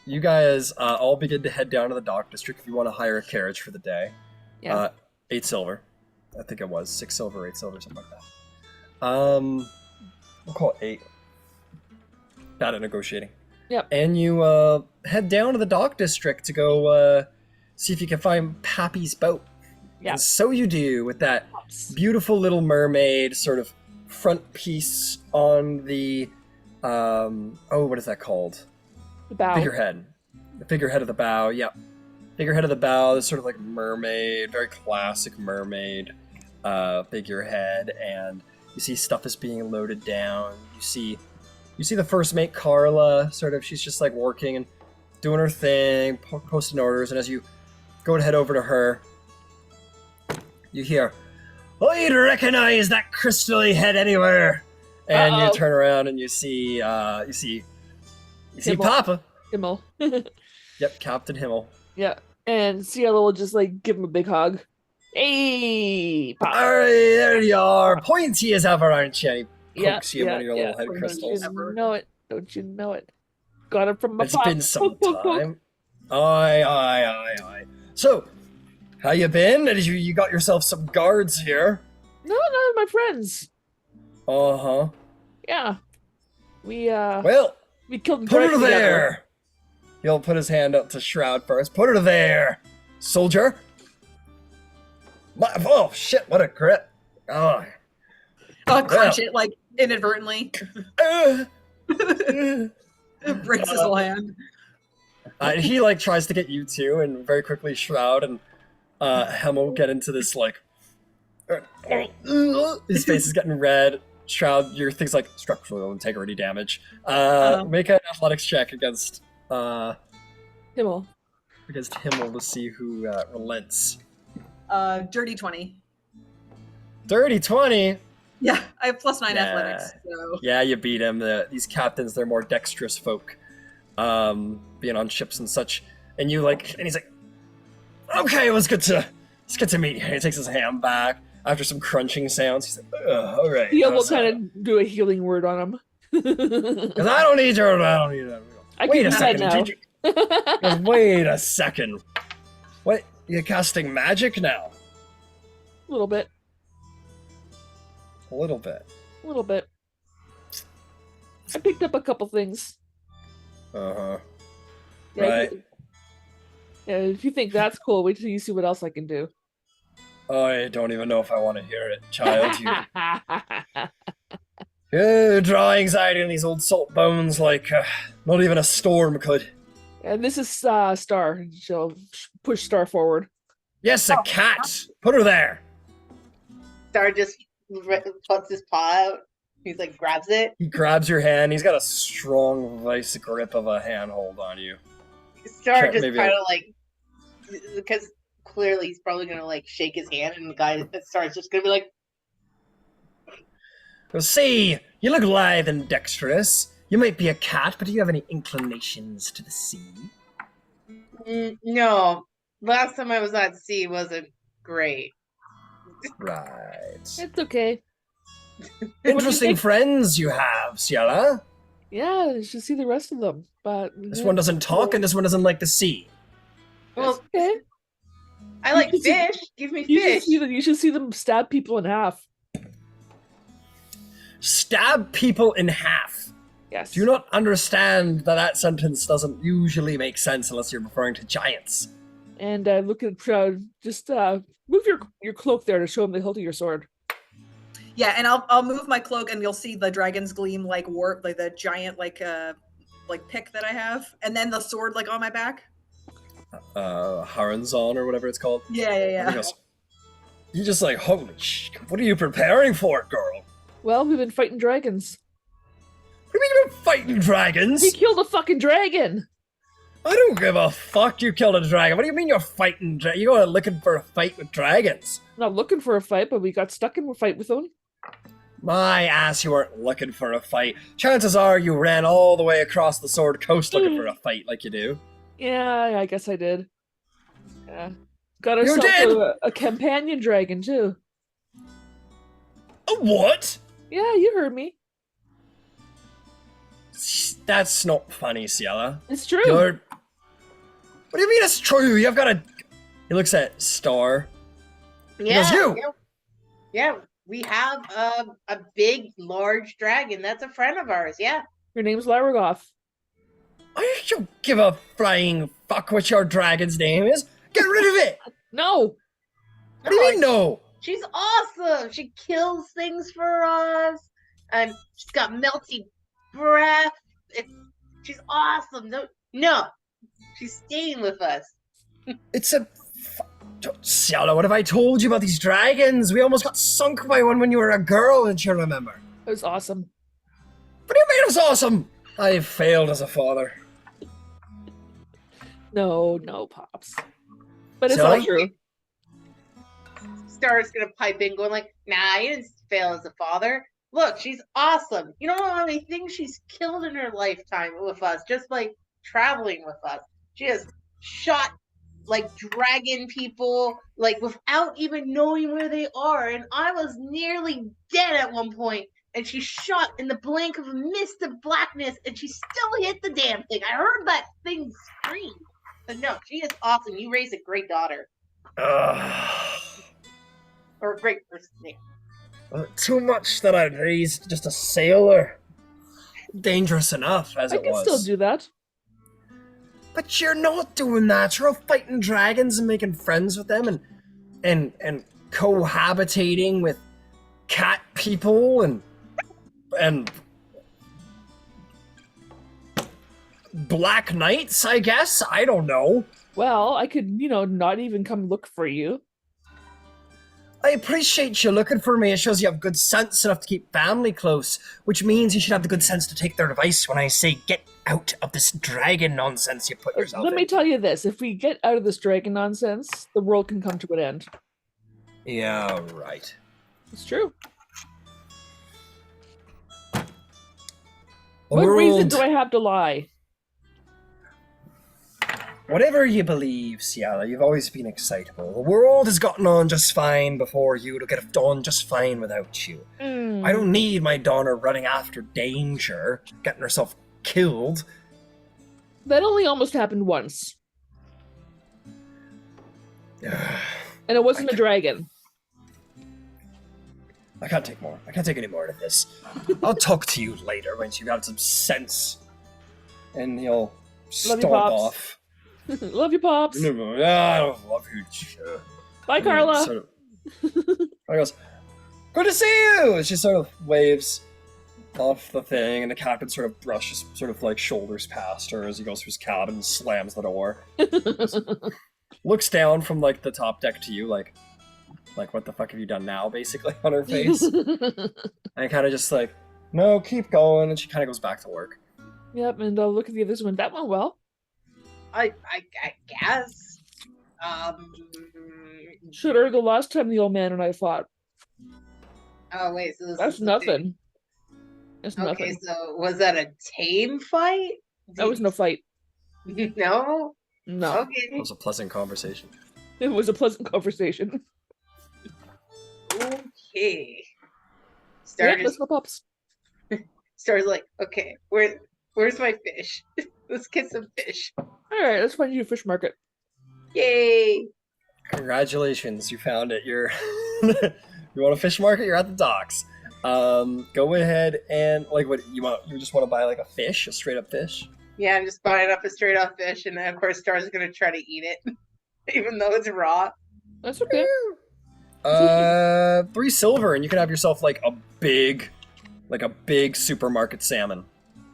You guys all begin to head down to the dock district if you want to hire a carriage for the day. Yeah. 8 silver. I think it was 6 silver, 8 silver, something like that. We'll call it 8. Bad at negotiating. Yep. And you head down to the dock district to go see if you can find Pappy's boat. Yeah. And so you do, with that beautiful little mermaid sort of front piece on the what is that called? The bow. Figurehead. The figurehead of the bow, yep. Figurehead of the bow, this sort of like mermaid, very classic mermaid figurehead, and you see stuff is being loaded down. You see the first mate, Carla, sort of, she's just like working and doing her thing, posting orders, and as you go and head over to her, you hear, "I'd recognize that crystally head anywhere." And you turn around and you see Himmel. Papa. Himmel. Yep, Captain Himmel. Yeah. And Cielo will just like give him a big hug. Hey, Pop. Alright, there you are. Pointy as ever, aren't you? He Yeah, pokes you in one of your little head Don't crystals. you know it? Don't you know it? Got it from my It's pop. been some Poke, poke, poke. time. Aye. So, how you been? Did you got yourself some guards here? No, my friends. Uh-huh. Yeah. We Well, killed the put her dragon together. there. He'll put his hand up to Shroud first. Put her there, soldier. Oh, shit, what a grip. Oh. I'll crunch it like inadvertently. It breaks his whole hand. He like tries to get you too, and very quickly Shroud and Hemmel get into this like. His face is getting red. Shroud, your thing's like structural integrity damage. Make an athletics check against Himmel. Himmel to see who relents. Dirty 20. Dirty 20. Yeah, I have +9 Yeah. athletics. So Yeah, you beat him. These captains, they're more dexterous folk, being on ships and such. And you like, and he's like, "Okay, it's good to meet you." And he takes his hand back after some crunching sounds. He's like, "All right." He will kind of do a healing word on him. Because I don't need your. I Wait can a do second. that now. He goes, "Wait a second. What? You're casting magic now?" A little bit. A little bit. A little bit. I picked up a couple things. Uh-huh. Yeah, Right. Yeah, if you think that's cool, wait till you see what else I can do. I don't even know if I want to hear it, child. You draw anxiety in these old salt bones like not even a storm could. And this is Star. She'll push Star forward. Yes, a cat. Put her there. Star just puts his paw out. He's like, grabs it. He grabs your hand. He's got a strong vice grip of a handhold on you. Star Sure, just maybe kind of like, because clearly he's probably gonna like shake his hand, and the guy that Star's just gonna be like, Go, "See, you look lithe and dexterous. You might be a cat, but do you have any inclinations to the sea?" No. Last time I was at sea wasn't great. Right. It's okay. Interesting friends you have, Ciela. Yeah, you should see the rest of them. But This one doesn't talk, and this one doesn't like the sea. Well, okay. I like You should fish. Give me You should, fish. see them, you should see them stab people in half. stab people in half. Yes. Do you not understand that that sentence doesn't usually make sense unless you're referring to giants? And look at just move your cloak there to show him the hilt of your sword. Yeah, and I'll move my cloak, and you'll see the dragon's gleam like warp, like the giant like pick that I have, and then the sword like on my back. Haranzon or whatever it's called. Yeah. He goes, you just like, holy sh! What are you preparing for, girl? Well, we've been fighting dragons. What do you mean you've been fighting dragons? We killed a fucking dragon. I don't give a fuck you killed a dragon. What do you mean you're fighting you go looking for a fight with dragons? Not looking for a fight, but we got stuck in a fight with them. My ass, you weren't looking for a fight. Chances are you ran all the way across the Sword Coast looking for a fight like you do. Yeah, I guess I did. Yeah. Got You ourselves did? a companion dragon, too. A what? Yeah, you heard me. That's not funny, Ciela. It's true. What do you mean it's true? You've got a... He looks at Star. Yeah, goes, "You!" yeah, we have a big, large dragon. That's a friend of ours. Yeah. Your name's Lyragoth. I don't give a flying fuck what your dragon's name is. Get rid of it! No. What do you mean no? She's awesome. She kills things for us, and she's got melty breath. She's awesome. No, she's staying with us. It's a... Ciela, what have I told you about these dragons? We almost got sunk by one when you were a girl, don't you remember? It was awesome. What do you mean it was awesome? I failed as a father. No, Pops. But it's So? all true. Star's gonna pipe in, going like, "Nah, you didn't fail as a father. Look, she's awesome. You don't know how many things she's killed in her lifetime with us, just like traveling with us. She has shot like dragon people, like without even knowing where they are. And I was nearly dead at one point, and she shot in the blink of a mist of blackness, and she still hit the damn thing. I heard that thing scream. But no, she is awesome. You raised a great daughter, or a great person. Yeah. Too much that I raised just a sailor. Dangerous enough as I it can was. still do that. But you're not doing that. You're out fighting dragons and making friends with them and cohabitating with cat people and black knights, I guess. I don't know. Well, I could, not even come look for you. I appreciate you looking for me. It shows you have good sense enough to keep family close, which means you should have the good sense to take their advice when I say get out of this dragon nonsense you put yourself Let in. me tell you this. If we get out of this dragon nonsense, the world can come to an end. Yeah, right. It's true. The What reason world- do I have to lie? Whatever you believe, Ciela, you've always been excitable. The world has gotten on just fine before you. It'll get on just fine without you. I don't need my daughter running after danger, getting herself killed. That only almost happened once. And it wasn't a dragon. I can't take more. I can't take any more of this. I'll talk to you later when you got some sense. And he'll Love you, stomp Pops. off. Love you, Pops. I don't love you. Bye, Carla. Sort of, I goes, good to see you! And she sort of waves off the thing, and the captain sort of brushes, sort of like shoulders past her as he goes through his cabin and slams the door. Looks down from like the top deck to you, like what the fuck have you done now, basically, on her face. And kind of just like, no, keep going, and she kind of goes back to work. Yep, and I'll look at the others one. That went well. I guess. Shoulda the last time the old man and I fought. Oh wait, so this That's is the nothing. That's thing. Okay, nothing. so was that a tame fight? That was no fight. No. No. Okay. It was a pleasant conversation. It was a pleasant conversation. Okay. Yeah, Started. let's go, Pops. Star's like, okay, where's my fish? Let's get some fish. Alright, let's find you a fish market. Yay! Congratulations, you found it. You're you want a fish market? You're at the docks. Go ahead and like, what you want? You just want to buy like a fish, a straight up fish. Yeah, I'm just buying up a straight up fish, and then of course Star's gonna try to eat it, even though it's raw. That's okay. 3 silver, and you can have yourself like a big supermarket salmon.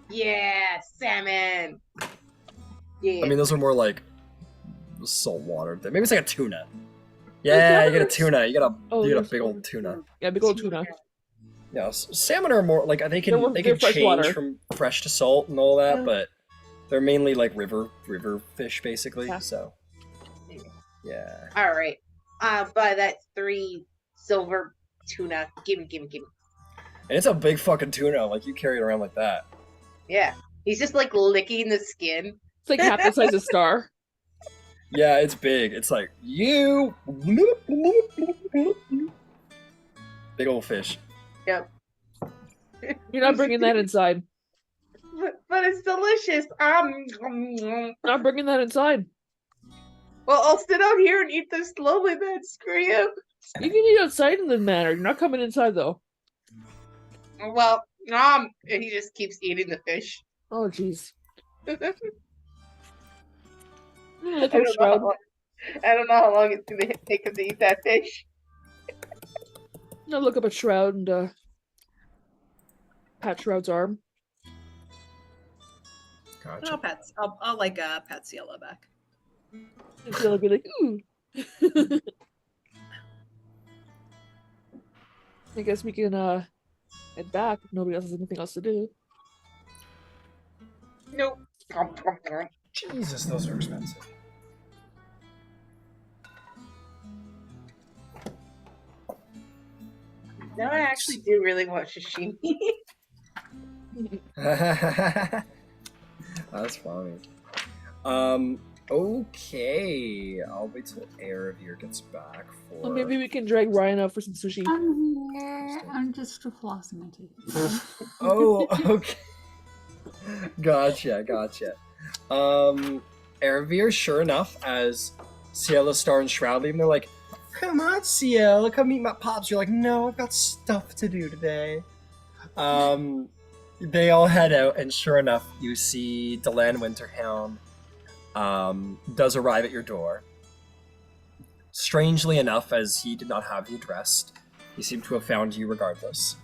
Yeah, salmon. Yeah. I mean, those are more like saltwater. Maybe it's like a tuna. Yeah, you get a tuna. You get a big old tuna. Yeah, big old tuna. Yeah, salmon are more like they can They're change freshwater. from fresh to salt and all that, Yeah. but they're mainly like river fish basically. Yeah. So yeah. All right. Buy that 3 silver tuna. Gimme. And it's a big fucking tuna. Like you carry it around like that. Yeah. He's just like licking the skin. It's like half the size of Star. Yeah, it's big. It's like you. Big old fish. Yep. You're not bringing that inside. But it's delicious. Not bringing that inside. Well, I'll sit out here and eat this slowly then. Screw you. You can eat outside in the manner. You're not coming inside though. Well, he just keeps eating the fish. Oh jeez. I Look don't at Shroud. know how long it's gonna take him to eat that fish. No, look up at Shroud and pat Shroud's arm. Gotcha. I'll pat. I'll like pat Ciela back. And she'll be like, ooh. I guess we can head back if nobody else has anything else to do. Nope. Jesus, those are expensive. No, I actually do really want sashimi. That's funny. Okay. I'll wait till Aravir gets back for. Well, maybe we can drag Ryan out for some sushi. I'm here. I'm just flossing my teeth. Oh, okay. Gotcha. Aravir, sure enough, as Ciela, Star, and Shroud leave, they're like, "Come on, Ciela, come meet my pops." You're like, "No, I've got stuff to do today." They all head out, and sure enough, you see Delan Winterhound does arrive at your door. Strangely enough, as he did not have you addressed, he seemed to have found you regardless.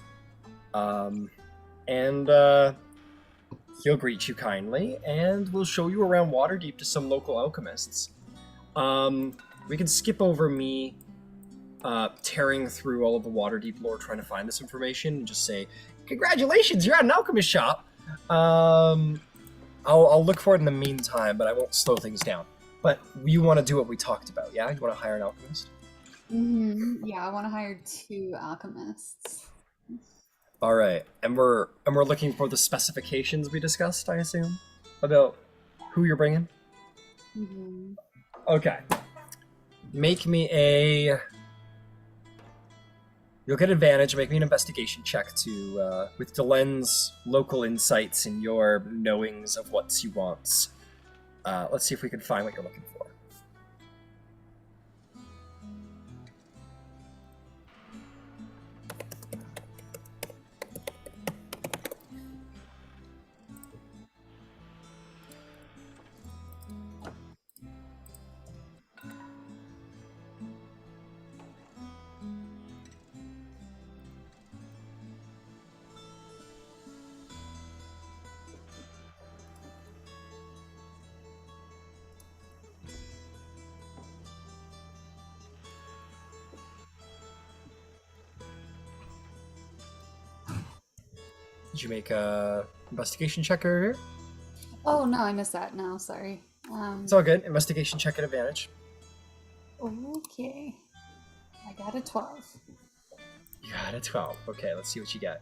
He'll greet you kindly, and we'll show you around Waterdeep to some local alchemists. We can skip over me tearing through all of the Waterdeep lore trying to find this information and just say, "Congratulations, you're at an alchemist shop." I'll look for it in the meantime, but I won't slow things down. But you want to do what we talked about, yeah? You want to hire an alchemist? Yeah, I want to hire 2 alchemists. All right, and we're looking for the specifications we discussed, I assume, about who you're bringing. Mm-hmm. Okay, make me a. You'll get advantage. Make me an investigation check to with Delen's local insights and your knowings of what he wants. Let's see if we can find what you're looking for. Did you make a investigation check over here? Oh no, I missed that now. Sorry. It's all good. Investigation check at advantage. Okay. I got a 12. You got a 12. Okay, let's see what you get.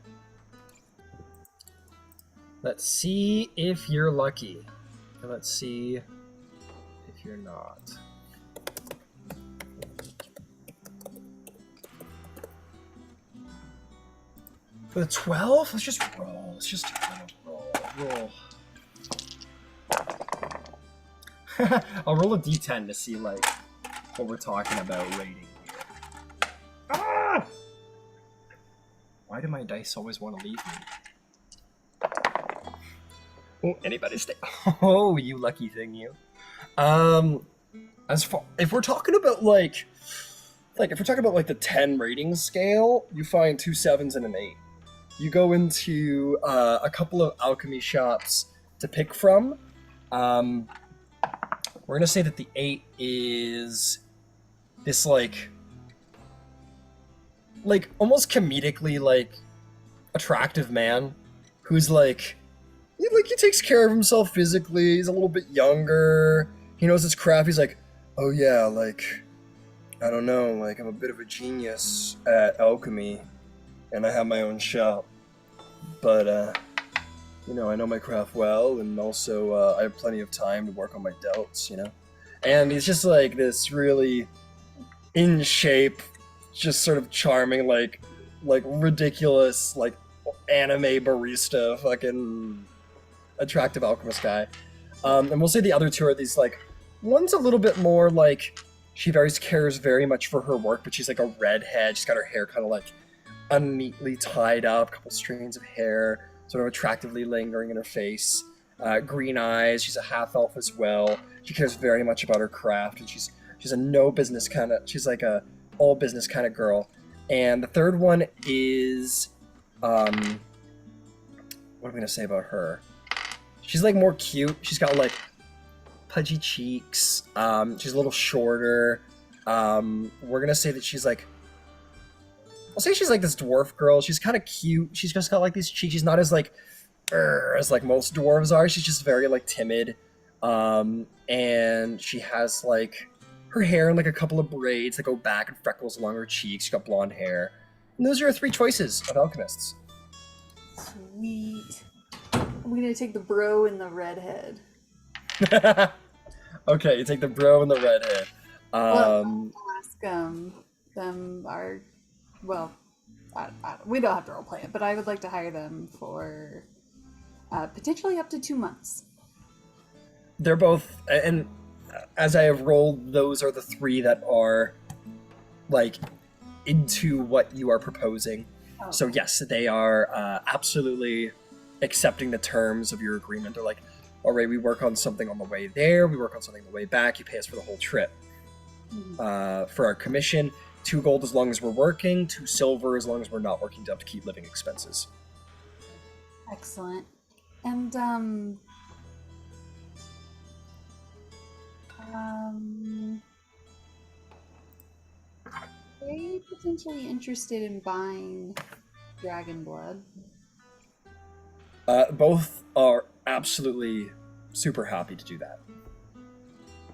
Let's see if you're lucky. And let's see if you're not. For the 12? Let's just roll. Let's just roll. I'll roll a d10 to see like what we're talking about rating here. Ah! Why Why do my dice always want to leave me? Oh, anybody stay? Oh, you lucky thing, you. As far if we're talking about like if we're talking about like the 10 rating scale, you find 2 7s and an 8. You go into a couple of alchemy shops to pick from. We're gonna say that the 8 is this like almost comedically like attractive man who's like he takes care of himself physically. He's a little bit younger. He knows his craft. He's like, oh yeah, like I don't know, like I'm a bit of a genius at alchemy, and I have my own shop. But you know, I know my craft well, and also I have plenty of time to work on my delts, you know. And he's just like this really in shape, just sort of charming, like ridiculous, like anime barista, fucking attractive alchemist guy. And we'll say the other two are these like, one's a little bit more like she cares very much for her work, but she's like a redhead. She's got her hair kind of like unneatly tied up, a couple strands of hair, sort of attractively lingering in her face. Green eyes. She's a half elf as well. She cares very much about her craft, and she's a no business kind of. She's like a all business kind of girl. And the third one is, what am I gonna say about her? She's like more cute. She's got like pudgy cheeks. She's a little shorter. We're gonna say that she's like, I'll say she's like this dwarf girl. She's kind of cute. She's just got like these cheeks. She's not as like as like most dwarves are. She's just very like timid. And she has like her hair in like a couple of braids that go back and freckles along her cheeks. She's got blonde hair. And those are your 3 choices of alchemists. Sweet. I'm gonna take the bro and the redhead. Okay, you take the bro and the redhead. Well, I'll ask we don't have to roleplay it, but I would like to hire them for potentially up to 2 months. They're both, and as I have rolled, those are the 3 that are like into what you are proposing. Oh. So yes, they are absolutely accepting the terms of your agreement. They're like, all right, we work on something on the way there, we work on something on the way back, you pay us for the whole trip. For our commission, 2 gold as long as we're working, 2 silver as long as we're not working to have to keep living expenses. Excellent. And are you potentially interested in buying dragon blood? Both are absolutely super happy to do that.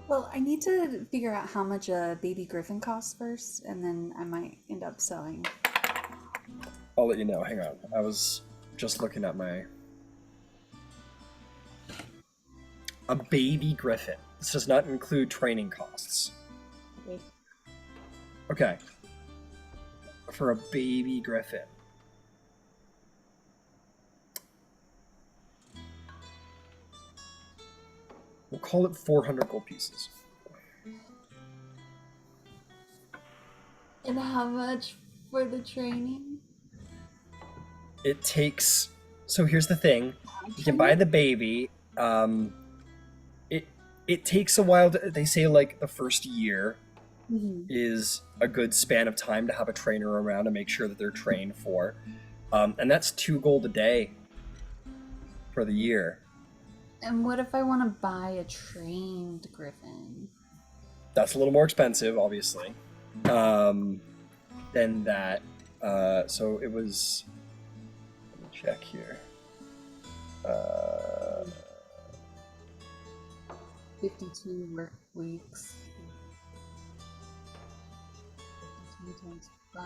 Well, I need to figure out how much a baby griffin costs first, and then I might end up selling. I'll let you know. Hang on. I was just looking at my... A baby griffin. This does not include training costs. Okay. For a baby griffin. We'll call it 400 gold pieces. And how much for the training? It takes... So here's the thing. You can buy the baby. It takes a while. They say like the first year is a good span of time to have a trainer around to make sure that they're trained for. And that's 2 gold a day for the year. And what if I want to buy a trained griffin? That's a little more expensive, obviously. Than that. So it was... Let me check here. 52 work weeks. 52 times 5.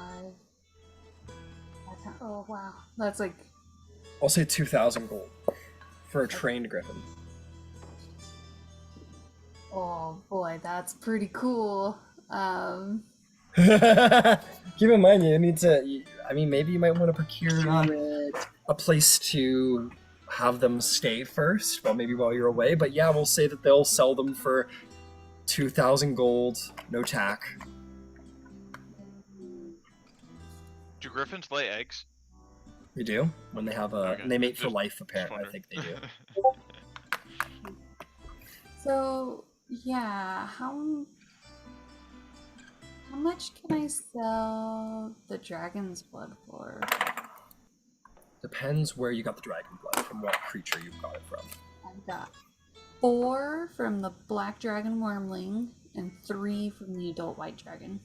Oh, wow. That's like... I'll say 2,000 gold for a trained griffin. Oh, boy, that's pretty cool. Keep in mind, you need to... I mean, maybe you might want to procure a place to have them stay first, well, maybe while you're away. But yeah, we'll say that they'll sell them for 2,000 gold, no tack. Do griffins lay eggs? You do? When they have a... Okay, And they mate for just- life, just apparently, I wondering. think they do. So yeah, how much can I sell the dragon's blood for? Depends where you got the dragon blood, from what creature you got it from. I've got 4 from the black dragon wormling and 3 from the adult white dragon.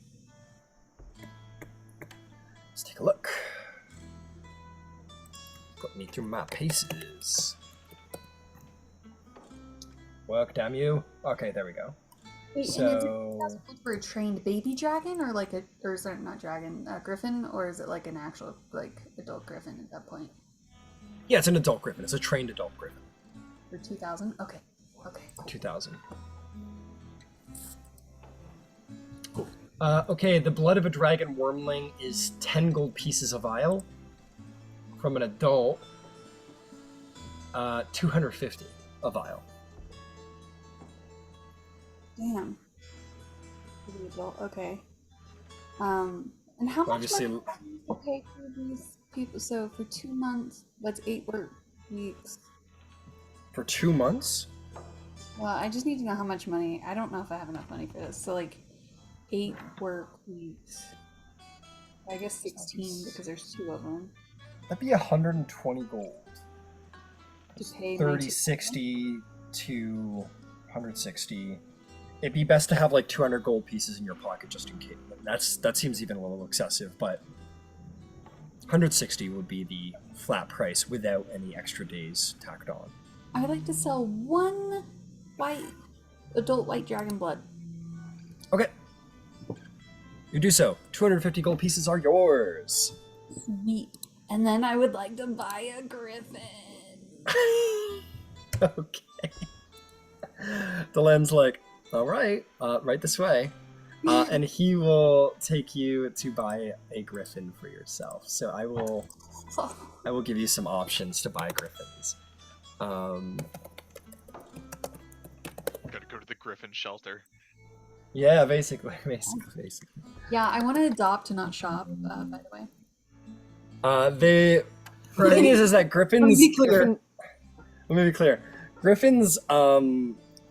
Let's take a look. Put me through my paces. Work, damn you. Okay, there we go. Wait, So- and is it possible for a trained baby dragon, or like or sorry, not dragon, griffin, or is it like an actual like adult griffin at that point? Yeah, it's an adult griffin. It's a trained adult griffin. For 2,000? Okay. Okay. 2,000. Cool. Okay, the blood of a dragon wormling is 10 gold pieces a vial. From an adult, 250 a vial. Damn. For the adult, okay. And how much Obviously- money do you pay for these people? So for 2 months, that's 8 work weeks. For 2 months? Well, I just need to know how much money. I don't know if I have enough money for this. So like 8 work weeks. I guess 16 because there's 2 of them. That'd be 120 gold. To pay my 30, 60 to 160. It'd be best to have like 200 gold pieces in your pocket just in case. That seems even a little excessive, but 160 would be the flat price without any extra days tacked on. I would like to sell 1 adult white dragon blood. Okay. You do so. 250 gold pieces are yours. Sweet. And then I would like to buy a griffin. Okay. Delen's like, all right, right this way. And he will take you to buy a griffin for yourself. So I will give you some options to buy griffins. Gotta go to the griffin shelter. Yeah, basically. Yeah, I want to adopt to not shop, by the way. The thing is that griffins. Let me be clear. Let me be clear. Griffins,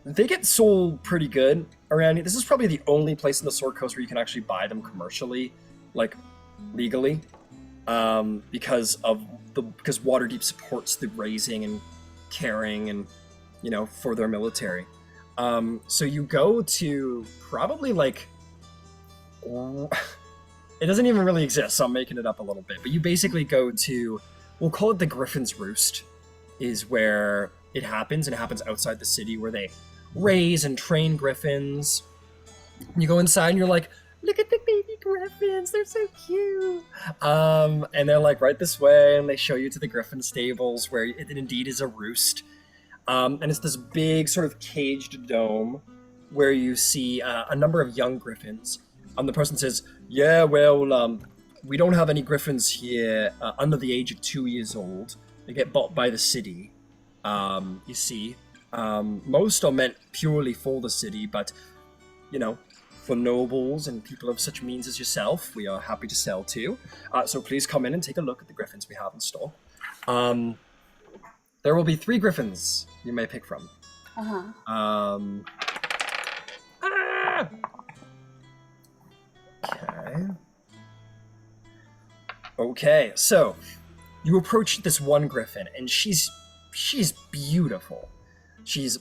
they get sold pretty good around here. This is probably the only place in the Sword Coast where you can actually buy them commercially, like legally, because Waterdeep supports the raising and caring and for their military. So you go to probably like. It doesn't even really exist, so I'm making it up a little bit. But you basically go to, we'll call it the Griffin's Roost, is where it happens, and it happens outside the city where they raise and train griffins. And you go inside and you're like, look at the baby griffins, they're so cute. And they're like, right this way, and they show you to the griffin stables where it indeed is a roost. And it's this big sort of caged dome where you see a number of young griffins. The person says, yeah, well, we don't have any griffins here under the age of 2 years old. They get bought by the city, you see. Most are meant purely for the city, but, for nobles and people of such means as yourself, we are happy to sell too. So please come in and take a look at the griffins we have in store. There will be 3 griffins you may pick from. Okay, so you approach this one griffin, and she's beautiful. She's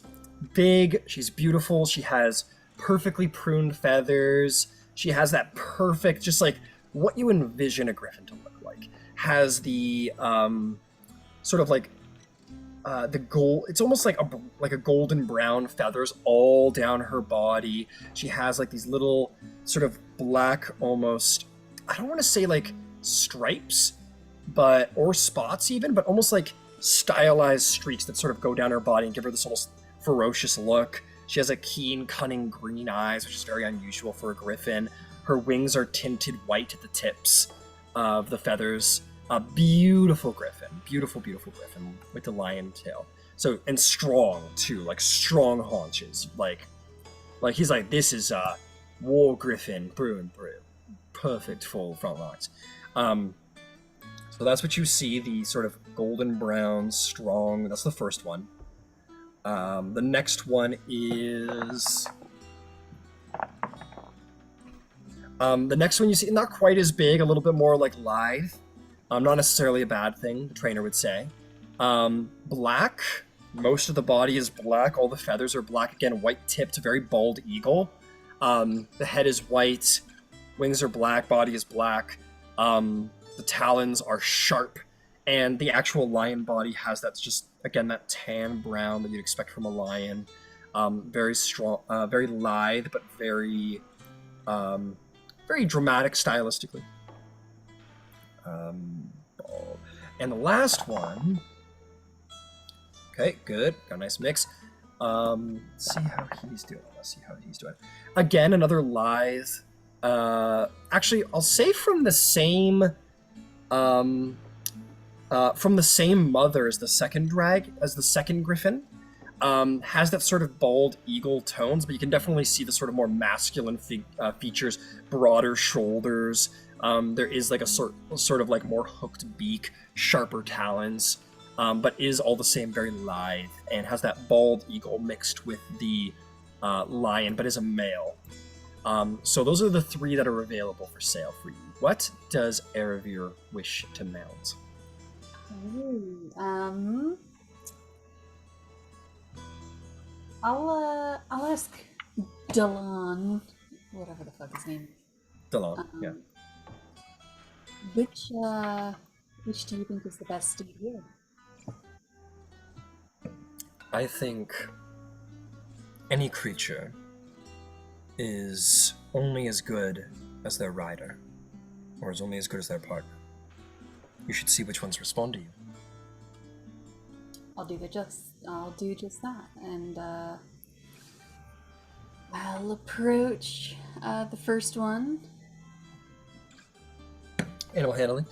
big, she's beautiful, she has perfectly pruned feathers, she has that perfect, just like what you envision a griffin to look like. Has the sort of like the gold, it's almost like a golden brown feathers all down her body. She has like these little sort of black, almost, I don't want to say like stripes, or spots even, but almost like stylized streaks that sort of go down her body and give her this almost ferocious look. She has a keen, cunning green eyes, which is very unusual for a griffin. Her wings are tinted white at the tips of the feathers. A beautiful griffin, beautiful griffin with the lion tail. So, and strong too, like strong haunches. Like he's like, this is a war griffin, through and through. Perfect full front lines. So that's what you see, the sort of golden brown, strong, that's the first one. The next one is... the next one you see, not quite as big, a little bit more like lithe. Not necessarily a bad thing, the trainer would say. Black. Most of the body is black. All the feathers are black. Again, white-tipped, very bald eagle. The head is white. Wings are black. Body is black. The talons are sharp. And the actual lion body has that just, again, that tan brown that you'd expect from a lion. Very strong, very lithe, but very, very dramatic stylistically. And the last one... Okay, good. Got a nice mix. Let's see how he's doing. Again, another lithe. Actually, I'll say from the same mother as the second griffin. Has that sort of bald eagle tones, but you can definitely see the sort of more masculine features, broader shoulders. There is like a sort of like more hooked beak, sharper talons. But is all the same very lithe and has that bald eagle mixed with the lion, but is a male. So those are the three that are available for sale for you. What does Erebir wish to mount? I'll ask Delon, whatever the fuck his name is. Delon, yeah. Which do you think is the best steed here? I think any creature is only as good as their rider, or is only as good as their partner. You should see which ones respond to you. I'll do just that, and I'll approach the first one. Animal handling.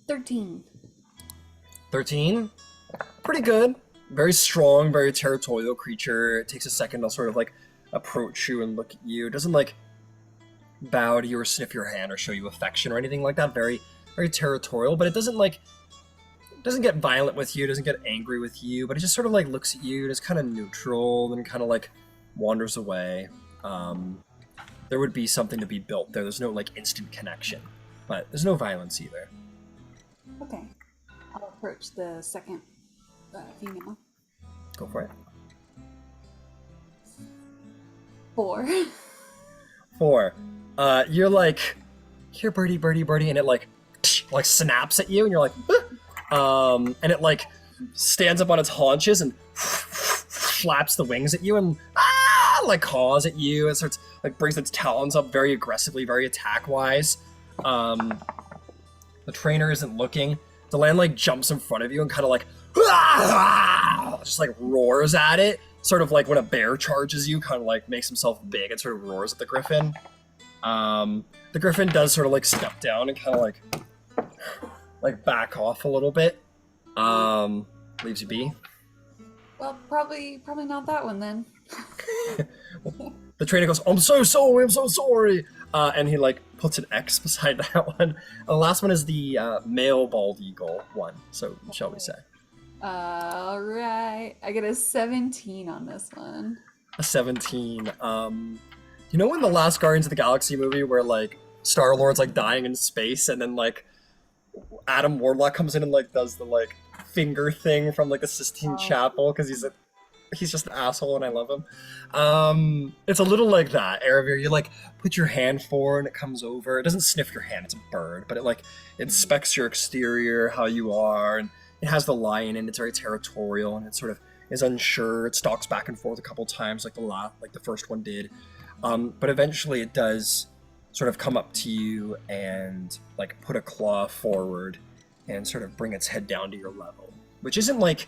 13. 13? Pretty good. Very strong, very territorial creature. It takes a second to sort of like approach you and look at you. It doesn't like bow to you or sniff your hand or show you affection or anything like that. Very, very territorial, but it doesn't get violent with you, it doesn't get angry with you, but it just sort of like looks at you and is kind of neutral and kind of like wanders away. There would be something to be built there. There's no like instant connection, but there's no violence either. Okay. I'll approach the second female. Go for it. 4. 4. You're like, here, birdie, birdie, birdie, and it like snaps at you, and you're like, and it like stands up on its haunches and flaps the wings at you and like caws at you. It starts like brings its talons up very aggressively, very attack-wise. The trainer isn't looking. The land like jumps in front of you and kind of like just like roars at it, sort of like when a bear charges you, kind of like makes himself big and sort of roars at the griffin. The griffin does sort of like step down and kind of like back off a little bit. Leaves you be. Well, probably not that one then. The trainer goes, I'm so sorry. And he like puts an X beside that one. And the last one is the male bald eagle one. So shall we say? All right, I get a 17 on this one. A 17. You know in the last Guardians of the Galaxy movie where like Star-Lord's like dying in space and then like Adam Warlock comes in and like does the like finger thing from like the Sistine Chapel because he's just an asshole and I love him. It's a little like that. Erebir, you like put your hand forward and it comes over. It doesn't sniff your hand, it's a bird, but it like inspects your exterior, how you are, and it has the lion and it's very territorial and it sort of is unsure. It stalks back and forth a couple times like the first one did. But eventually it does sort of come up to you and like put a claw forward and sort of bring its head down to your level, which isn't like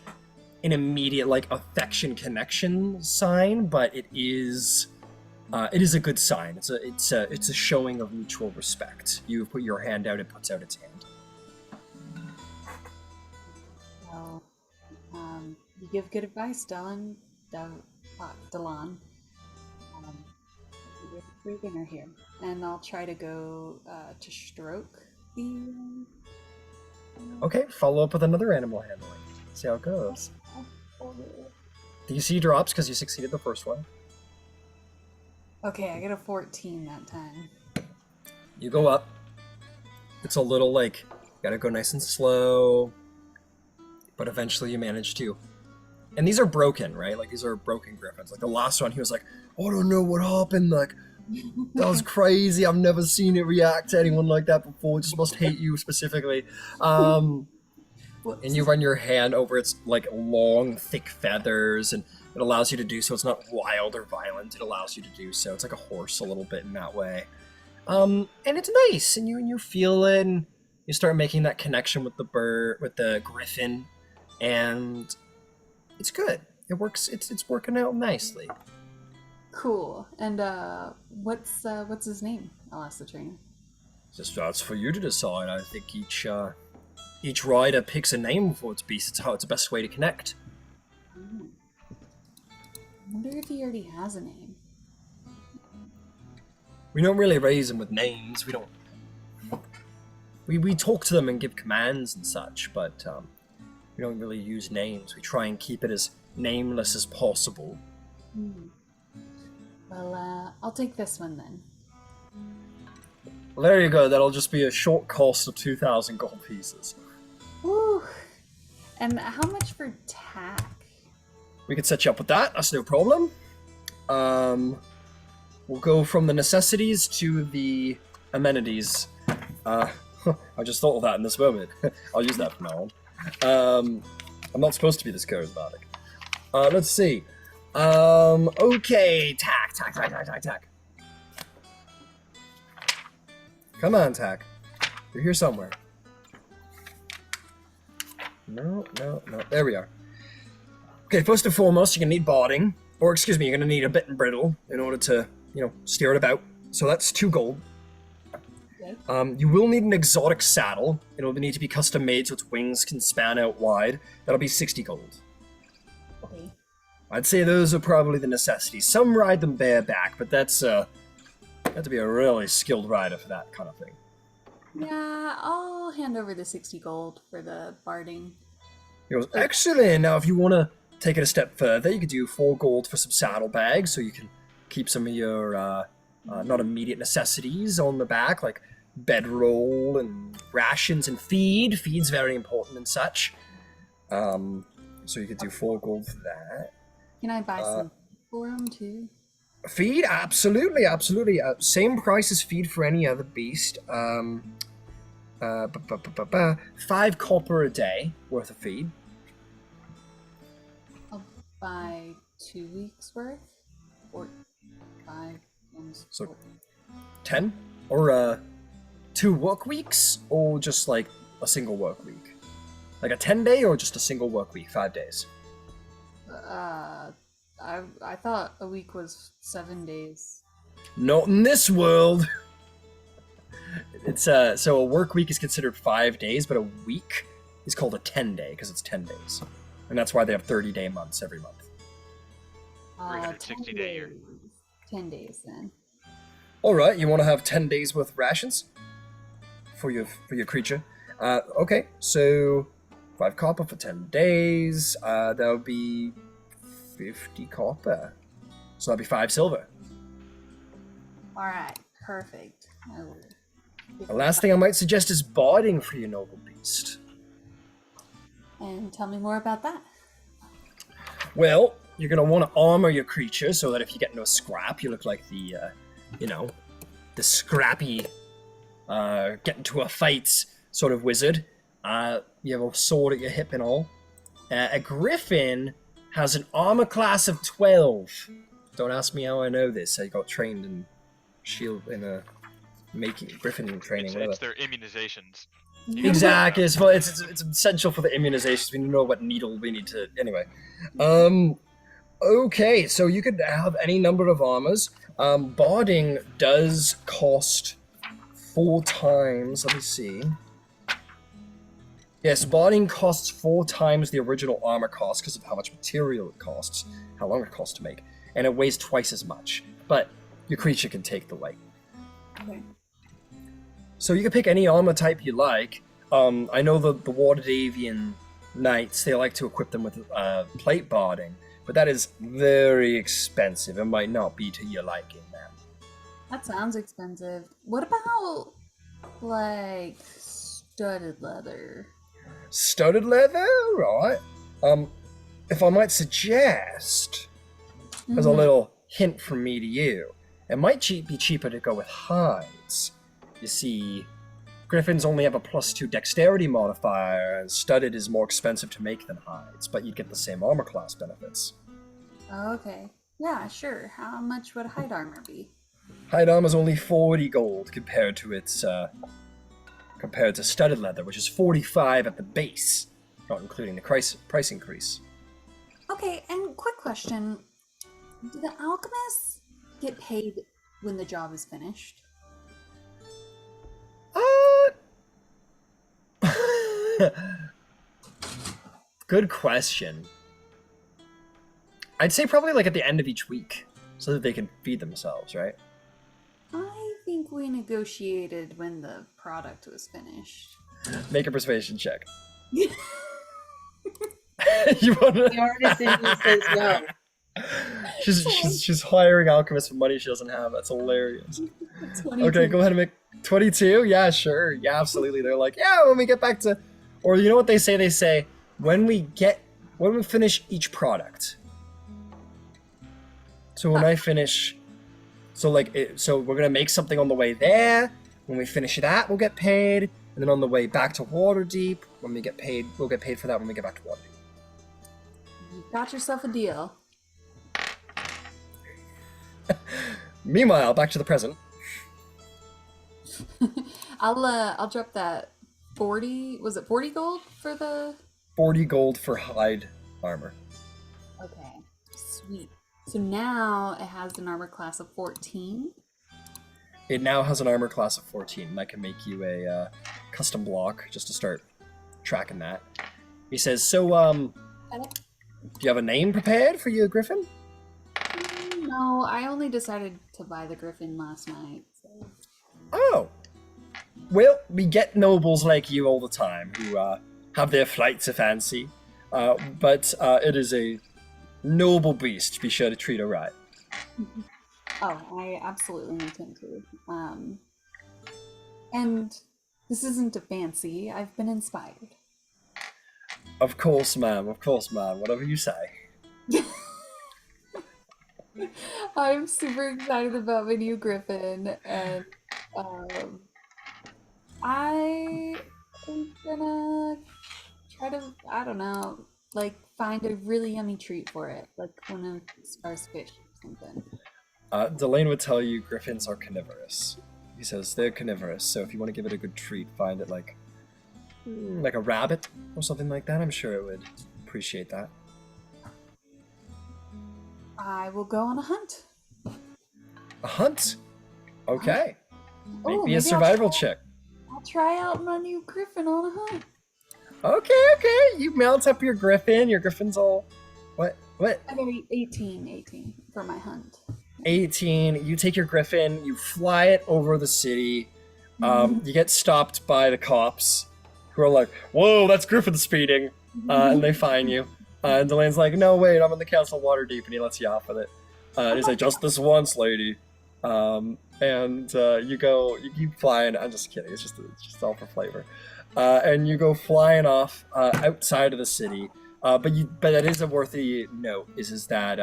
an immediate like affection connection sign, but it is a good sign. It's a showing of mutual respect. You put your hand out, it puts out its hand. Well, you give good advice, Delon. beginner here, and I'll try to go to stroke the. Okay, follow up with another animal handling. See how it goes. DC drops because you succeeded the first one. Okay, I get a 14 that time. You go up. It's a little like, you gotta go nice and slow. But eventually you manage to. And these are broken, right? Like, these are broken griffins. Like, the last one, he was like, I don't know what happened. Like, that was crazy. I've never seen it react to anyone like that before. It just must hate you specifically. And you run your hand over its, like, long, thick feathers, and it allows you to do so. It's not wild or violent. It allows you to do so. It's like a horse a little bit in that way. And it's nice, and you feel it, and you start making that connection with the bird, with the griffin, and it's good. It works. It's working out nicely. Cool. And what's his name? I'll ask the trainer. Just that's for you to decide. I think each rider picks a name for its beast. It's how it's the best way to connect. I wonder if he already has a name. We don't really raise them with names. We don't. We talk to them and give commands and such, but we don't really use names. We try and keep it as nameless as possible. Well, I'll take this one then. Well, there you go. That'll just be a short cost of 2,000 gold pieces. Woo! And how much for tack? We could set you up with that. That's no problem. We'll go from the necessities to the amenities. I just thought of that in this moment. I'll use that from now on. I'm not supposed to be this charismatic. Let's see. Okay, tack. Come on, tack. You're here somewhere. No. There we are. Okay, first and foremost, you're gonna need barding. Or, excuse me, you're gonna need a bit and brittle in order to, steer it about. So that's 2 gold. Okay. You will need an exotic saddle. It'll need to be custom made so its wings can span out wide. That'll be 60 gold. Okay. I'd say those are probably the necessities. Some ride them bareback, but that's you have to be a really skilled rider for that kind of thing. Yeah, I'll hand over the 60 gold for the barding. He goes, excellent. Now, if you want to take it a step further, you could do 4 gold for some saddlebags, so you can keep some of your not immediate necessities on the back, like bedroll and rations and feed. Feed's very important and such. So you could do 4 gold for that. Can I buy some for him too? Feed? Absolutely. Same price as feed for any other beast. 5 copper a day worth of feed. I'll buy 2 weeks worth, or 5 times. So 10? Or 2 work weeks? Or just like a single work week? Like a 10-day or just a single work week, 5 days? I thought a week was 7 days. Not in this world. It's so a work week is considered 5 days, but a week is called a 10-day because it's 10 days, and that's why they have 30-day months every month. 360-day year. 10 days then. All right, you want to have 10 days worth of rations for your creature. Okay, so 5 copper for 10 days. That would be 50 copper. So that'd be 5 silver. All right, perfect. I will. The last thing I might suggest is barding for your noble beast. And tell me more about that. Well, you're going to want to armor your creature so that if you get into a scrap, you look like the, the scrappy, get into a fight sort of wizard. You have a sword at your hip and all. A griffin has an armor class of 12. Don't ask me how I know this. I got trained in making griffin training. It's their immunizations. Exactly. It's essential for the immunizations. We know what needle we need to. Anyway. Okay, so you could have any number of armors. Barding does cost 4 times. Let me see. Yes, barding costs 4 times the original armor cost because of how much material it costs, how long it costs to make, and it weighs twice as much. But your creature can take the weight. Okay. So you can pick any armor type you like. I know the Wardavian knights, they like to equip them with plate barding, but that is very expensive. It might not be to your liking, man. That sounds expensive. What about, like, studded leather? Studded leather, right? If I might suggest, as a little hint from me to you, it might be cheaper to go with hides. You see, griffins only have a +2 dexterity modifier, and studded is more expensive to make than hides, but you'd get the same armor class benefits. Okay. Yeah, sure. How much would hide armor be? Hide armor is only 40 gold compared to studded leather, which is 45 at the base, not including the price increase. Okay, and quick question. Do the alchemists get paid when the job is finished? Good question. I'd say probably like at the end of each week, so that they can feed themselves, right? I think we negotiated when the product was finished. Make a persuasion check. You wanna... The artist in me says no. She's hiring alchemists for money she doesn't have. That's hilarious. 22. Okay, go ahead and make 22. Yeah, sure. Yeah, absolutely. They're like, yeah, when we get back to, or you know what they say? They say when we finish each product. So when I finish, so we're gonna make something on the way there. When we finish that, we'll get paid, and then on the way back to Waterdeep, when we get paid, we'll get paid for that when we get back to Waterdeep. You got yourself a deal. Meanwhile, back to the present. I'll drop that 40. Was it 40 gold for the? 40 gold for hide armor. Okay, sweet. So now it has an armor class of 14. It now has an armor class of 14, and I can make you a custom block just to start tracking that. He says, so, do you have a name prepared for your griffin? No, I only decided to buy the griffin last night. So. Oh. Well, we get nobles like you all the time who have their flights of fancy, but it is a noble beast. Be sure to treat her right. Oh, I absolutely intend to. And this isn't a fancy. I've been inspired. Of course, ma'am. Of course, ma'am. Whatever you say. I'm super excited about my new griffin, and I am gonna try to, I don't know, like find a really yummy treat for it, like one of Scar's fish or something. Delane would tell you griffins are carnivorous. He says they're carnivorous, so if you want to give it a good treat, find it like a rabbit or something like that. I'm sure it would appreciate that. I will go on a hunt. A hunt? Okay. Make Oh, me a maybe survival check. I'll try out my new griffin on a hunt. Okay. You mount up your griffin. Your griffin's all... What? I got 18 for my hunt. 18. You take your griffin, you fly it over the city. You get stopped by the cops, who are like, whoa, that's Griffin speeding. And they fine you. And Delane's like, no, wait, I'm in the Castle Waterdeep, and he lets you off with it. And he's like, just this once, lady. You keep flying. I'm just kidding. It's just all for flavor. And you go flying off outside of the city. But that is a worthy note. Is that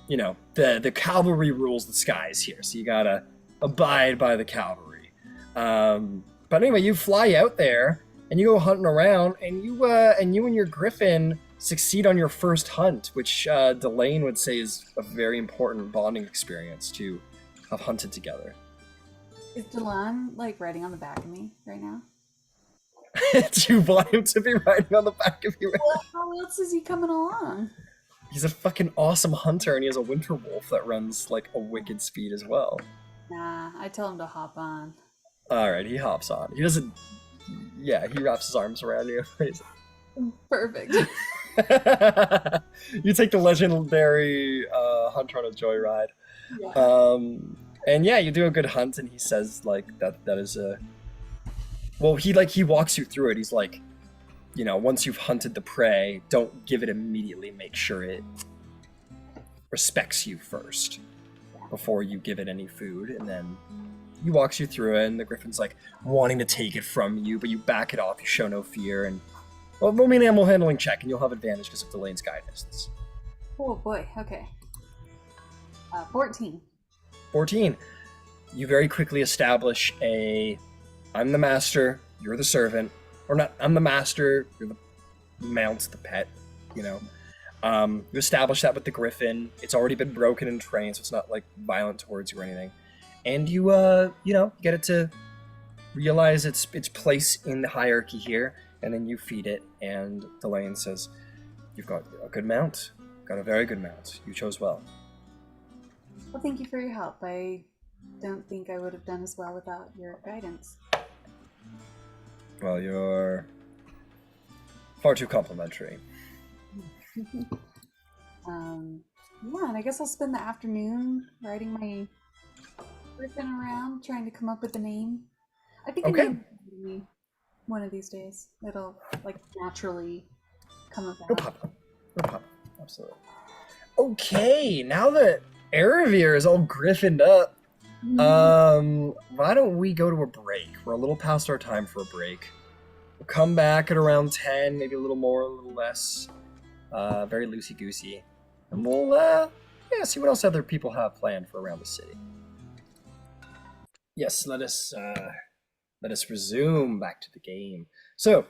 the cavalry rules the skies here, so you gotta abide by the cavalry. But anyway, you fly out there and you go hunting around, and you and your griffin succeed on your first hunt, which Delane would say is a very important bonding experience to have hunted together. Is Delan like riding on the back of me right now? Do you want him to be riding on the back of you? Well, how else is he coming along? He's a fucking awesome hunter, and he has a winter wolf that runs like a wicked speed as well. Nah, I tell him to hop on. Alright, he hops on. He doesn't... Yeah, he wraps his arms around you. Perfect. You take the legendary hunter on a joyride. And yeah, you do a good hunt, and he says like that is a. Well, he walks you through it. He's like, once you've hunted the prey, don't give it immediately. Make sure it respects you first before you give it any food, and then he walks you through it, and the griffin's like wanting to take it from you, but you back it off. You show no fear, and roll me an animal handling check, and you'll have advantage because of Delaine's guidance. Oh boy. Okay. 14. 14. You very quickly establish I'm the master, you're the servant, or not. I'm the master, you're the mount, the pet. You establish that with the griffin. It's already been broken and trained, so it's not like violent towards you or anything. And you get it to realize its place in the hierarchy here, and then you feed it. And Delane says, "You've got a good mount. Got a very good mount. You chose well." Well, thank you for your help. I don't think I would have done as well without your guidance. Well, you're far too complimentary. Yeah, and I guess I'll spend the afternoon riding my griffin around, trying to come up with a name. I think Okay. a name will be one of these days. It'll naturally come No about. problem. No problem. Absolutely. Okay, now that Eravir is all griffined up, why don't we go to a break? We're a little past our time for a break. We'll come back at around 10, maybe a little more, a little less. Very loosey-goosey. And we'll, see what else other people have planned for around the city. Yes, let us resume back to the game. So,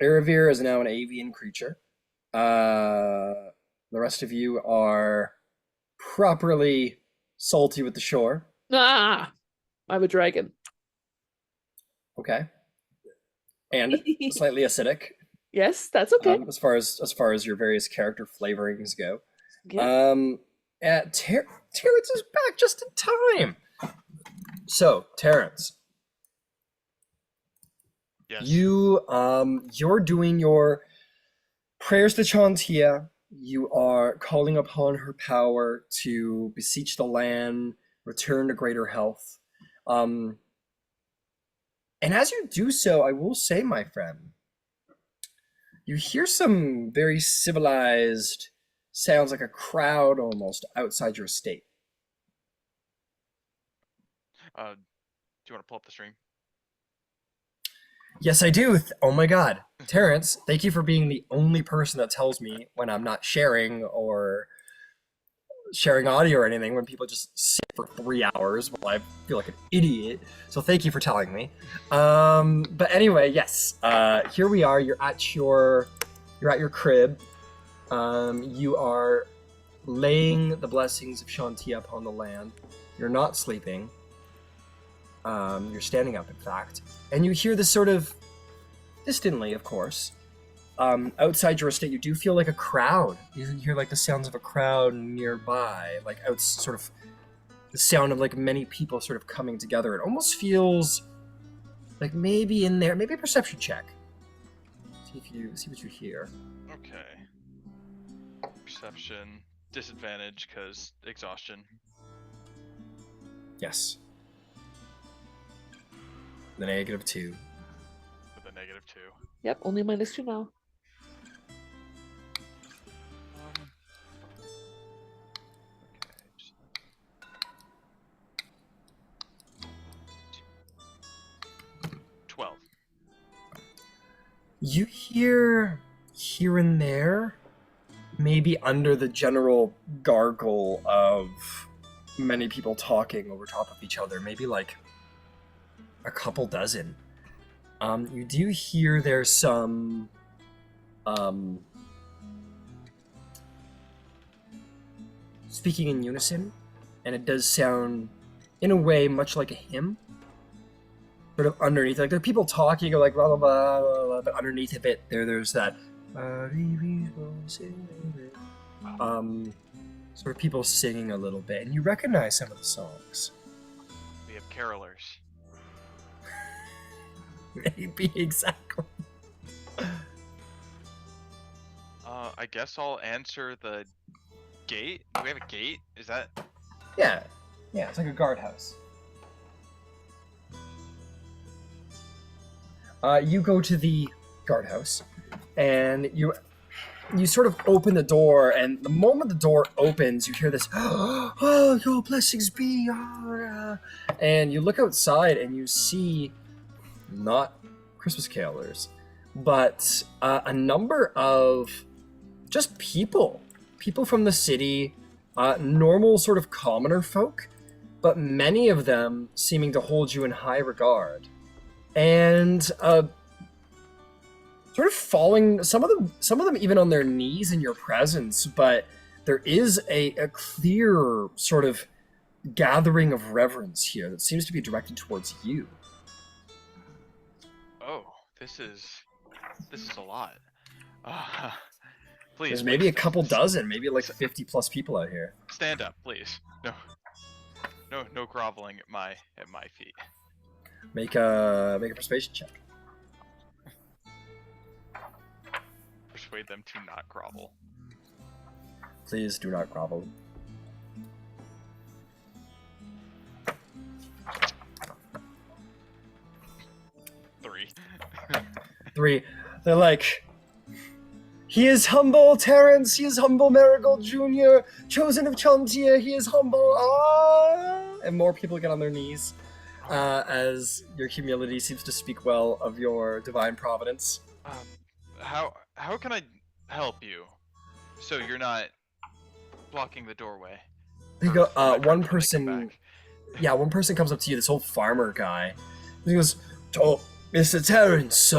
Eravir is now an avian creature. The rest of you are properly salty with the shore. I'm a dragon. Okay. And slightly acidic. Yes, that's okay. As far as your various character flavorings go. Yeah. Terrence is back just in time. So, Terrence, Yes. you're doing your prayers to Chantia. You are calling upon her power to beseech the land, return to greater health. And as you do so, I will say, my friend, you hear some very civilized sounds, like a crowd almost outside your estate. Do you want to pull up the stream? Yes, I do. Oh my god. Terrence, thank you for being the only person that tells me when I'm not sharing or sharing audio or anything, when people just sit for 3 hours while I feel like an idiot. So thank you for telling me. But anyway, yes. Here we are. You're at your crib. You are laying the blessings of Shantia upon the land. You're not sleeping. You're standing up, in fact. And you hear this sort of, distantly, of course, outside your estate, you do feel like a crowd. You hear like the sounds of a crowd nearby, like sort of the sound of like many people sort of coming together. It almost feels like maybe in there, maybe a perception check. See what you hear. Okay. Perception. Disadvantage because exhaustion. Yes. The -2. With a -2. Yep, only -2 now. Okay. 12. You hear here and there, maybe under the general gargle of many people talking over top of each other, maybe like a couple dozen. You do hear there's some speaking in unison, and it does sound in a way much like a hymn. Sort of underneath, like there are people talking, or like blah blah blah, blah, blah, but underneath of it, there's that sort of people singing a little bit, and you recognize some of the songs. We have carolers. Maybe, exactly. I guess I'll answer the gate. Do we have a gate? Is that? Yeah, it's like a guardhouse. You go to the guardhouse, and you sort of open the door, and the moment the door opens, you hear this, "Oh, your blessings be," and you look outside, and you see not Christmas carolers, but a number of just people from the city, normal sort of commoner folk, but many of them seeming to hold you in high regard. And sort of falling, some of them even on their knees in your presence, but there is a clear sort of gathering of reverence here that seems to be directed towards you. Oh, this is a lot. Please. There's maybe a couple please. dozen, maybe like 50 plus people out here. Stand up, please. No groveling at my feet. Make a persuasion check. Persuade them to not grovel. Please do not grovel. Three. They're like, "He is humble, Terrence. He is humble, Marigold Jr. Chosen of Chantia. He is humble." And more people get on their knees as your humility seems to speak well of your divine providence. How can I help you? So you're not blocking the doorway. They go. One person comes up to you. This old farmer guy. He goes, "Oh, Mr. Terrence,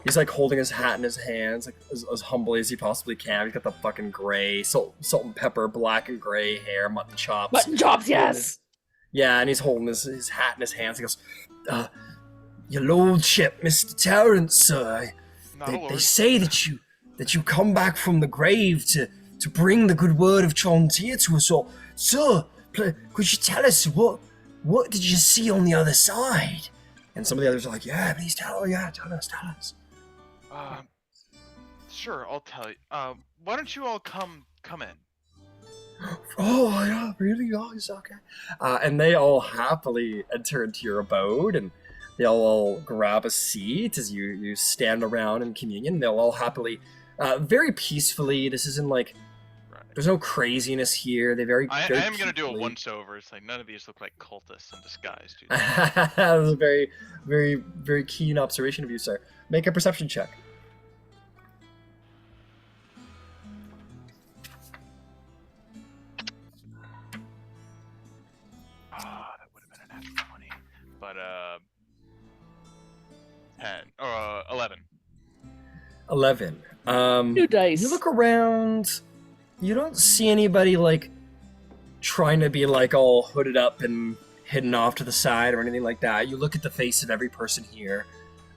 he's like holding his hat in his hands, like as humbly as he possibly can. He's got the fucking gray, salt and pepper, black and gray hair, mutton chops. Mutton chops, yes! Yeah, and he's holding his hat in his hands. He goes, "Your lordship, Mr. Terrence, they say that you come back from the grave to bring the good word of Chantia to us all. Sir, could you tell us what did you see on the other side?" And some of the others are like, "Yeah, please tell us. Sure, I'll tell you. Why don't you all come in? Oh, yeah, really? Oh, it's okay. And they all happily enter into your abode, and they'll all grab a seat as you stand around in communion. They'll all happily, very peacefully. This isn't like, there's no craziness here. They I am going to do a once-over. It's like, none of these look like cultists in disguise, dude. That was a very, very, very keen observation of you, sir. Make a perception check. That would have been an natural 20. But, 11. 11. New dice. You look around, you don't see anybody, like, trying to be, like, all hooded up and hidden off to the side or anything like that. You look at the face of every person here,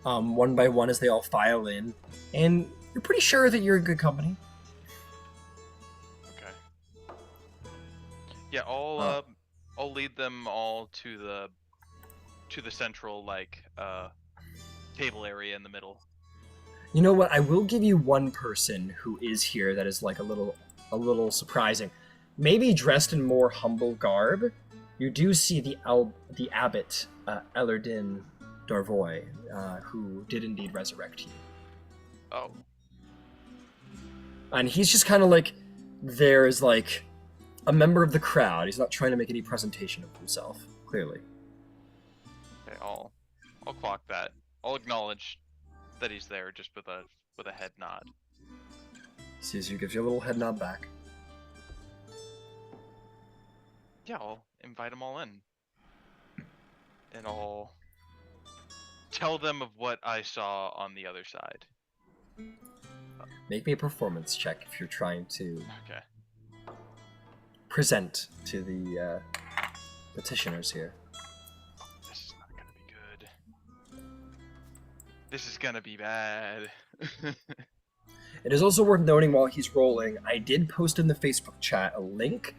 one by one as they all file in, and you're pretty sure that you're in good company. Okay. Yeah, I'll lead them all to the central, like, table area in the middle. You know what? I will give you one person who is here that is like a little surprising. Maybe dressed in more humble garb. You do see the abbot, Elerdin Darvoy, who did indeed resurrect you. Oh. And he's just kind of like there as like a member of the crowd. He's not trying to make any presentation of himself, clearly. Okay, I'll clock that. I'll acknowledge that he's there just with a head nod. Sees you, gives you a little head nod back. Yeah, I'll invite them all in. And I'll tell them of what I saw on the other side. Make me a performance check if you're trying to Okay. present to the petitioners here. This is not gonna be good. This is gonna be bad. It is also worth noting while he's rolling, I did post in the Facebook chat a link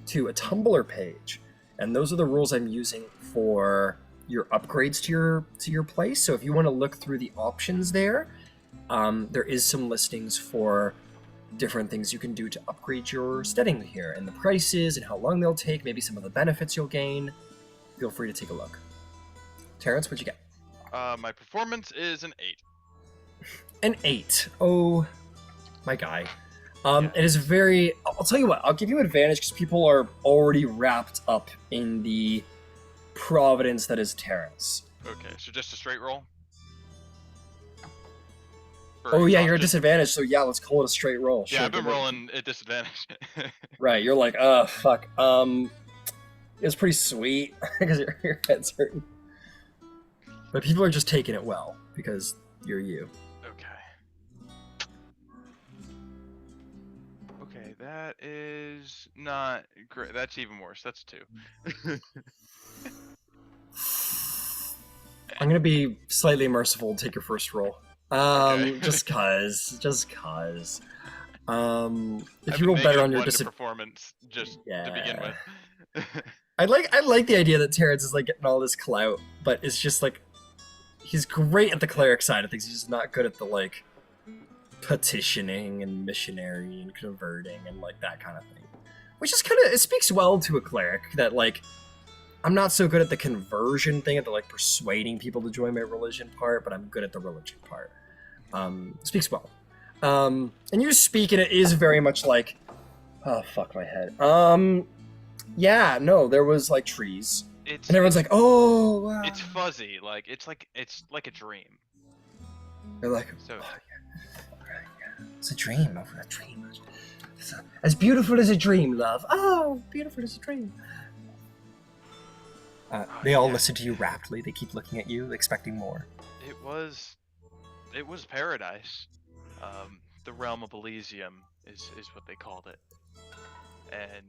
to a Tumblr page, and those are the rules I'm using for your upgrades to your place. So if you want to look through the options there is some listings for different things you can do to upgrade your steading here, and the prices, and how long they'll take, maybe some of the benefits you'll gain. Feel free to take a look. Terrence, what'd you get? My performance is an 8. An 8. Oh, my guy. Yeah. It is very... I'll tell you what, I'll give you advantage because people are already wrapped up in the providence that is Terrence. Okay, so just a straight roll? Oh yeah, you're at disadvantage, so yeah, let's call it a straight roll. Yeah, Sure, I've been give it- rolling at disadvantage. Right, you're like, fuck. It's pretty sweet because your head's hurting. But people are just taking it well because you're you. Okay. Okay, that is not great. That's even worse. That's 2. I'm gonna be slightly merciful and take your first roll. Okay. Just cause. If I've you roll been better on negative your 1 to disadvantage. performance just to begin Yeah. with. I like the idea that Terrence is like getting all this clout, but it's just like he's great at the cleric side of things. He's just not good at the like petitioning and missionary and converting and like that kind of thing. Which is kind of, it speaks well to a cleric that like I'm not so good at the conversion thing, at the like persuading people to join my religion part, but I'm good at the religion part. Speaks well. And you speak, and it is very much like, oh fuck my head. Yeah, no, there was like trees, It's and everyone's like, oh, wow. it's fuzzy. It's like a dream. They're like, So oh, yeah. It's a dream over a dream. It's as beautiful as a dream, love. Oh, beautiful as a dream. They all yeah. listen to you raptly. They keep looking at you, expecting more. it was paradise. The realm of Elysium is what they called it. And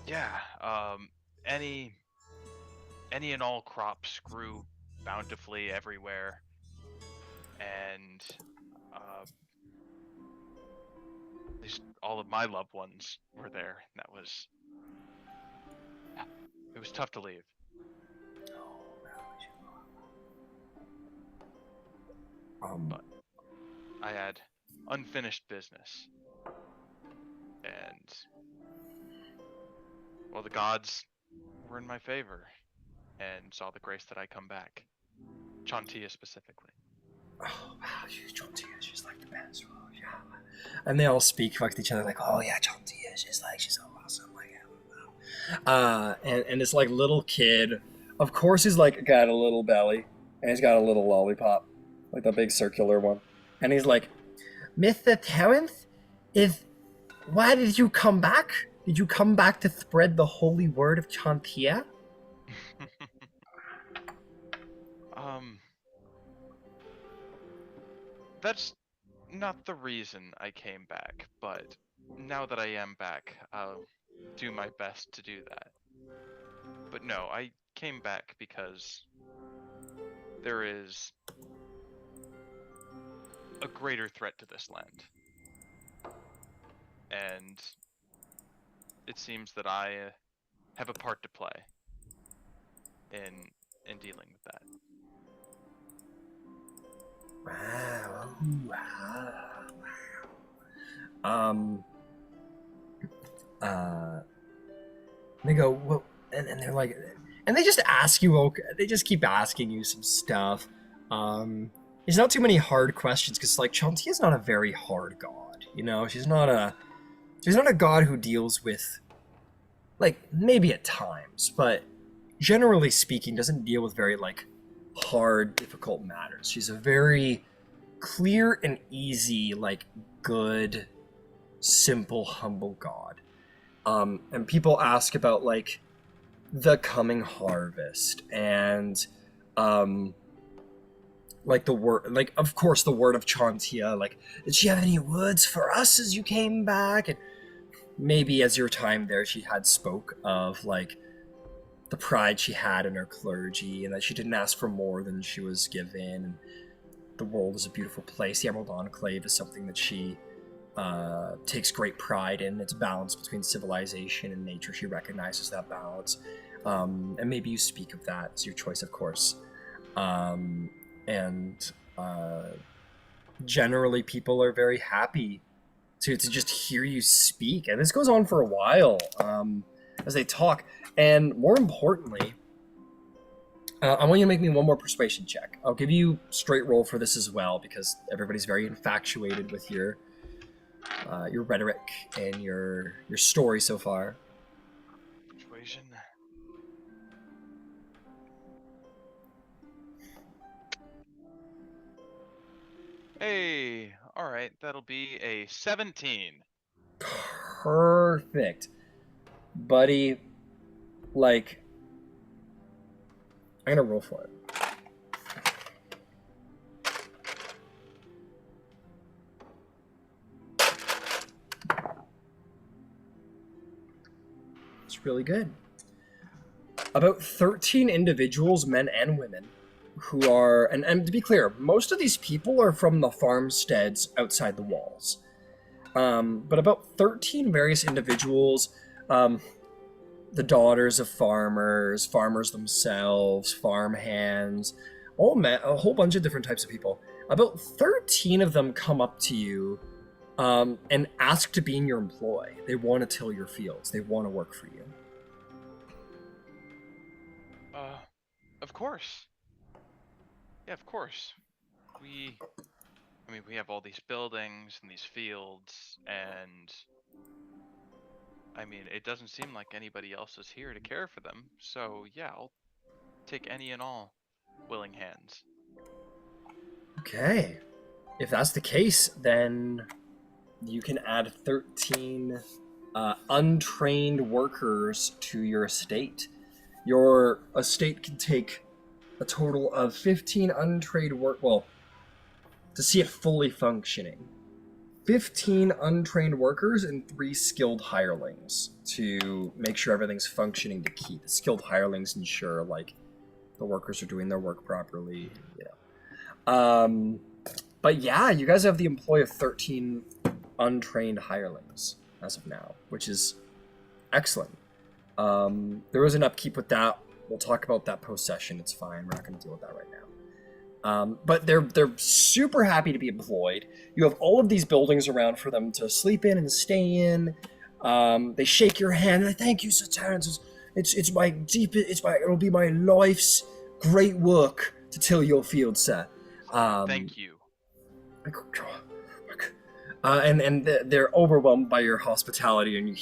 yeah, any and all crops grew bountifully everywhere, and at least all of my loved ones were there. That was, it was tough to leave. But I had unfinished business, and well, the gods were in my favor and saw the grace that I come back. Chantia specifically. Oh wow, she's like the best. Oh, yeah. And they all speak amongst each other like, oh yeah, Chantia, she's so awesome. Like, wow. And this like little kid, of course, he's like got a little belly, and he's got a little lollipop, like the big circular one, and he's like, Mr. Terrence, why did you come back? Did you come back to spread the holy word of Chantia? That's not the reason I came back, but now that I am back, I'll do my best to do that. But no, I came back because there is a greater threat to this land. And it seems that I have a part to play in dealing with that. Wow. Wow. They go, well, and they're like, and they just ask you, okay, they just keep asking you some stuff. There's not too many hard questions because like Chantia's not a very hard god, you know. She's not a god who deals with, like, maybe at times, but generally speaking, doesn't deal with very like hard, difficult matters. She's a very clear and easy, like good, simple, humble god. And people ask about like the coming harvest and like the word, like of course the word of Chantia. Like, did she have any words for us as you came back? And maybe as your time there, she had spoke of like the pride she had in her clergy and that she didn't ask for more than she was given. And the world is a beautiful place. The Emerald Enclave is something that she takes great pride in. It's balance between civilization and nature. She recognizes that balance. And maybe you speak of that. It's your choice, of course. And generally people are very happy to just hear you speak. And this goes on for a while as they talk. And more importantly, I want you to make me one more persuasion check. I'll give you straight roll for this as well because everybody's very infatuated with your rhetoric and your story so far. Persuasion. Hey, all right, that'll be a 17. Perfect, buddy. Like, I'm gonna roll for it. It's really good. About 13 individuals, men and women, who are, and to be clear, most of these people are from the farmsteads outside the walls. But about 13 various individuals, the daughters of farmers, farmers themselves, farm hands, a whole bunch of different types of people. About 13 of them come up to you and ask to be in your employ. They want to till your fields. They want to work for you. Of course. Yeah, of course. I mean, we have all these buildings and these fields, and I mean, it doesn't seem like anybody else is here to care for them. So yeah, I'll take any and all willing hands. Okay. If that's the case, then you can add 13 untrained workers to your estate. Your estate can take a total of 15 untrained to see it fully functioning. 15 untrained workers and 3 skilled hirelings to make sure everything's functioning to keep. The skilled hirelings ensure like the workers are doing their work properly, you know. But yeah, you guys have the employ of 13 untrained hirelings as of now, which is excellent. There is an upkeep with that. We'll talk about that post-session. It's fine. We're not going to deal with that right now. But they're super happy to be employed. You have all of these buildings around for them to sleep in and stay in. They shake your hand. Thank you, Sir Terrence. It'll be my life's great work to till your field, sir. Thank you. And they're overwhelmed by your hospitality and your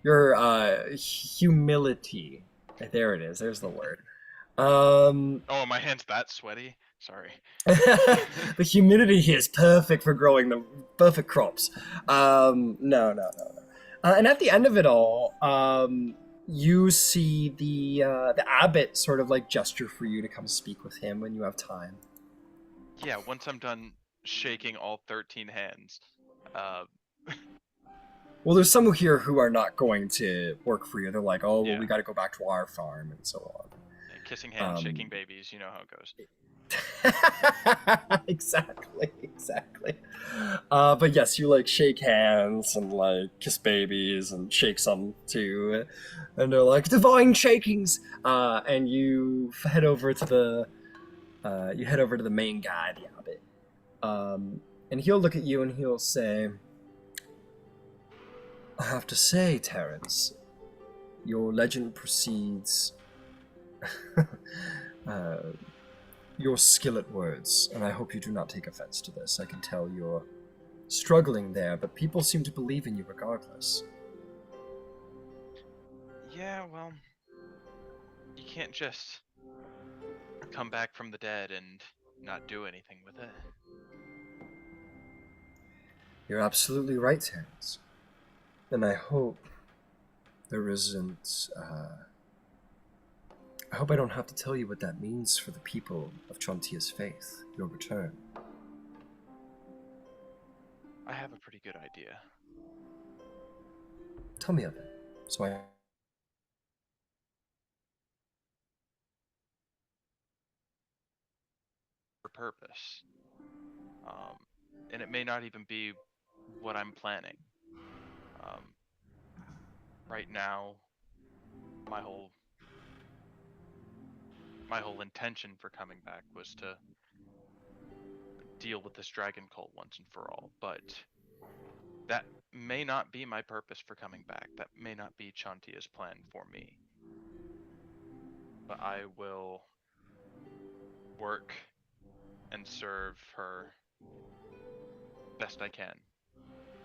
your humility. There it is. There's the word. Oh, my hand's that sweaty. Sorry. The humidity here is perfect for growing the perfect crops. No. And at the end of it all, you see the abbot sort of like gesture for you to come speak with him when you have time. Yeah, once I'm done shaking all 13 hands. Well, there's some here who are not going to work for you. They're like, oh, well, Yeah. we got to go back to our farm and so on. Kissing hands, shaking babies, you know how it goes. Exactly. But yes, you like shake hands and like kiss babies and shake some too, and they're like divine shakings. And you head over to the main guy, the abbot. And he'll look at you and he'll say, "I have to say, Terrence, your legend precedes your skill at words, and I hope you do not take offense to this. I can tell you're struggling there, but people seem to believe in you regardless." Yeah, well, you can't just come back from the dead and not do anything with it. You're absolutely right, Terrence. And I hope there isn't, I hope I don't have to tell you what that means for the people of Trontia's faith, your return. I have a pretty good idea. Tell me of it, so I... For purpose. And it may not even be what I'm planning. Right now, my whole intention for coming back was to deal with this dragon cult once and for all, but that may not be my purpose for coming back. That may not be Chantia's plan for me. But I will work and serve her best I can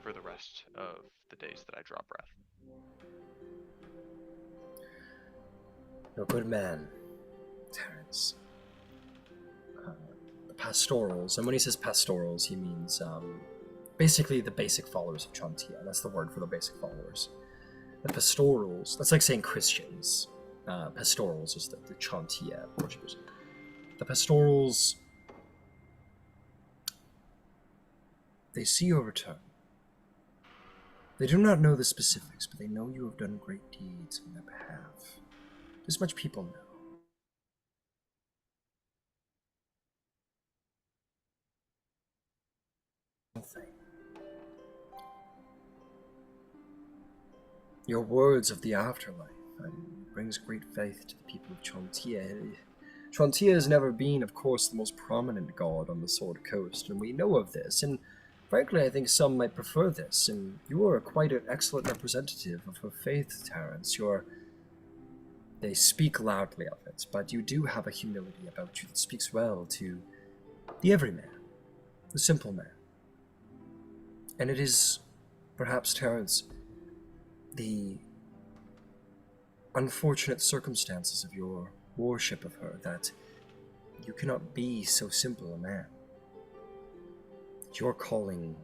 for the rest of the days that I draw breath. You're a good man, Terence. The pastorals, and when he says pastorals, he means basically the basic followers of Chantia. That's the word for the basic followers. The pastorals, that's like saying Christians. Pastorals is the Chantia Portuguese. The pastorals, they see your return. They do not know the specifics, but they know you have done great deeds on their behalf. This much people know. Thing. Your words of the afterlife brings great faith to the people of Chantia. Chantia has never been, of course, the most prominent god on the Sword Coast, and we know of this, and frankly, I think some might prefer this, and you are quite an excellent representative of her faith, Terence. They speak loudly of it, but you do have a humility about you that speaks well to the everyman, the simple man. And it is, perhaps, Terence, the unfortunate circumstances of your worship of her that you cannot be so simple a man. Your calling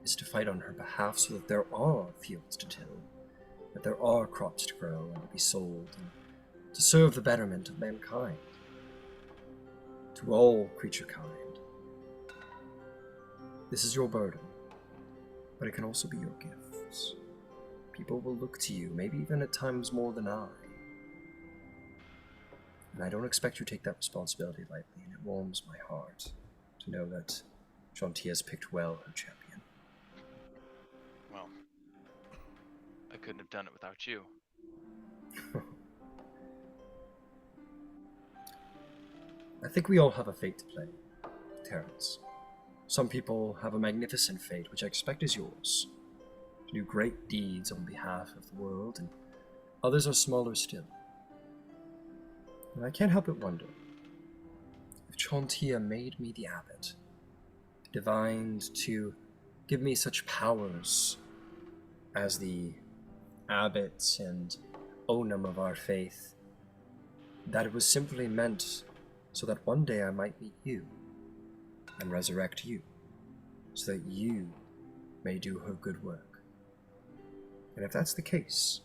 is to fight on her behalf so that there are fields to till, that there are crops to grow and to be sold, and to serve the betterment of mankind, to all creature kind. This is your burden, but it can also be your gifts. People will look to you, maybe even at times more than I. And I don't expect you to take that responsibility lightly, and it warms my heart to know that Chantia has picked well her champion. Well, I couldn't have done it without you. I think we all have a fate to play, Terence. Some people have a magnificent fate, which I expect is yours, to do great deeds on behalf of the world, and others are smaller still. And I can't help but wonder, if Chantia made me the abbot, divined to give me such powers as the abbot and onum of our faith, that it was simply meant so that one day I might meet you and resurrect you, so that you may do her good work. And if that's the case,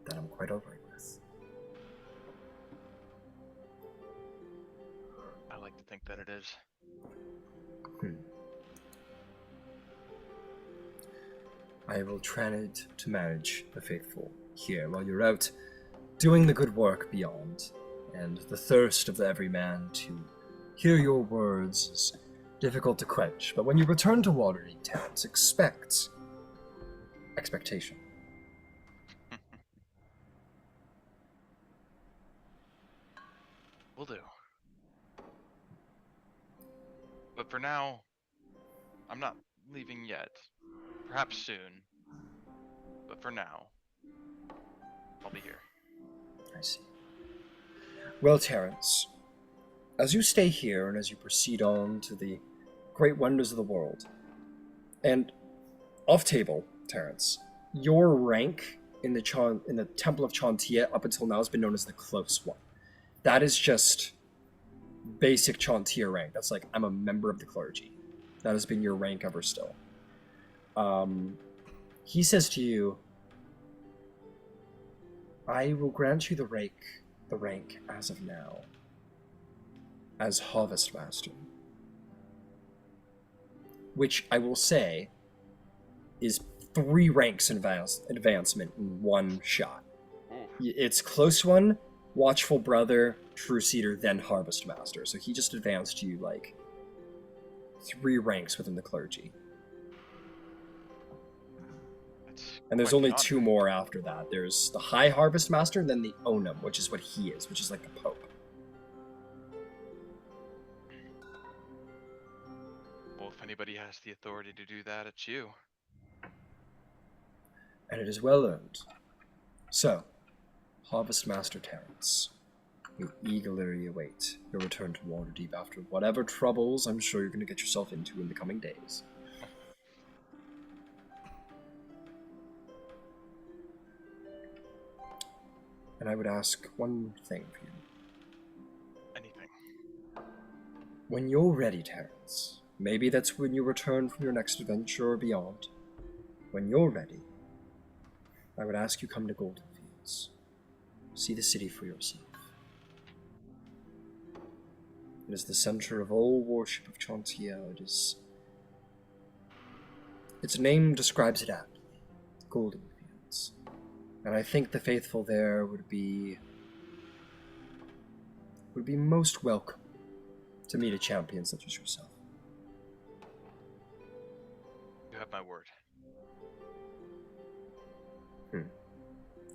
then I'm quite alright with. I like to think that it is. I will try to manage the faithful here while you're out doing the good work beyond, and the thirst of the everyman to hear your words is difficult to quench. But when you return to Waterdeep, Terence, expect expectation. Will do. But for now, I'm not leaving yet. Perhaps soon. But for now, I'll be here. I see. Well, Terence, as you stay here and as you proceed on to the great wonders of the world, and off table, Terence, your rank in the Temple of Chantia up until now has been known as the Close One. That is just basic Chantia rank. That's like, I'm a member of the clergy. That has been your rank ever still. He says to you, I will grant you the rank as of now, as Harvest Master. Which I will say is 3 ranks advancement in one shot. It's Close One, Watchful Brother, True Seeder, then Harvest Master. So he just advanced you like 3 ranks within the clergy. And there's only 2 more after that. There's the High Harvest Master, and then the Onum, which is what he is, which is like the Pope. anybody has the authority to do that, it's you. And it is well earned. So, Harvest Master Terrence, we eagerly await your return to Waterdeep after whatever troubles I'm sure you're going to get yourself into in the coming days. And I would ask one thing for you. Anything. When you're ready, Terrence, maybe that's when you return from your next adventure or beyond. When you're ready, I would ask you come to Golden Fields. See the city for yourself. It is the center of all worship of Chantiel. Its name describes it aptly. Golden Fields. And I think the faithful there would be most welcome to meet a champion such as yourself. You have my word.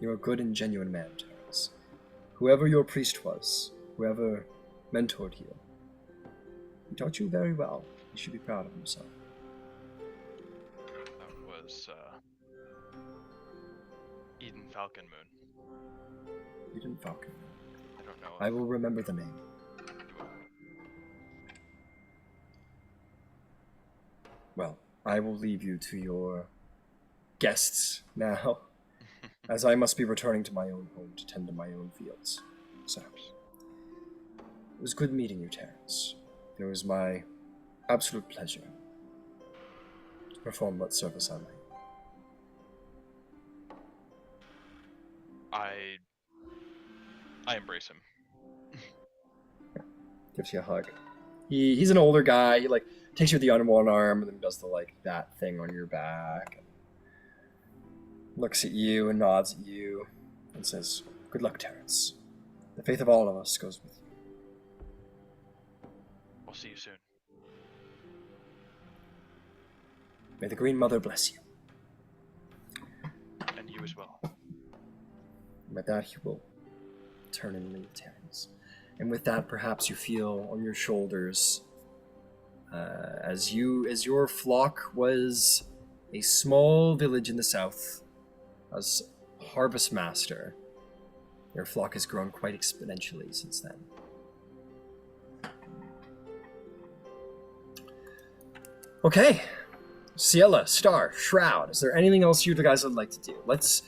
You're a good and genuine man, Terrence. Whoever your priest was, whoever mentored you, he taught you very well. You should be proud of himself. That was, Eden Falcon Moon. Eden Falcon. I don't know. I will remember the name. Well, I will leave you to your guests now, as I must be returning to my own home to tend to my own fields. So, it was good meeting you, Terrence. It was my absolute pleasure to perform what service I might. I embrace him. Gives you a hug. He's an older guy. He takes you with the on one arm and then does the that thing on your back. Looks at you and nods at you and says, "Good luck, Terrence. The faith of all of us goes with you." I'll see you soon. May the Green Mother bless you. And you as well. And with that, he will turn and leave Terrence. And with that, perhaps you feel on your shoulders as your flock was a small village in the south. As Harvest Master, your flock has grown quite exponentially since then. Okay, Ciela, Star, Shroud, is there anything else you guys would like to do? Let's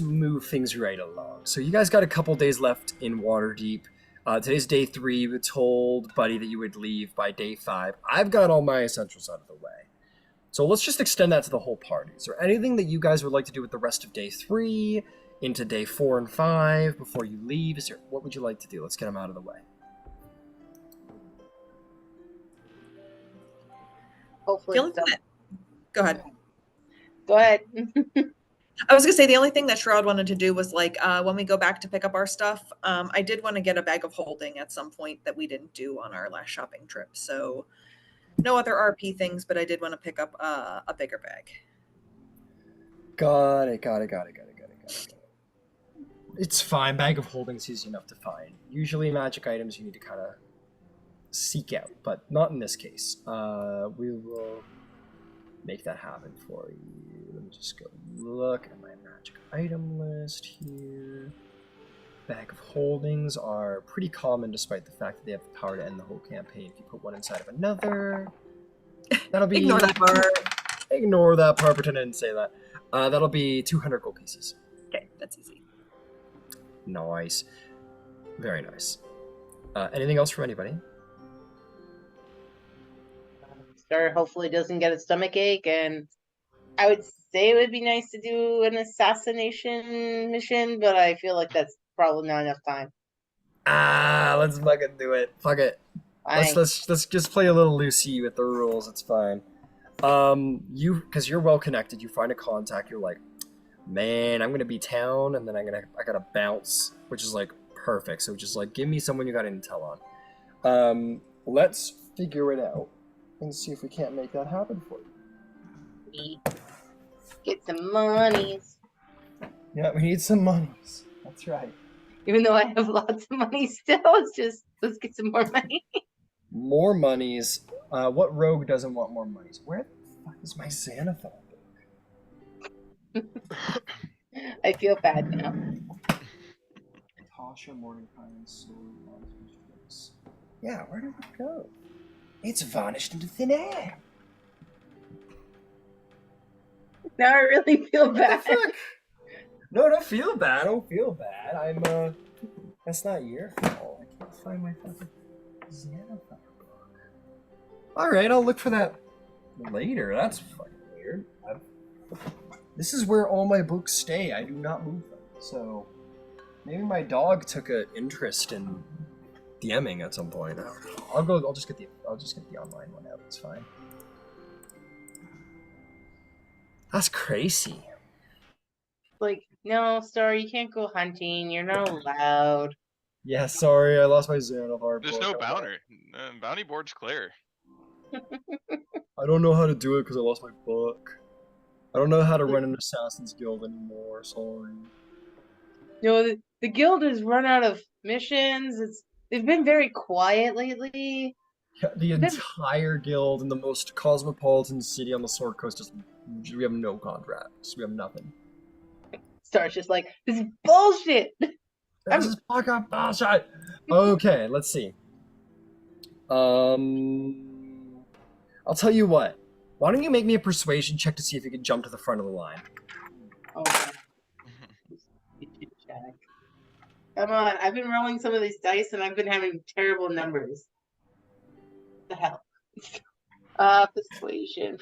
move things right along. So you guys got a couple days left in Waterdeep. Today's day 3. You told Buddy that you would leave by day 5. I've got all my essentials out of the way. So let's just extend that to the whole party. Is there anything that you guys would like to do with the rest of day 3 into day 4 and 5 before you leave? What would you like to do? Let's get them out of the way. Hopefully, The only thing go ahead. Go ahead. I was gonna say the only thing that Shroud wanted to do was when we go back to pick up our stuff. I did want to get a bag of holding at some point that we didn't do on our last shopping trip. So no other RP things, but I did want to pick up a bigger bag. Got it. It's fine. Bag of holding's easy enough to find. Usually magic items you need to kind of seek out, but not in this case. We will make that happen for you. Let me just go look at my magic item list here. Bag of holdings are pretty common despite the fact that they have the power to end the whole campaign if you put one inside of another. That'll be... Ignore that part. Ignore that part, pretend I didn't say that. That'll be 200 gold pieces. Okay, that's easy. Nice. Very nice. Anything else from anybody? Star hopefully doesn't get a stomach ache, and I would say it would be nice to do an assassination mission, but I feel like that's probably not enough time. Let's fucking do it. Fuck it. Fine. Let's just play a little loosey with the rules. It's fine. Because you're well connected, you find a contact. You're like, man, I'm gonna be town, and then I gotta bounce, which is perfect. So just give me someone you got intel on. Let's figure it out and see if we can't make that happen for you. Get some monies. Yeah, we need some monies. That's right. Even though I have lots of money still, it's just let's get some more money. More monies. What rogue doesn't want more money? Where the fuck is my Xanathar book? I feel bad now. Tasha, Mordecai, and Sword. Yeah, where did it go? It's vanished into thin air. Now I really feel bad. No, don't feel bad. Don't feel bad. That's not your fault. I can't find my fucking Xanathar book. Alright, I'll look for that later. That's fucking weird. This is where all my books stay. I do not move them. So, maybe my dog took an interest in DMing at some point. I don't know. I'll just get the online one out. It's fine. That's crazy. Like, no, Star, you can't go hunting. You're not allowed. Yeah, sorry, I lost my Xanathar There's book. no bounty. Bounty board's clear. I don't know how to do it because I lost my book. I don't know how to run an Assassin's Guild anymore. Sorry. No, the guild has run out of missions. They've been very quiet lately. Yeah, the entire guild in the most cosmopolitan city on the Sword Coast we have no contracts. We have nothing. Star's just like, this is bullshit. This is fucking bullshit. Okay, let's see. I'll tell you what. Why don't you make me a persuasion check to see if you can jump to the front of the line? Okay. Come on, I've been rolling some of these dice and I've been having terrible numbers. What the hell? Persuasion.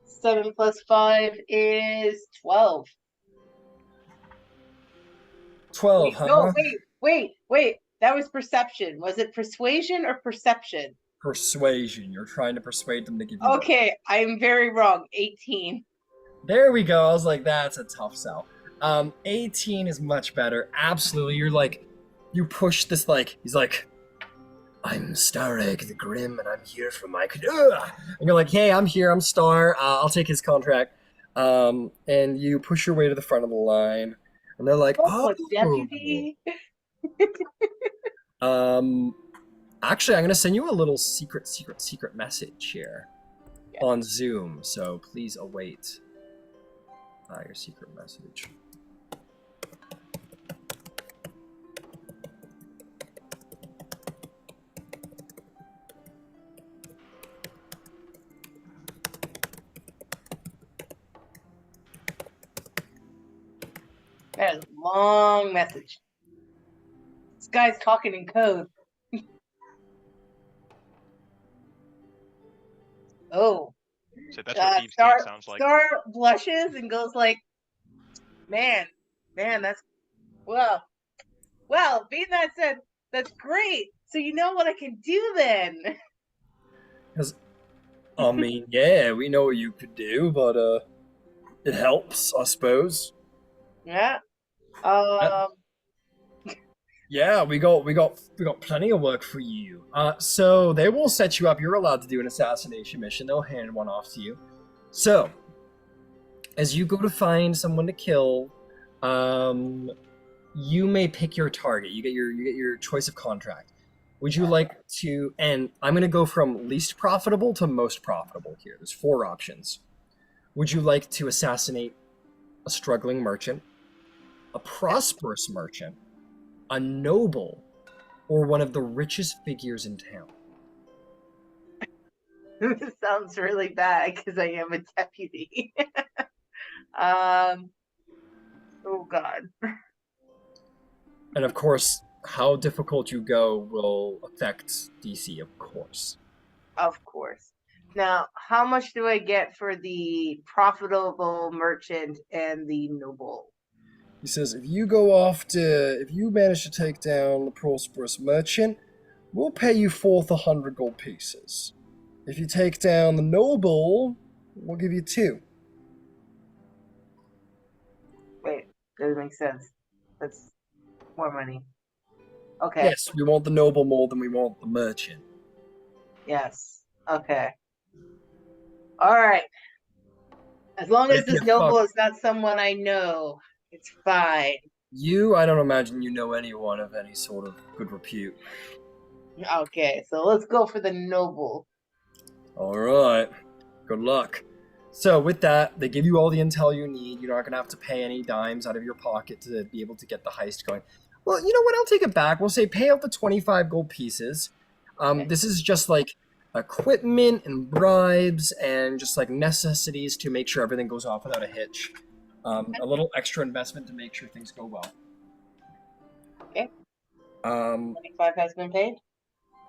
7 plus 5 is 12. 12, wait, huh? No, wait. That was perception. Was it persuasion or perception? Persuasion. You're trying to persuade them to give you. Okay, I am very wrong. 18. There we go. I was like, that's a tough sell. 18 is much better. Absolutely. You're like, you push this he's like, I'm Starreg the Grim, and I'm here for my... And you're like, hey, I'm here. I'm Star. I'll take his contract. And you push your way to the front of the line. And they're like, oh, deputy. Actually, I'm going to send you a little secret message here on Zoom. So please await your secret message. That is a long message. This guy's talking in code. Oh. So that's what Eve's Star, game sounds like. Star blushes and goes like, man, that's... Well, being that said, that's great. So you know what I can do then? Because, I mean, yeah, we know what you could do, but it helps, I suppose. Yeah. Yeah, we got plenty of work for you. So they will set you up. You're allowed to do an assassination mission. They'll hand one off to you. So, as you go to find someone to kill, you may pick your target. You get your choice of contract. Would you like to? And I'm going to go from least profitable to most profitable here. There's 4 options. Would you like to assassinate a struggling merchant, a prosperous merchant, a noble, or one of the richest figures in town? This sounds really bad because I am a deputy. Oh God. And of course, how difficult you go will affect DC, of course. Of course. Now, how much do I get for the profitable merchant and the noble? He says, if you manage to take down the prosperous merchant, we'll pay you forth 100 gold pieces. If you take down the noble, we'll give you 2. Wait, doesn't make sense. That's more money. Okay. Yes, we want the noble more than we want the merchant. Yes. Okay. All right. As long as this noble is not someone I know, it's fine. I don't imagine you know anyone of any sort of good repute. Okay, so let's go for the noble. All right. Good luck. So with that, they give you all the intel you need. You're not going to have to pay any dimes out of your pocket to be able to get the heist going. Well, you know what? I'll take it back. We'll say pay out the 25 gold pieces. This is just like equipment and bribes and just like necessities to make sure everything goes off without a hitch. A little extra investment to make sure things go well. Okay. 25 has been paid.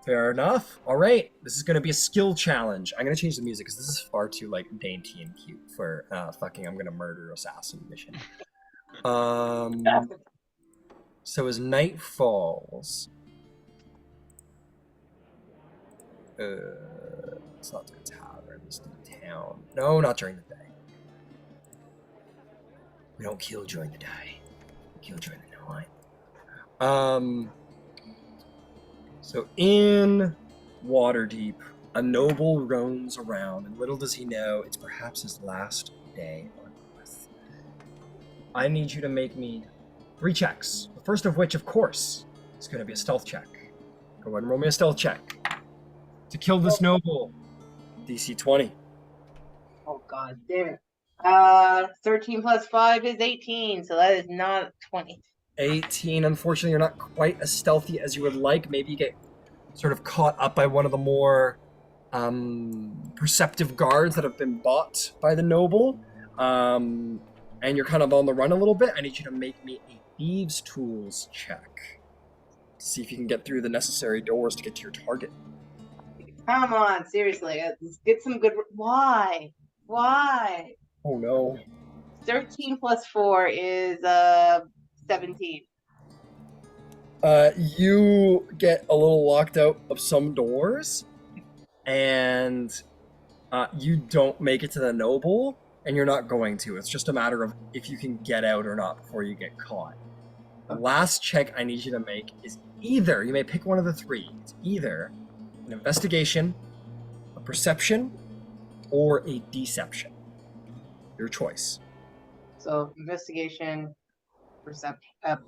Fair enough. All right. This is going to be a skill challenge. I'm going to change the music because this is far too like dainty and cute for fucking I'm going to murder assassin mission. So as night falls, let's not do a tavern. Let's do town. No, not during the day. We don't kill during the day. We kill during the night. So in Waterdeep, a noble roams around, and little does he know it's perhaps his last day on Earth. I need you to make me 3 checks. The first of which, of course, is going to be a stealth check. Go ahead and roll me a stealth check. To kill this noble, DC 20. Oh god damn it. 13 plus 5 is 18, so that is not 20. 18. Unfortunately, you're not quite as stealthy as you would like. Maybe you get sort of caught up by one of the more perceptive guards that have been bought by the noble. And you're kind of on the run a little bit. I need you to make me a thieves' tools check. See if you can get through the necessary doors to get to your target. Come on, seriously. Let's get some good... Why? Why? Oh no. 13 plus 4 is 17. You get a little locked out of some doors, and you don't make it to the noble, and you're not going to. It's just a matter of if you can get out or not before you get caught. The last check I need you to make is either, you may pick one of the 3, it's either an investigation, a perception, or a deception. Your choice. So, investigation,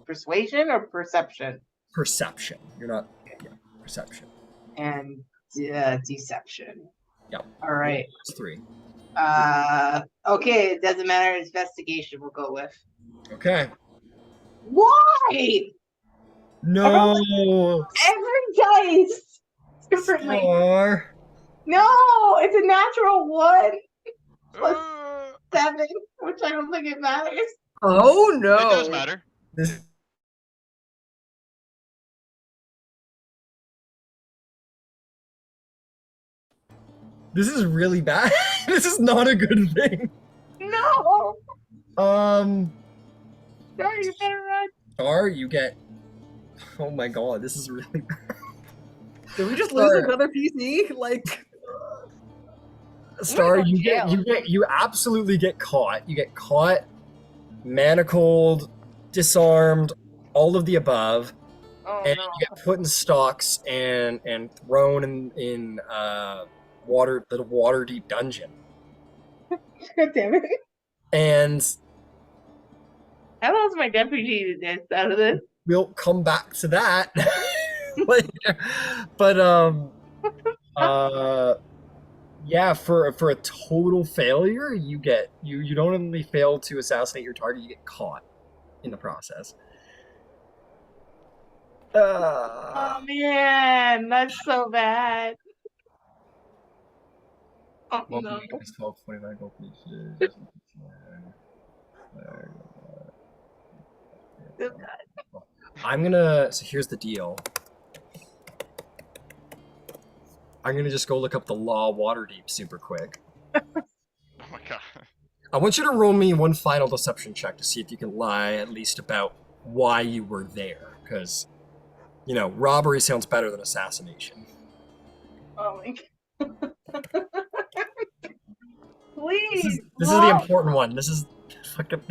persuasion, or perception? Perception. You're not... Yeah, perception. And deception. Yep. All right. It's 3. Okay, it doesn't matter. Investigation we'll go with. Okay. Why? No! Every dice differently. Star. No, it's a natural 1 plus Uh, 7, which I don't think it matters. Oh no! It does matter. This is really bad. This is not a good thing. No! Sorry, you better run. Star, you get... Oh my god, this is really bad. Did we just lose Star. another PC? Like, Star, go to you absolutely get caught. You get caught, manacled, disarmed, all of the above, Oh and no. you get put in stocks and thrown in the Waterdeep dungeon. God damn it. And How else my deputy out of this? we'll come back to that later. But yeah, for a total failure, you don't only fail to assassinate your target, you get caught in the process. Oh man, that's so bad. Oh no. So here's the deal. I'm gonna just go look up the law Waterdeep super quick. Oh my god. I want you to roll me one final deception check to see if you can lie at least about why you were there, because robbery sounds better than assassination. Oh my god. Please. This is the important one. This is fucking...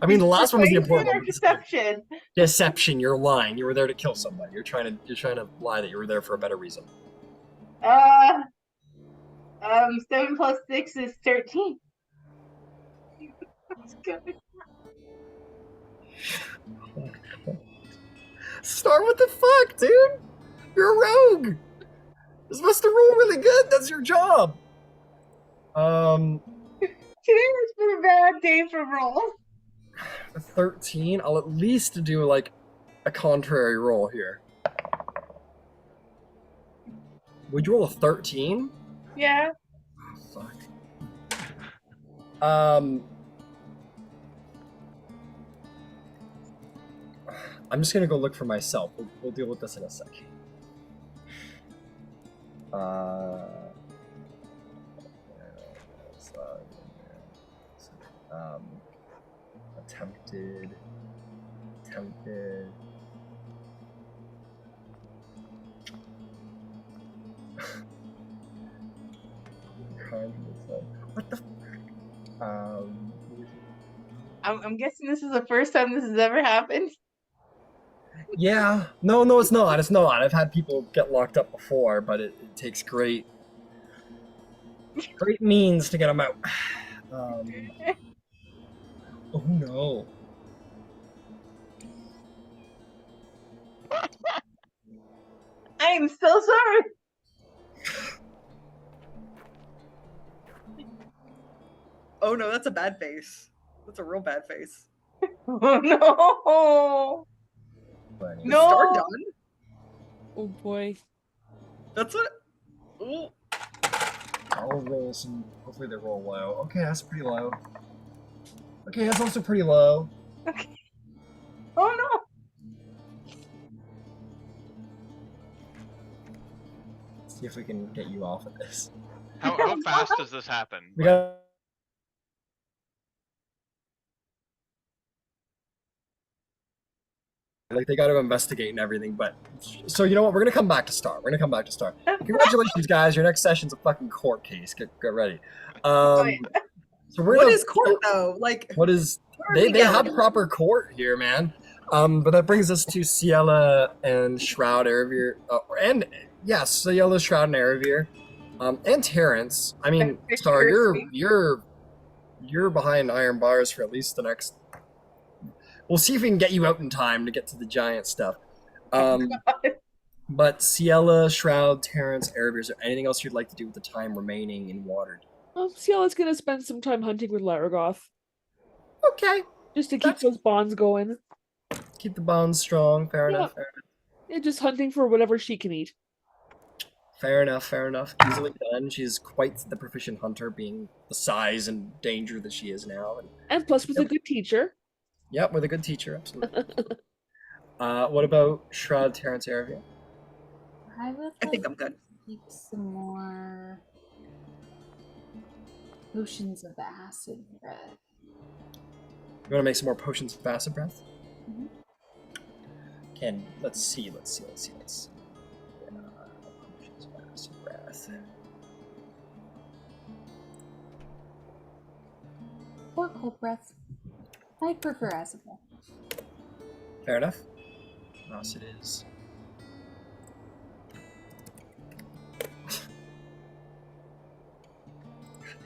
I mean, the last one was the important one. Deception. Deception. You're lying. You were there to kill somebody. You're trying to lie that you were there for a better reason. 7 plus 6 is 13. That's good. Star, what the fuck, dude? You're a rogue. You're supposed to roll really good. That's your job. Today has been a bad day for rolls. A 13. I'll at least do like a contrary roll here. Would you roll a 13? Yeah. Oh, fuck. I'm just gonna go look for myself. We'll deal with this in a sec. Um, attempted. What the? I'm guessing this is the first time this has ever happened. Yeah. No, it's not. It's not. I've had people get locked up before, but it takes great means to get them out. Oh no. I am so sorry. Oh no, that's a bad face. That's a real bad face. Oh no. Is No. Star done? Oh boy. That's what. Ooh. I'll roll some. Hopefully they roll low. Okay, that's pretty low. Okay, that's also pretty low. Okay. Oh no. See if we can get you off of this. How fast does this happen? We got. Like they got to investigate and everything, but so you know what? We're gonna come back to Star. Congratulations, guys! Your next session's a fucking court case. Get ready. Oh, yeah. So we're What gonna, is court though? Like, What is where are we they have going? proper court here, man. But that brings us to Ciela and Shroud Aravir, and yes, Ciela, Shroud, and Aravir, and Terrence. I mean, Star, you're behind iron bars for at least the next. We'll see if we can get you out in time to get to the giant stuff. But Ciela, Shroud, Terrence, Aravir, is there anything else you'd like to do with the time remaining in Watered? Ciela's gonna spend some time hunting with Laragoth. Okay. Just to keep those bonds going. Keep the bonds strong. Fair Yeah. enough. Yeah, just hunting for whatever she can eat. Fair enough. Easily done. She's quite the proficient hunter, being the size and danger that she is now. And plus with a good teacher. Yep, with a good teacher, absolutely. What about Shroud, Terrence, Aravia? I think I'm good. Keep some more potions of acid breath. You want to make some more potions of acid breath? Mhm. Let's see. Potions of acid breath. Or cold breath. I prefer acid breath. Fair enough. Yes, it is.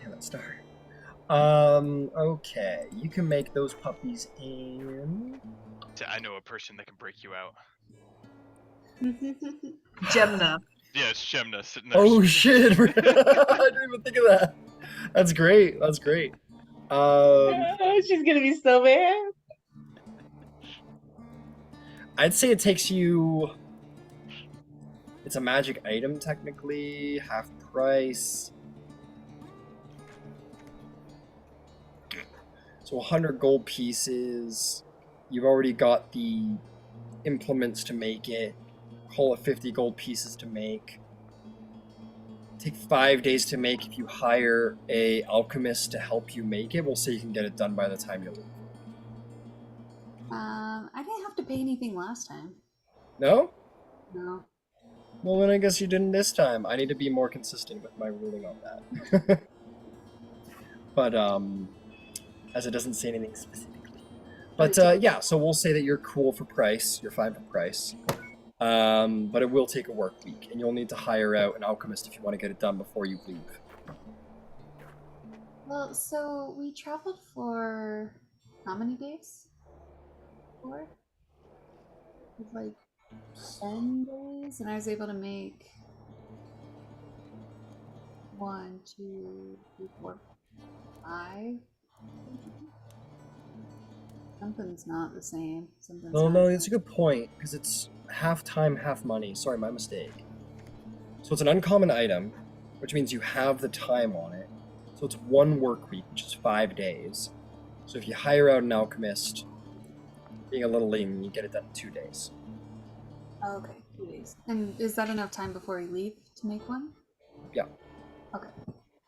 Damn that star. Okay. You can make those puppies in. I know a person that can break you out. Gemna. Yeah, it's Shemna sitting there. Oh shit! I didn't even think of that. That's great. She's gonna be so mad. I'd say it takes you. It's a magic item, technically. Half price. So 100 gold pieces. You've already got the implements to make it. Call it 50 gold pieces to make. Take 5 days to make. If you hire a alchemist to help you make it, we'll say you can get it done by the time you leave. I didn't have to pay anything last time. No? No. Well, then I guess you didn't this time. I need to be more consistent with my ruling on that. But, as it doesn't say anything specifically. But, yeah, so we'll say that you're cool for price. You're fine for price. But it will take a work week, and you'll need to hire out an alchemist if you want to get it done before you leave. Well, so we traveled for how many days? 4? It was like 10 days, and I was able to make 1, 2, 3, 4, 5. Something's not the same. Something's No, not no, the it's a same. good point because it's half time, half money. Sorry, my mistake. So it's an uncommon item, which means you have the time on it. So it's 1 work week, which is 5 days. So if you hire out an alchemist, being a little lean, you get it done in 2 days. Oh, okay, 2 days. And is that enough time before you leave to make one? Yeah. Okay,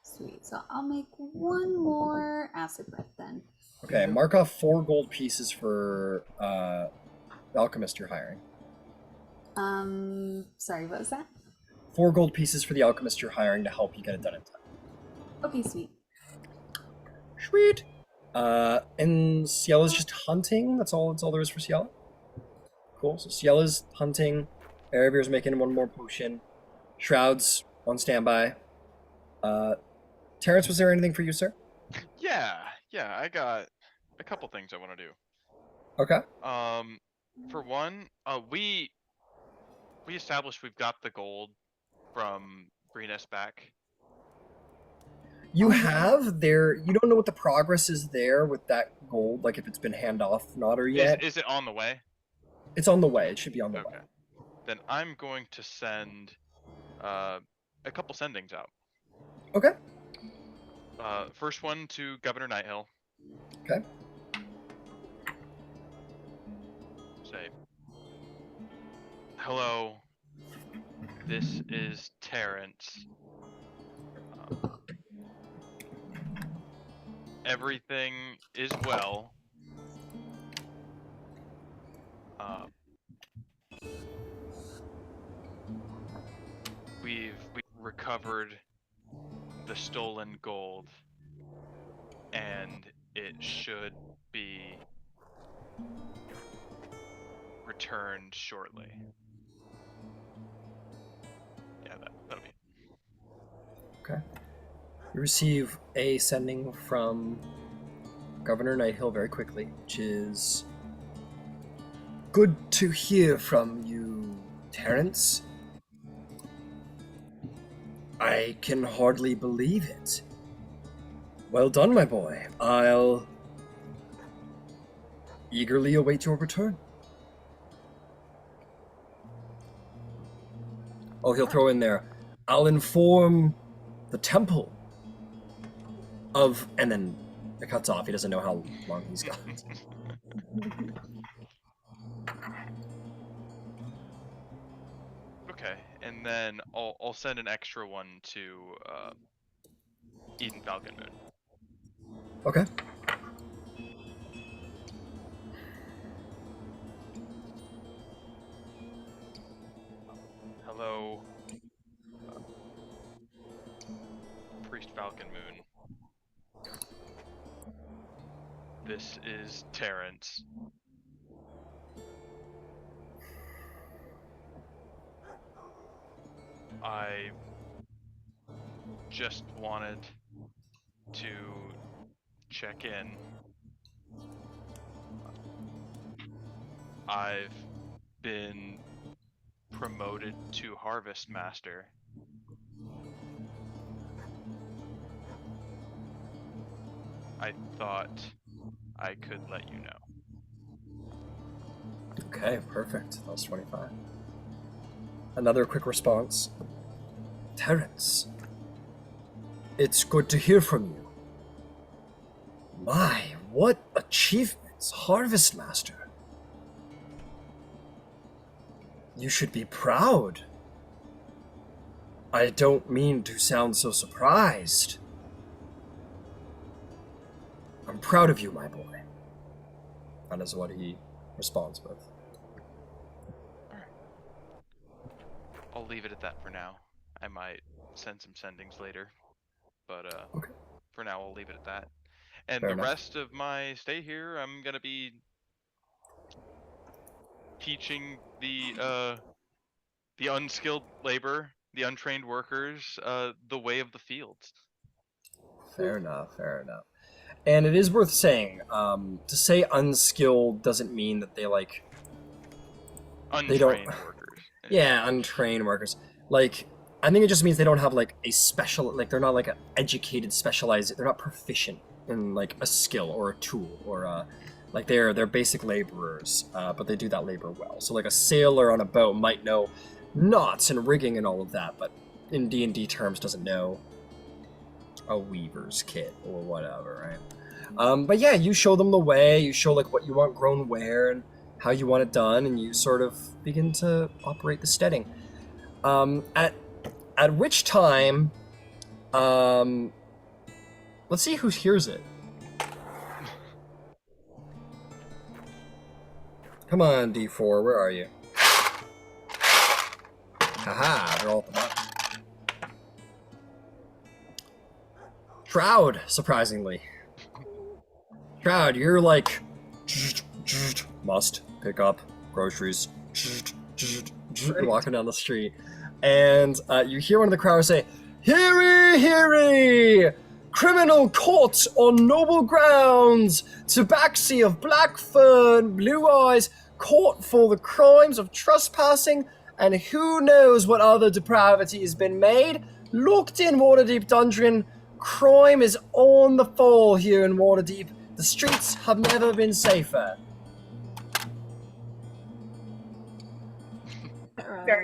sweet. So I'll make 1 more acid breath then. Okay, mark off 4 gold pieces for the alchemist you're hiring. Sorry, what was that? 4 gold pieces for the alchemist you're hiring to help you get it done in time. Okay, sweet. Sweet. And Ciella's just hunting. That's all there is for Ciella. Cool. So Ciella's hunting. Aravir's making 1 more potion. Shroud's on standby. Terrence, was there anything for you, sir? Yeah, I got a couple things I want to do. Okay. For one, we established we've got the gold from Breeness back. You have there. You don't know what the progress is there with that gold, like if it's been hand off not or yet. Is it on the way? It's on the way. It should be on the way. Okay. Then I'm going to send a couple sendings out. Okay. First one to Governor Nighthill. Okay. Say, hello, this is Terrence. Everything is well. We've recovered the stolen gold, and it should be returned shortly. Yeah, that'll be it. Okay. You receive a sending from Governor Nighthill very quickly, which is good to hear from you, Terrence. I can hardly believe it. Well done, my boy. I'll eagerly await your return. Oh, he'll throw in there, I'll inform the temple of, and then it cuts off. He doesn't know how long he's got. Okay, and then I'll send an extra one to Eden Falcon Moon. Okay. Hello, Priest Falcon Moon. This is Terrence. I just wanted to check in. I've been promoted to Harvest Master. I thought I could let you know. Okay, perfect. That was 25. Another quick response. Terrence, it's good to hear from you. My, what achievements, Harvest Master. You should be proud. I don't mean to sound so surprised. I'm proud of you, my boy. That is what he responds with. I'll leave it at that for now. I might send some sendings later, but Okay. for now I'll leave it at that. And Fair the enough. rest of my stay here, I'm gonna be teaching the unskilled labor, the untrained workers, the way of the fields. Fair enough, fair enough. And it is worth saying, to say unskilled doesn't mean that they Untrained workers. Yeah, untrained workers. Like, I think it just means they don't have like a special, like they're not like an educated, specialized. They're not proficient in like a skill or a tool or like they're basic laborers, but they do that labor well. So like a sailor on a boat might know knots and rigging and all of that, but in D&D terms doesn't know a weaver's kit or whatever, right? But yeah, you show them the way. You show like what you want grown where and how you want it done, and you sort of begin to operate the steading. At which time, let's see who hears it. Come on, D4, where are you? Haha, they're all at the bottom. Shroud, surprisingly. Shroud, you're like, must pick up groceries, walking down the street. And you hear one of the crowd say, "Heary, heary! Criminal caught on noble grounds! Tabaxi of Blackfern, Blue Eyes, caught for the crimes of trespassing, and who knows what other depravity has been made. Locked in Waterdeep Dungeon, crime is on the fall here in Waterdeep. The streets have never been safer."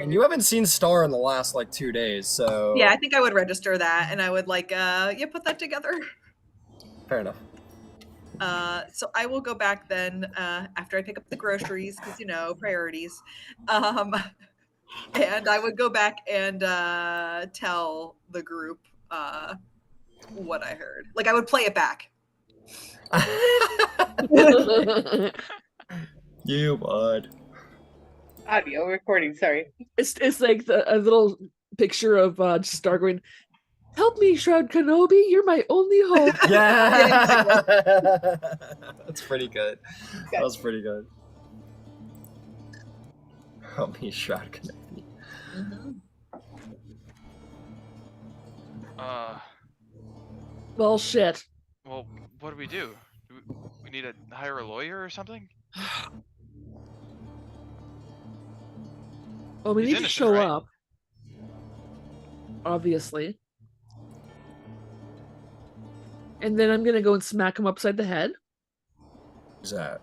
And you haven't seen Star in the last like 2 days, so Yeah, I think I would register that, and I would like put that together. fair enough. So I will go back then after I pick up the groceries because priorities, and I would go back and tell the group what I heard. Like I would play it back. You would. Audio recording, sorry. It's like a little picture of Star going, "Help me, Shroud Kenobi, you're my only hope." Yeah. That's pretty good. That was pretty good. Help me, Shroud Kenobi. Well, shit. Well, what do? Do we need to hire a lawyer or something? Well, we He's need to innocent, show right? up. Obviously. And then I'm gonna go and smack him upside the head. Who's that?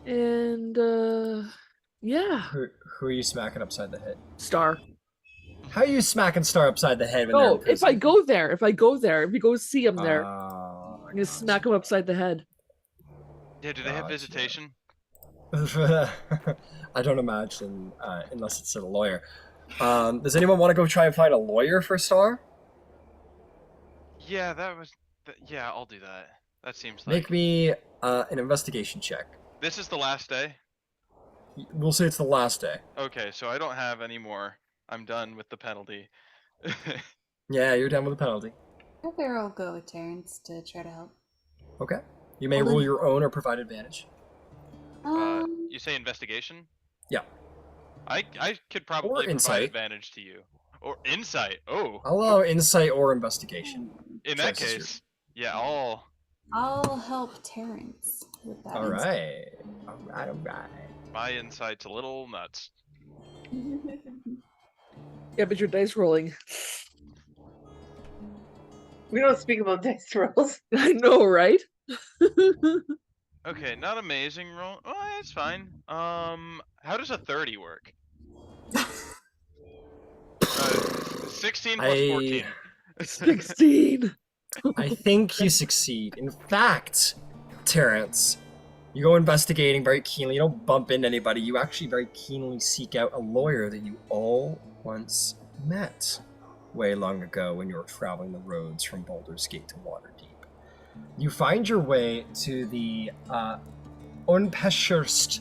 And yeah. Who are you smacking upside the head? Star. How are you smacking Star upside the head when No, they're in if I go there, if we go see him there, I'm I'm gonna smack him upside the head. Yeah, do they have Gotcha. visitation? I don't imagine, unless it's a lawyer. Does anyone want to go try and find a lawyer for Star? Yeah, yeah, I'll do that. That seems like... Make me an investigation check. This is the last day? We'll say it's the last day. Okay, so I don't have any more. I'm done with the penalty. Yeah, you're done with the penalty. I figure I'll go with Terrence to try to help. Okay. You may Well, roll then- your own or provide advantage. You say investigation? Yeah. I could probably provide insight. advantage to you. Or insight. Oh, I'll allow insight or investigation. in that choices case, yeah, I'll... I'll help Terrence with that. All right. All right. My insight's a little nuts. Yeah, but your dice rolling. We don't speak about dice rolls. I know, right? Okay, not amazing roll. Oh, it's fine. How does a 30 work? 16 plus 14. 16. I think you succeed. In fact, Terrence, you go investigating very keenly. You don't bump into anybody. You actually very keenly seek out a lawyer that you all once met way long ago when you were traveling the roads from Baldur's Gate to Waterdeep. You find your way to the Unpeshurst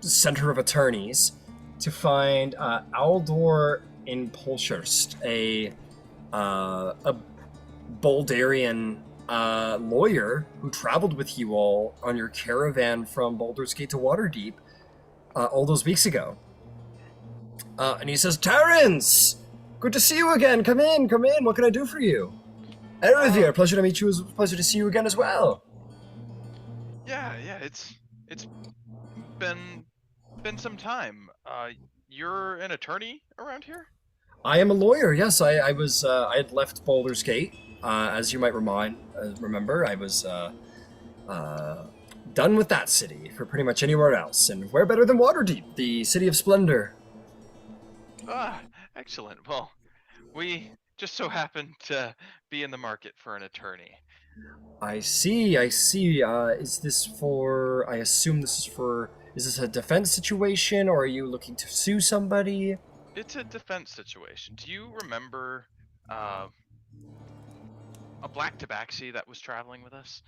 Center of Attorneys to find Aldor in Polshurst, a Baldarian lawyer who traveled with you all on your caravan from Baldur's Gate to Waterdeep all those weeks ago. And he says, "Terrence, good to see you again. Come in, come in. What can I do for you?" Erethier, pleasure to meet you. Pleasure to see you again as well. Yeah, it's been been some time. You're an attorney around here? I am a lawyer. Yes, I was. I had left Baldur's Gate, as you might remember. I was done with that city for pretty much anywhere else, and where better than Waterdeep, the city of splendor. Ah, excellent. Well, we just so happen to be in the market for an attorney. I see. I see. Is this for? I assume this is for. Is this a defense situation, or are you looking to sue somebody? It's a defense situation. Do you remember a black tabaxi that was traveling with us?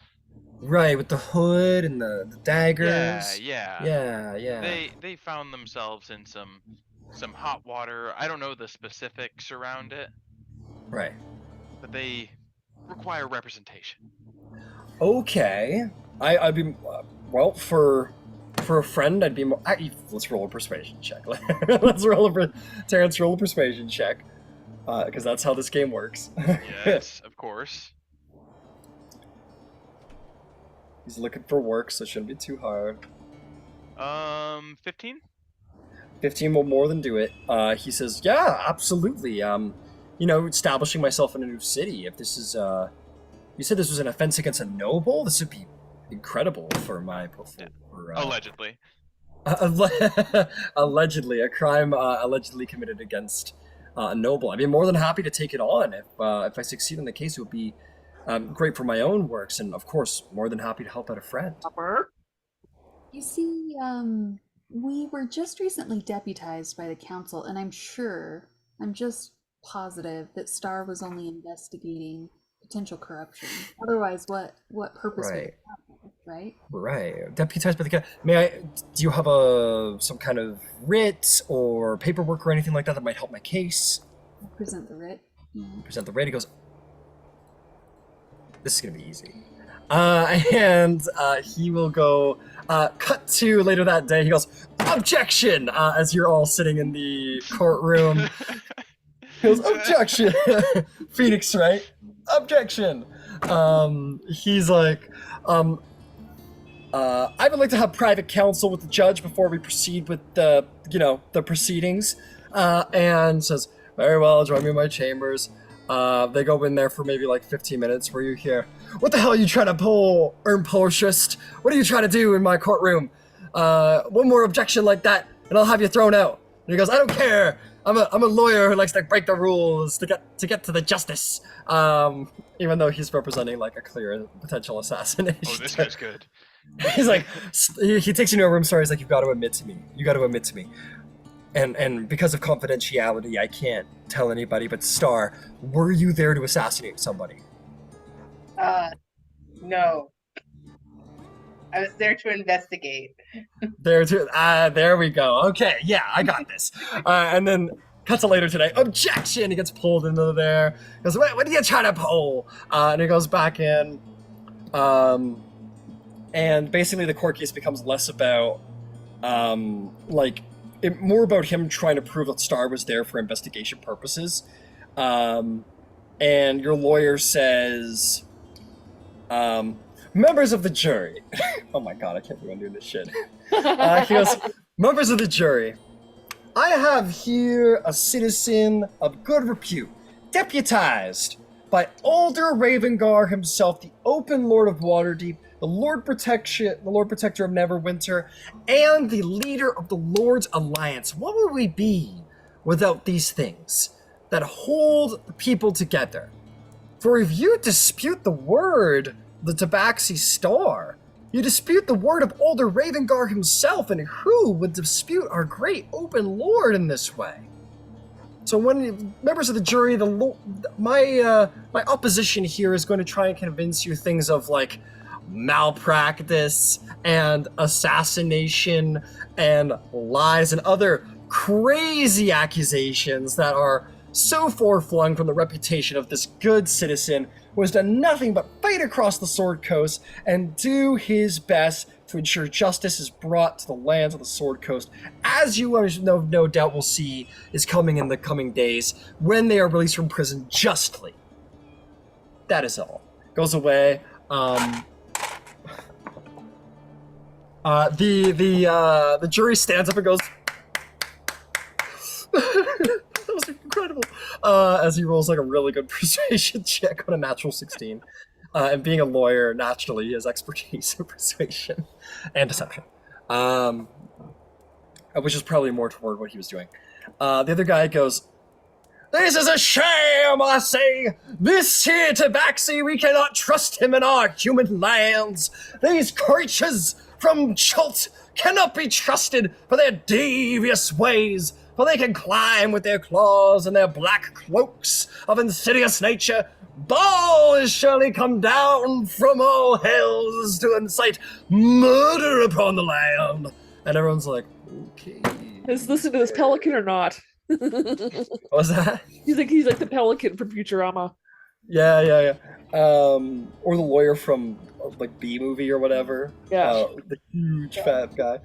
Right, with the hood and the daggers. Yeah. Yeah. They found themselves in some hot water. I don't know the specifics around it, Right. but they require representation. Okay. I'd be well for a friend. I'd be more. Let's roll a persuasion check. Let's Terrence roll a persuasion check, because that's how this game works. Yes, of course. He's looking for work, so it shouldn't be too hard. 15? 15 will more than do it. He says, "Yeah, absolutely. Establishing myself in a new city. If this is, you said this was an offense against a noble. This would be incredible for my Allegedly. Allegedly, a crime allegedly committed against a noble. I'd be more than happy to take it on if I succeed in the case. It would be great for my own works, and of course, more than happy to help out a friend." You see, we were just recently deputized by the council, and I'm just positive that Star was only investigating potential corruption. Otherwise, what purpose would it have, right? Right. Deputized by the do you have some kind of writ or paperwork or anything like that might help my case? Present the writ. Yeah. Present the writ. He goes, "This is gonna be easy." And he will go, cut to later that day. He goes, "Objection!" As you're all sitting in the courtroom. He goes, "Objection!" Phoenix, right? "Objection!" He's like, "I would like to have private counsel with the judge before we proceed with the proceedings." And says, "Very well, join me in my chambers." They go in there for maybe like 15 minutes where you hear, "What the hell are you trying to pull, Ermpolschist? What are you trying to do in my courtroom? One more objection like that, and I'll have you thrown out." And he goes, "I don't care. I'm a lawyer who likes to break the rules to get to the justice." Even though he's representing like a clear potential assassination. Oh, this guy's good. He's like, he takes you to a room. Sorry, he's like, "You've got to admit to me. You got to admit to me. And because of confidentiality, I can't tell anybody, but Star, were you there to assassinate somebody?" No. I was there to investigate. There we go. Okay, yeah, I got this. And then cuts to later today. "Objection!" He gets pulled into there. He goes, "What are you trying to pull?" And he goes back in. And basically the court case becomes less about, more about him trying to prove that Star was there for investigation purposes. And your lawyer says, "Members of the jury." Oh my god, I can't believe I'm doing this shit. He goes, "Members of the jury, I have here a citizen of good repute, deputized by Alder Ravengar himself, the Open Lord of Waterdeep, the Lord Protector of Neverwinter, and the leader of the Lord's Alliance. What would we be without these things that hold the people together? For if you dispute the word, the Tabaxi Star, you dispute the word of Alder Ravengar himself, and who would dispute our great Open Lord in this way? So when members of the jury, my opposition here is going to try and convince you things of like malpractice and assassination and lies and other crazy accusations that are so far-flung from the reputation of this good citizen who has done nothing but fight across the Sword Coast and do his best to ensure justice is brought to the lands of the Sword Coast, as you no doubt will see is coming in the coming days when they are released from prison justly. That is all. Goes away. The jury stands up and goes. That was incredible. As he rolls like a really good persuasion check on a natural 16. And being a lawyer, naturally, he has expertise in persuasion and deception. Which is probably more toward what he was doing. The other guy goes, "This is a shame, I say! This here Tabaxi, we cannot trust him in our human lands! These creatures from Chult cannot be trusted for their devious ways, for they can climb with their claws and their black cloaks of insidious nature. Baal is surely come down from all hells to incite murder upon the land." And everyone's like, okay. Is listen to this pelican or not? What was that? He's like the pelican from Futurama. Yeah. Or the lawyer from like B movie or whatever. Yeah. The huge fat guy.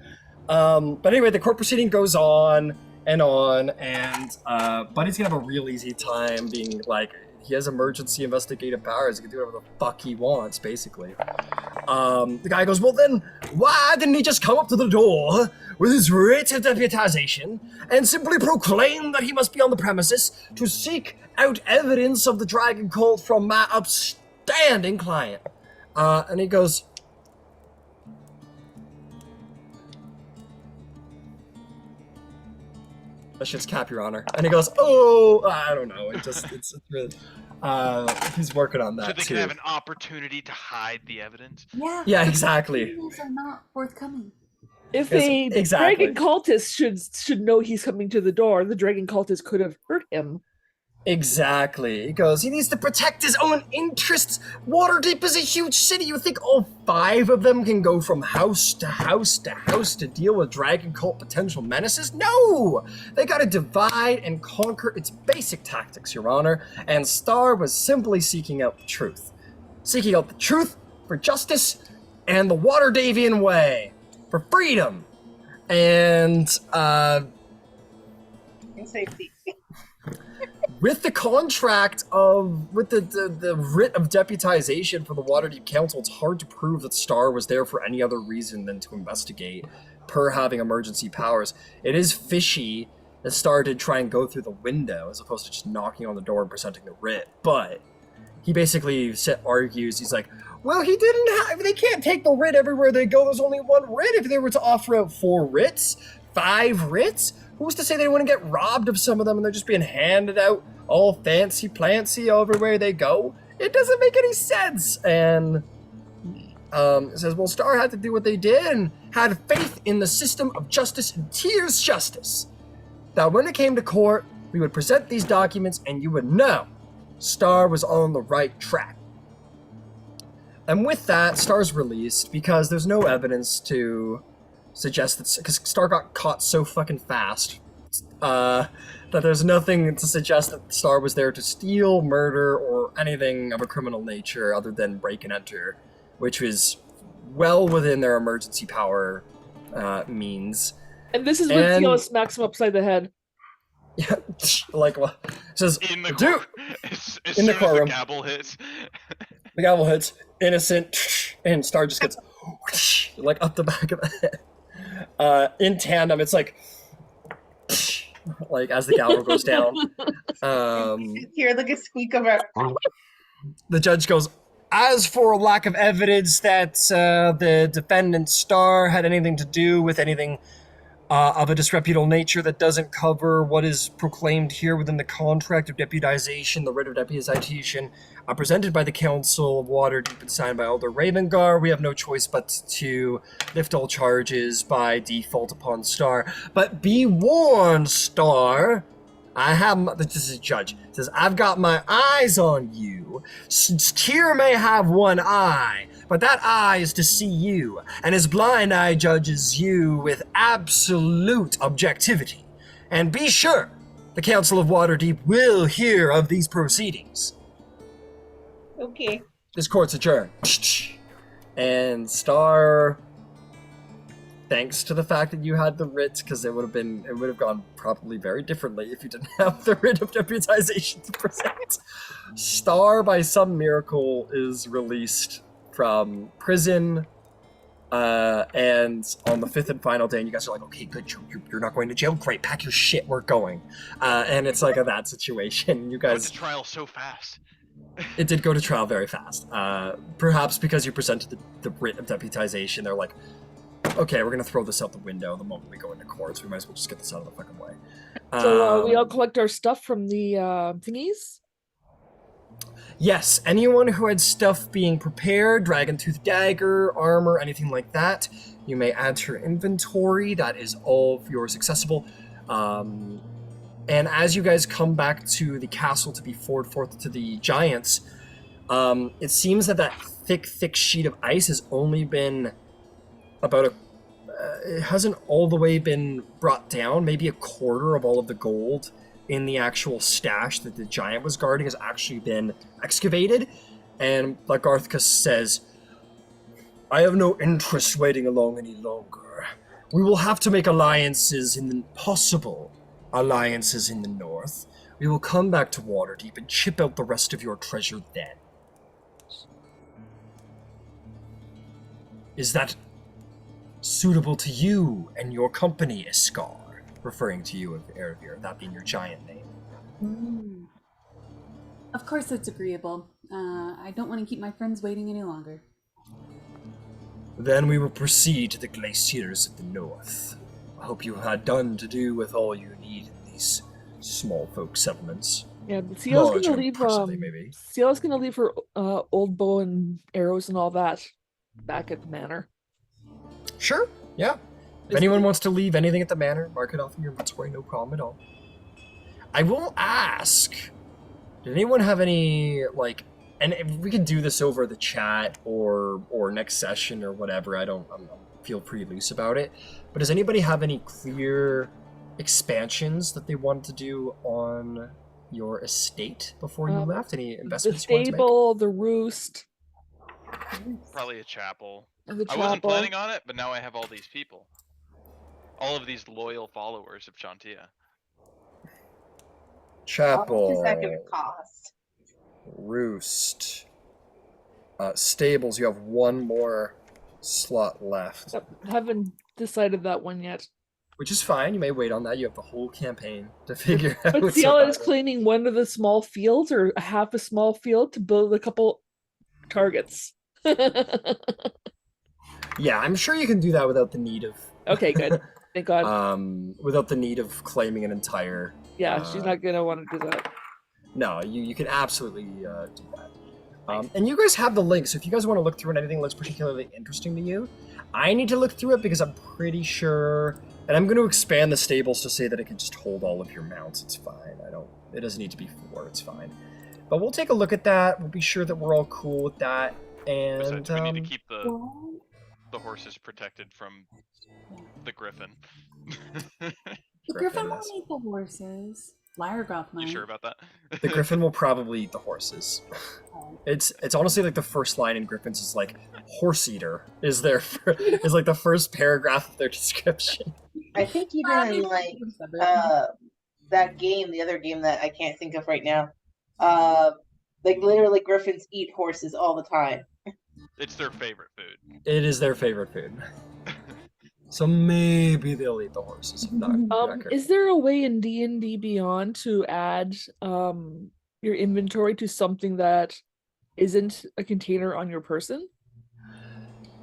But anyway, the court proceeding goes on, and Buddy's gonna have a real easy time being like, he has emergency investigative powers. He can do whatever the fuck he wants, basically. The guy goes, "Well then, why didn't he just come up to the door with his writ of deputization and simply proclaim that he must be on the premises to seek out evidence of the dragon cult from my upstanding client?" And he goes, "That shit's cap, Your Honor." And he goes, "Oh, I don't know. It's really." He's working on that So they too. can have an opportunity to hide the evidence. Yeah, exactly. These are not forthcoming. If Yes, a exactly. dragon cultist should know he's coming to the door, the dragon cultist could have hurt him. Exactly. He goes, he needs to protect his own interests. Waterdeep is a huge city. You think all 5 of them can go from house to house to house to deal with dragon cult potential menaces? No! They gotta divide and conquer. It's basic tactics, Your Honor. And Star was simply seeking out the truth. Seeking out the truth for justice and the Waterdavian way. For freedom. And, Safety. with the contract of, with the writ of deputization for the Waterdeep Council, it's hard to prove that Star was there for any other reason than to investigate, per having emergency powers. It is fishy that Star did try and go through the window as opposed to just knocking on the door and presenting the writ, but he basically argues, he's like, well, he didn't have, they can't take the writ everywhere they go. There's only one writ. If they were to offer out 4 writs, 5 writs, who's to say they wouldn't get robbed of some of them and they're just being handed out all fancy-plancy everywhere they go? It doesn't make any sense. And it says, well, Star had to do what they did and had faith in the system of justice and Tyr's justice. That when it came to court, we would present these documents and you would know Star was on the right track. And with that, Star's released because there's no evidence to suggest that, because Star got caught so fucking fast, that there's nothing to suggest that Star was there to steal, murder, or anything of a criminal nature other than break and enter, which was well within their emergency power means. And this is when Theo smacks him upside the head. Yeah, like what? Says, In the dude, as in soon the as courtroom. the gavel hits. The gavel hits, innocent, and Star just gets like up the back of the head. In tandem, it's like as the gavel goes down. Hear like a squeak of a. The judge goes, as for lack of evidence that the defendant Star had anything to do with anything of a disreputable nature that doesn't cover what is proclaimed here within the contract of deputization, the writ of deputization presented by the Council of Waterdeep and signed by Elder Ravengar, we have no choice but to lift all charges by default upon Star. But be warned, Star. This is a judge. It says, I've got my eyes on you. Tyr may have one eye, but that eye is to see you, and his blind eye judges you with absolute objectivity. And be sure, the Council of Waterdeep will hear of these proceedings. Okay. This court's adjourned. And Star, thanks to the fact that you had the writ, because it would have gone probably very differently if you didn't have the writ of deputization to present. Star, by some miracle, is released from prison And on the 5th and final day, and you guys are like, okay, good, you're not going to jail? Great, pack your shit, we're going. And it's like that situation. You I went guys, to trial so fast. it did go to trial very fast. Perhaps because you presented the writ of deputization, they're like, okay, we're going to throw this out the window the moment we go into court, so we might as well just get this out of the fucking way. So we all collect our stuff from the thingies? Yes, anyone who had stuff being prepared, dragon tooth dagger, armor, anything like that, you may add to your inventory. That is all of yours accessible. And as you guys come back to the castle to be forward forth to the giants, it seems that thick sheet of ice has only been about it hasn't all the way been brought down. Maybe a quarter of all of the gold in the actual stash that the giant was guarding has actually been excavated. And Lagarthkus says, I have no interest waiting along any longer. We will have to make alliances possible alliances in the north. We will come back to Waterdeep and chip out the rest of your treasure then. Is that suitable to you and your company, Iskar? Referring to you, Erebir, that being your giant name. Of course it's agreeable. I don't want to keep my friends waiting any longer. Then we will proceed to the glaciers of the north. I hope you had done to do with all you need in these small folk settlements. Yeah, Ciel's Large gonna and leave. impressively, maybe. Ciel's gonna leave her old bow and arrows and all that back at the manor. Sure, yeah. If anyone wants to leave anything at the manor, mark it off in your inventory, no problem at all. I will ask, did anyone have any, like, and we can do this over the chat or next session or whatever, I feel pretty loose about it, but does anybody have any clear expansions that they wanted to do on your estate before you left? Any The investments you wanted to make? stable, the roost, Probably a chapel. and the I wasn't chapel. planning on it, but now I have all these people. All of these loyal followers of Shantia. How much is that Chapel, going to cost? roost, stables, you have one more slot left. Haven't decided that one yet. Which is fine. You may wait on that. You have the whole campaign to figure out. But Ciel is survival. cleaning one of the small fields or half a small field to build a couple targets. Yeah, I'm sure you can do that without the need of. Okay, good. Thank God. Without the need of claiming an entire. Yeah, she's not gonna want to do that. No, you can absolutely do that. And you guys have the link, so if you guys want to look through and anything looks particularly interesting to you, I need to look through it because I'm pretty sure. And I'm going to expand the stables to say that it can just hold all of your mounts. It's fine. It doesn't need to be 4. It's fine. But we'll take a look at that. We'll be sure that we're all cool with that. And Besides, we need to keep the horses protected from the griffin. The griffin won't eat the horses. Lyregoth might. You sure about that? the griffin will probably eat the horses. It's honestly like the first line in Griffins is like horse eater is like the first paragraph of their description. I think even like that game, the other game that I can't think of right now, like literally griffins eat horses all the time. It's their favorite food. It is their favorite food. So maybe they'll eat the horses. If not, Is there a way in D&D Beyond to add your inventory to something that isn't a container on your person?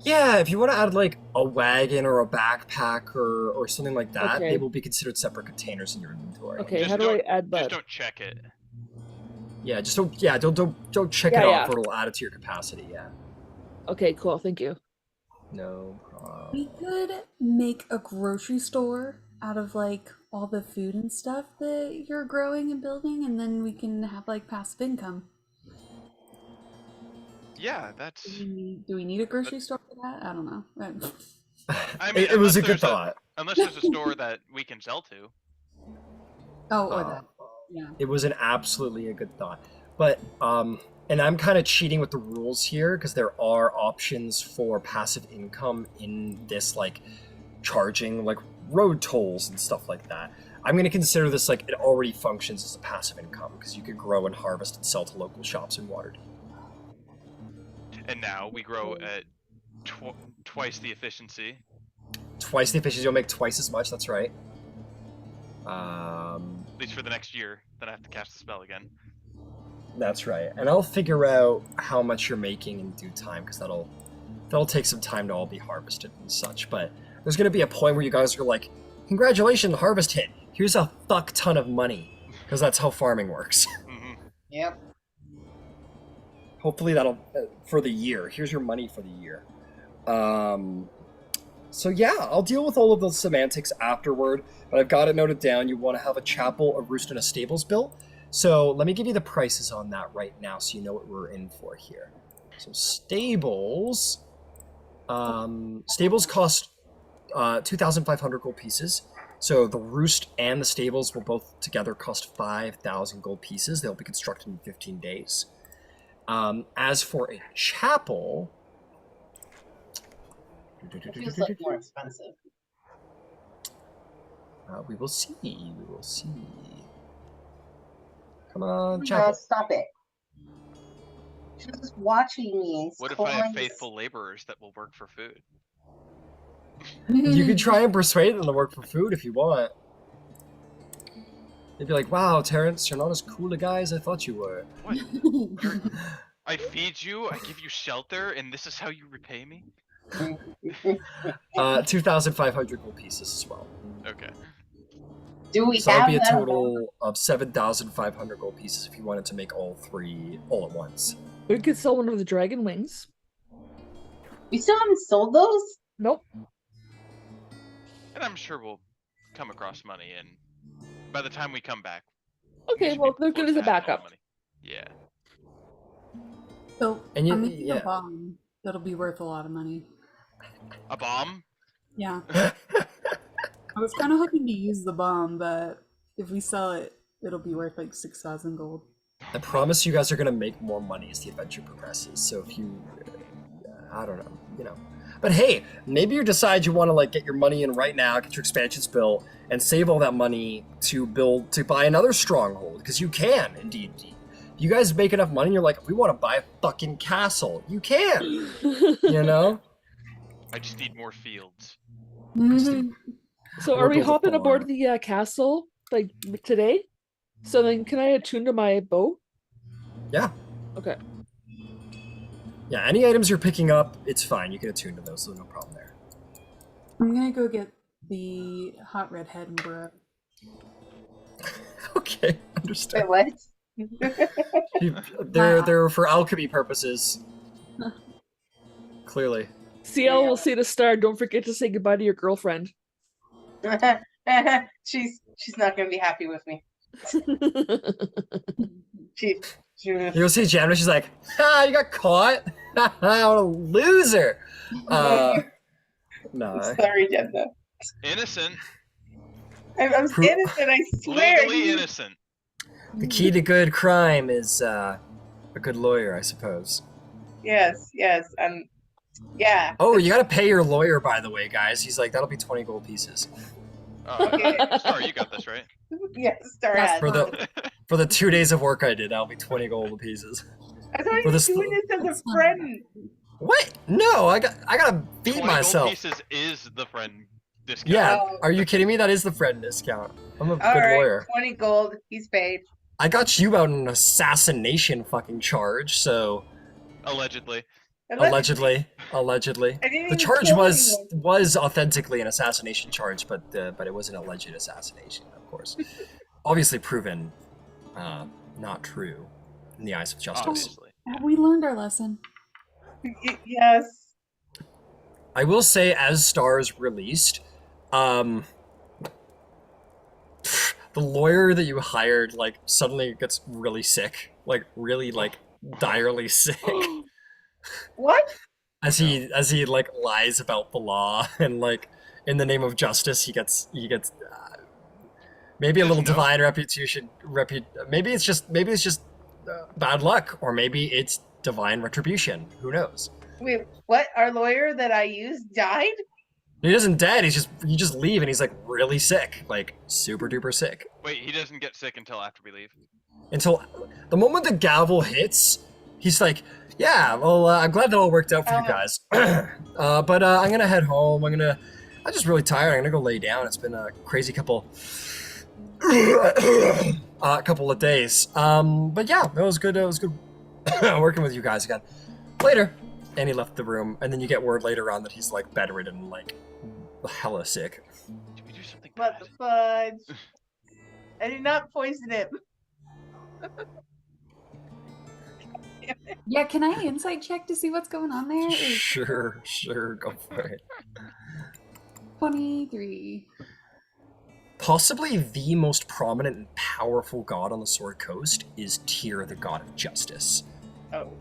Yeah, if you want to add like a wagon or a backpack or something like that, Okay. they will be considered separate containers in your inventory. Okay, Just how do I add Just that? don't check it. Yeah, just don't check Yeah, it yeah. off, or it'll add it to your capacity. Yeah. Okay, cool. Thank you. No problem. We could make a grocery store out of like all the food and stuff that you're growing and building, and then we can have like passive income. Yeah, that's. Do we need a grocery store for that? I don't know. I mean, it was a unless good there's thought. Unless there's a store that we can sell to. Oh, or that. Yeah. It was absolutely a good thought. But and I'm kind of cheating with the rules here because there are options for passive income in this, like charging like road tolls and stuff like that. I'm going to consider this like it already functions as a passive income because you could grow and harvest and sell to local shops in Waterdeep. And now we grow at twice the efficiency. Twice the efficiency, you'll make twice as much, that's right. At least for the next year. Then I have to cast the spell again. That's right. And I'll figure out how much you're making in due time, because that'll take some time to all be harvested and such. But there's going to be a point where you guys are like, congratulations, harvest hit. Here's a fuck ton of money. Because that's how farming works. Yep. Hopefully that'll, for the year. Here's your money for the year. So yeah, I'll deal with all of the semantics afterward, but I've got it noted down. You want to have a chapel, a roost, and a stables built. So let me give you the prices on that right now so you know what we're in for here. So stables, stables cost 2,500 gold pieces. So the roost and the stables will both together cost 5,000 gold pieces. They'll be constructed in 15 days. As for a chapel... It feels like more expensive. We will see. We will see. Come on, No, chapel. stop it. She's just watching me. What if I have faithful laborers that will work for food? You could try and persuade them to work for food if you want. They'd be like, wow, Terrence, you're not as cool a guy as I thought you were. What? I feed you, I give you shelter, and this is how you repay me? 2,500 gold pieces as well. Okay. Do we So have that'd be a that total of 7,500 gold pieces if you wanted to make all three all at once. We could sell one of the dragon wings. We still haven't sold those? Nope. And I'm sure we'll come across money, and by the time we come back... Okay, should well, be they're good close as a to having all the backup. money. Yeah. So And I'm making yeah. a bomb that'll be worth a lot of money. A bomb? Yeah. I was kind of hoping to use the bomb, but if we sell it, it'll be worth like 6,000 gold. I promise you guys are going to make more money as the adventure progresses. So if you... I don't know, you know. But hey, maybe you decide you want to like get your money in right now, get your expansions built, and save all that money to buy another stronghold, because you can, indeed. You guys make enough money, and you're like, we want to buy a fucking castle. You can, you know? I just need more fields. So Or are we build a hopping aboard farm. the castle like today? So then can I attune to my bow? Yeah. Okay. Yeah, any items you're picking up, it's fine. You can attune to those, so no problem there. I'm gonna go get the hot red head and brew. Okay, understood. Wait, what? They're for alchemy purposes. Clearly. CL will say to Star, don't forget to say goodbye to your girlfriend. she's not gonna be happy with me. She You'll see Jamna, she's like, ha, you got caught. What a loser. No. sorry, Jenna. Innocent. I'm innocent, I swear. Legally innocent. The key to good crime is a good lawyer, I suppose. Yes, yeah. Oh, you gotta pay your lawyer, by the way, guys. He's like, that'll be 20 gold pieces. Okay. Sorry, you got this, right? Yes, Star That's has. For the 2 days of work I did, that'll be 20 gold pieces. I thought you for were this- doing this as a friend. What? No, I gotta beat 20 myself. gold pieces is the friend discount. Yeah, Oh. are you kidding me? That is the friend discount. I'm a All good right, lawyer. 20 gold. He's paid. I got you out in an assassination fucking charge, so Allegedly. allegedly. I didn't The even charge kill was anyone. authentically an assassination charge, but it was an alleged assassination, of course. Obviously proven not true in the eyes of justice. Obviously. Have we learned our lesson? Yes. I will say, as Stars released, the lawyer that you hired like suddenly gets really sick, like really like direly sick, What? as he like lies about the law and like in the name of justice he gets maybe a little Does he know? divine reputation. Maybe it's just bad luck, or maybe it's divine retribution. Who knows? Wait, what? Our lawyer that I used died? He isn't dead. You just leave and he's like really sick, like super duper sick. Wait, he doesn't get sick until after we leave. Until the moment the gavel hits, he's like, yeah, well, I'm glad that all worked out for you guys. But I'm gonna head home. I'm just really tired. I'm gonna go lay down. It's been a crazy couple of days. But yeah, it was good. It was good working with you guys again. Later. And he left the room, and then you get word later on that he's like bedridden and like hella sick. Did we do something What the fudge? I did not poison him. Yeah, can I insight check to see what's going on there? Sure, go for it. 23. Possibly the most prominent and powerful god on the Sword Coast is Tyr, the god of justice. Oh.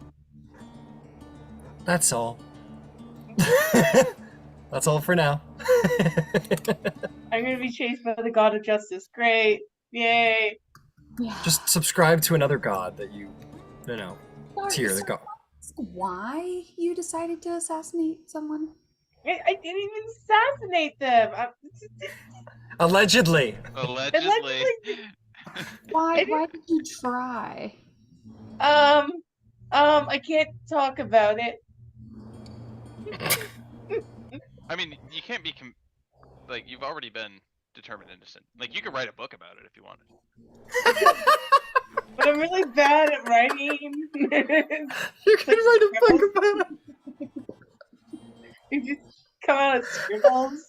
That's all. That's all for now. I'm gonna be chased by the god of justice. Great. Yay. Yeah. Just subscribe to another god that you know, Tyr, the god. Why you decided to assassinate someone? I didn't even assassinate them. Allegedly. Allegedly. Why did you try? I can't talk about it. I mean, you can't be like, you've already been determined innocent. Like, you could write a book about it if you wanted. But I'm really bad at writing. You can write a book about it. You just come out of scribbles.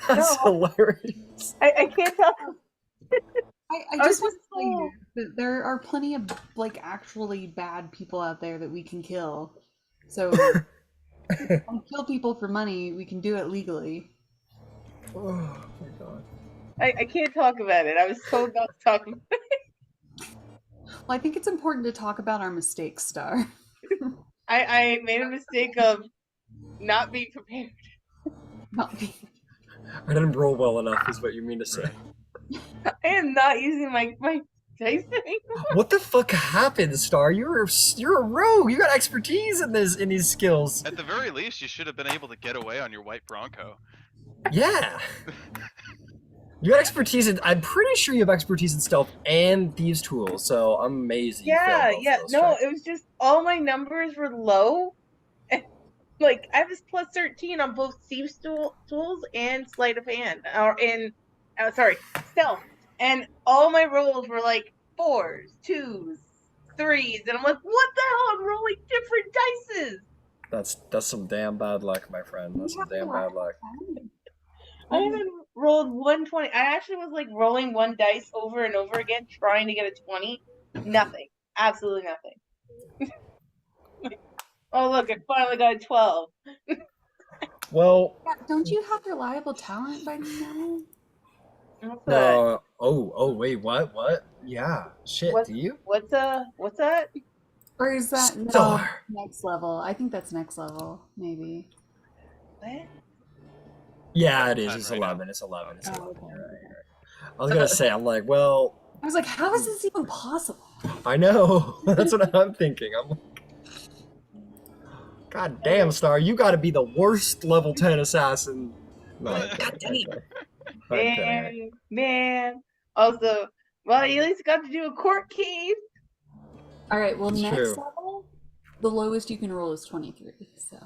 That's hilarious. I can't talk. I just want to tell you that there are plenty of like actually bad people out there that we can kill. So if we kill people for money, we can do it legally. Oh my god. I can't talk about it. I was told not to talk about it. Well, I think it's important to talk about our mistakes, Star. I made a mistake of not being prepared. I didn't roll well enough, is what you mean to say. I am not using my dice anymore. What the fuck happened, Star? You're a rogue. You got expertise in these skills. At the very least, you should have been able to get away on your white Bronco. Yeah. You got expertise in. I'm pretty sure you have expertise in stealth and thieves' tools. So I'm amazed. Yeah. No, it was just all my numbers were low. Like I have this plus 13 on both thieves' tools and sleight of hand, stealth, and all my rolls were like 4s, 2s, 3s, and I'm like, what the hell? I'm rolling different dices. That's some damn bad luck, my friend. That's some damn bad luck. I even rolled 120. I actually was like rolling one dice over and over again, trying to get a 20. Nothing. Absolutely nothing. Oh look, I finally got a 12. Well, Don't you have reliable talent by now? What's that? Oh, wait, what? Yeah, shit, do you? What's that? Or is that Star. next level? I think that's next level, maybe. What? Yeah, it is. It's Right 11. now. It's 11. It's 11. Okay. You're right. I was gonna say, I'm like, well, I was like, how is this even possible? I know. That's what I'm thinking. I'm like, God damn, Star, you gotta be the worst level 10 assassin. No, God damn. Man. Also, well, you at least got to do a court case. All right, well, It's next true. level, the lowest you can roll is 23. So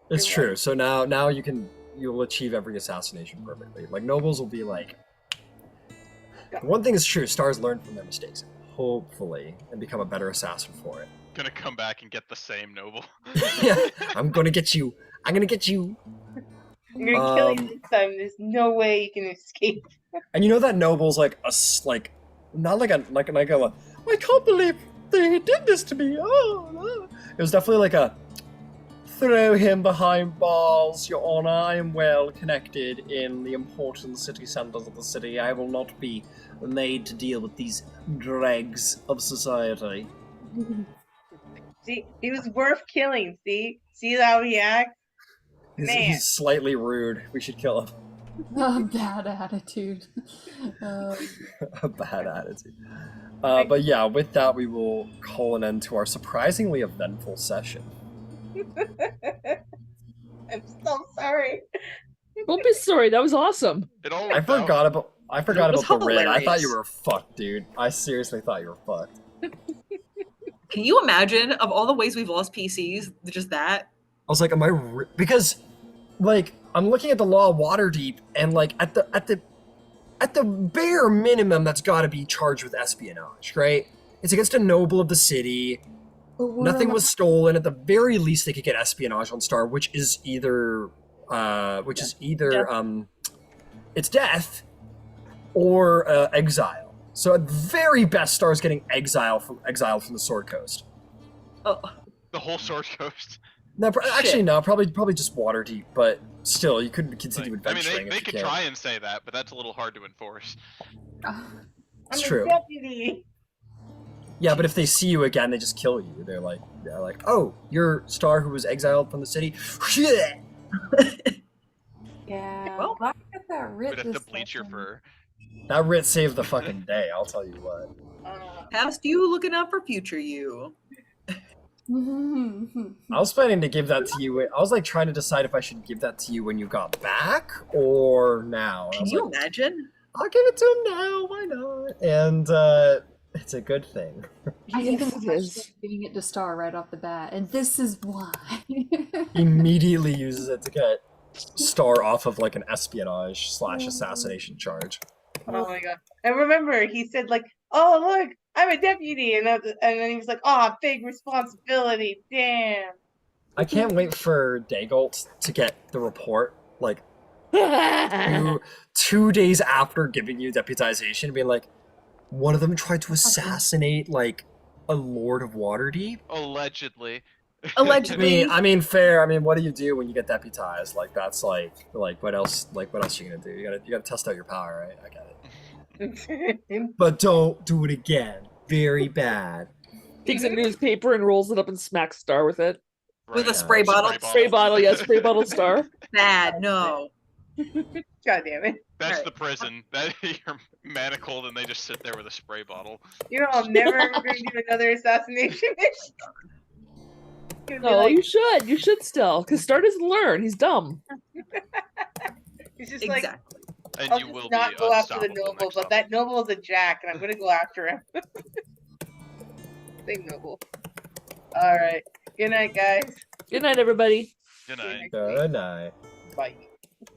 It's true. So now you'll achieve every assassination perfectly. Like nobles will be like. One thing is true. Stars learn from their mistakes, hopefully, and become a better assassin for it. Gonna come back and get the same noble. Yeah, I'm gonna get you. I'm gonna get you. I'm gonna kill you this time. There's no way you can escape. And you know that noble's like not like a I can't believe they did this to me. Oh, no. It was definitely like a throw him behind bars, Your Honor. I am well connected in the important city centers of the city. I will not be made to deal with these dregs of society. See, he was worth killing. See how he acts. He's slightly rude. We should kill him. a bad attitude. A bad attitude. But yeah, with that, we will call an end to our surprisingly eventful session. I'm so sorry. Don't be sorry. That was awesome. It all I worked out. forgot about was the red. I thought hilarious. you were fucked, dude. I seriously thought you were fucked. Can you imagine of all the ways we've lost PCs, just that? I was like, am I because like I'm looking at the law of Waterdeep, and like at the bare minimum, that's got to be charged with espionage, right? It's against a noble of the city. But we're Nothing on was stolen. At the very least, they could get espionage on Star, which is either it's death or exile. So at very best, Star's getting exiled from the Sword Coast. Oh, The whole Sword Coast. No, actually, Shit. no, probably just Waterdeep, but still, you could continue Like, I mean, adventuring they if you could can. try and say that, but that's a little hard to enforce. It's I'm true. a deputy. Yeah, but if they see you again, they just kill you. They're like, oh, you're Star who was exiled from the city. Shit. Yeah. Well, I get that writ We'd have to this bleach your session. fur. That writ saved the fucking day. I'll tell you what. past you looking out for future you. I was planning to give that to you. I was like trying to decide if I should give that to you when you got back or now. And I Can was you like, imagine? I'll give it to him now. Why not? And it's a good thing. I Yes, even it touched is. giving it to Star right off the bat, and this is why. Immediately uses it to get Star off of like an espionage / assassination charge. Oh my god! And remember, he said like, "Oh look, I'm a deputy," and then he was like, "Oh, big responsibility, damn." I can't wait for Dagult to get the report like Oh, 2 days after giving you deputization, being like, one of them tried to assassinate like a Lord of Waterdeep. Allegedly. Allegedly. I mean, fair. I mean, what do you do when you get deputized? Like, that's like what else? Like, what else are you gonna do? You gotta test out your power, right? I get it. But don't do it again. Very bad. takes a newspaper and rolls it up and smacks Star with it. With a Right. spray bottle. Spray bottle, yes, spray bottle Star. Bad, no. God damn it! That's Alright. the prison. That you're manacled and they just sit there with a spray bottle. You know, I'm never ever gonna do another assassination mission. Gonna be No, like, you should. You should still, because Star doesn't learn. He's dumb. it's just like, Exactly. And I'll you will just be not go after the unstoppable noble, next but that noble is a jack, and I'm gonna go after him. Big noble. All right. Good night, guys. Good night, everybody. Good See you night. next week. Good night. Bye.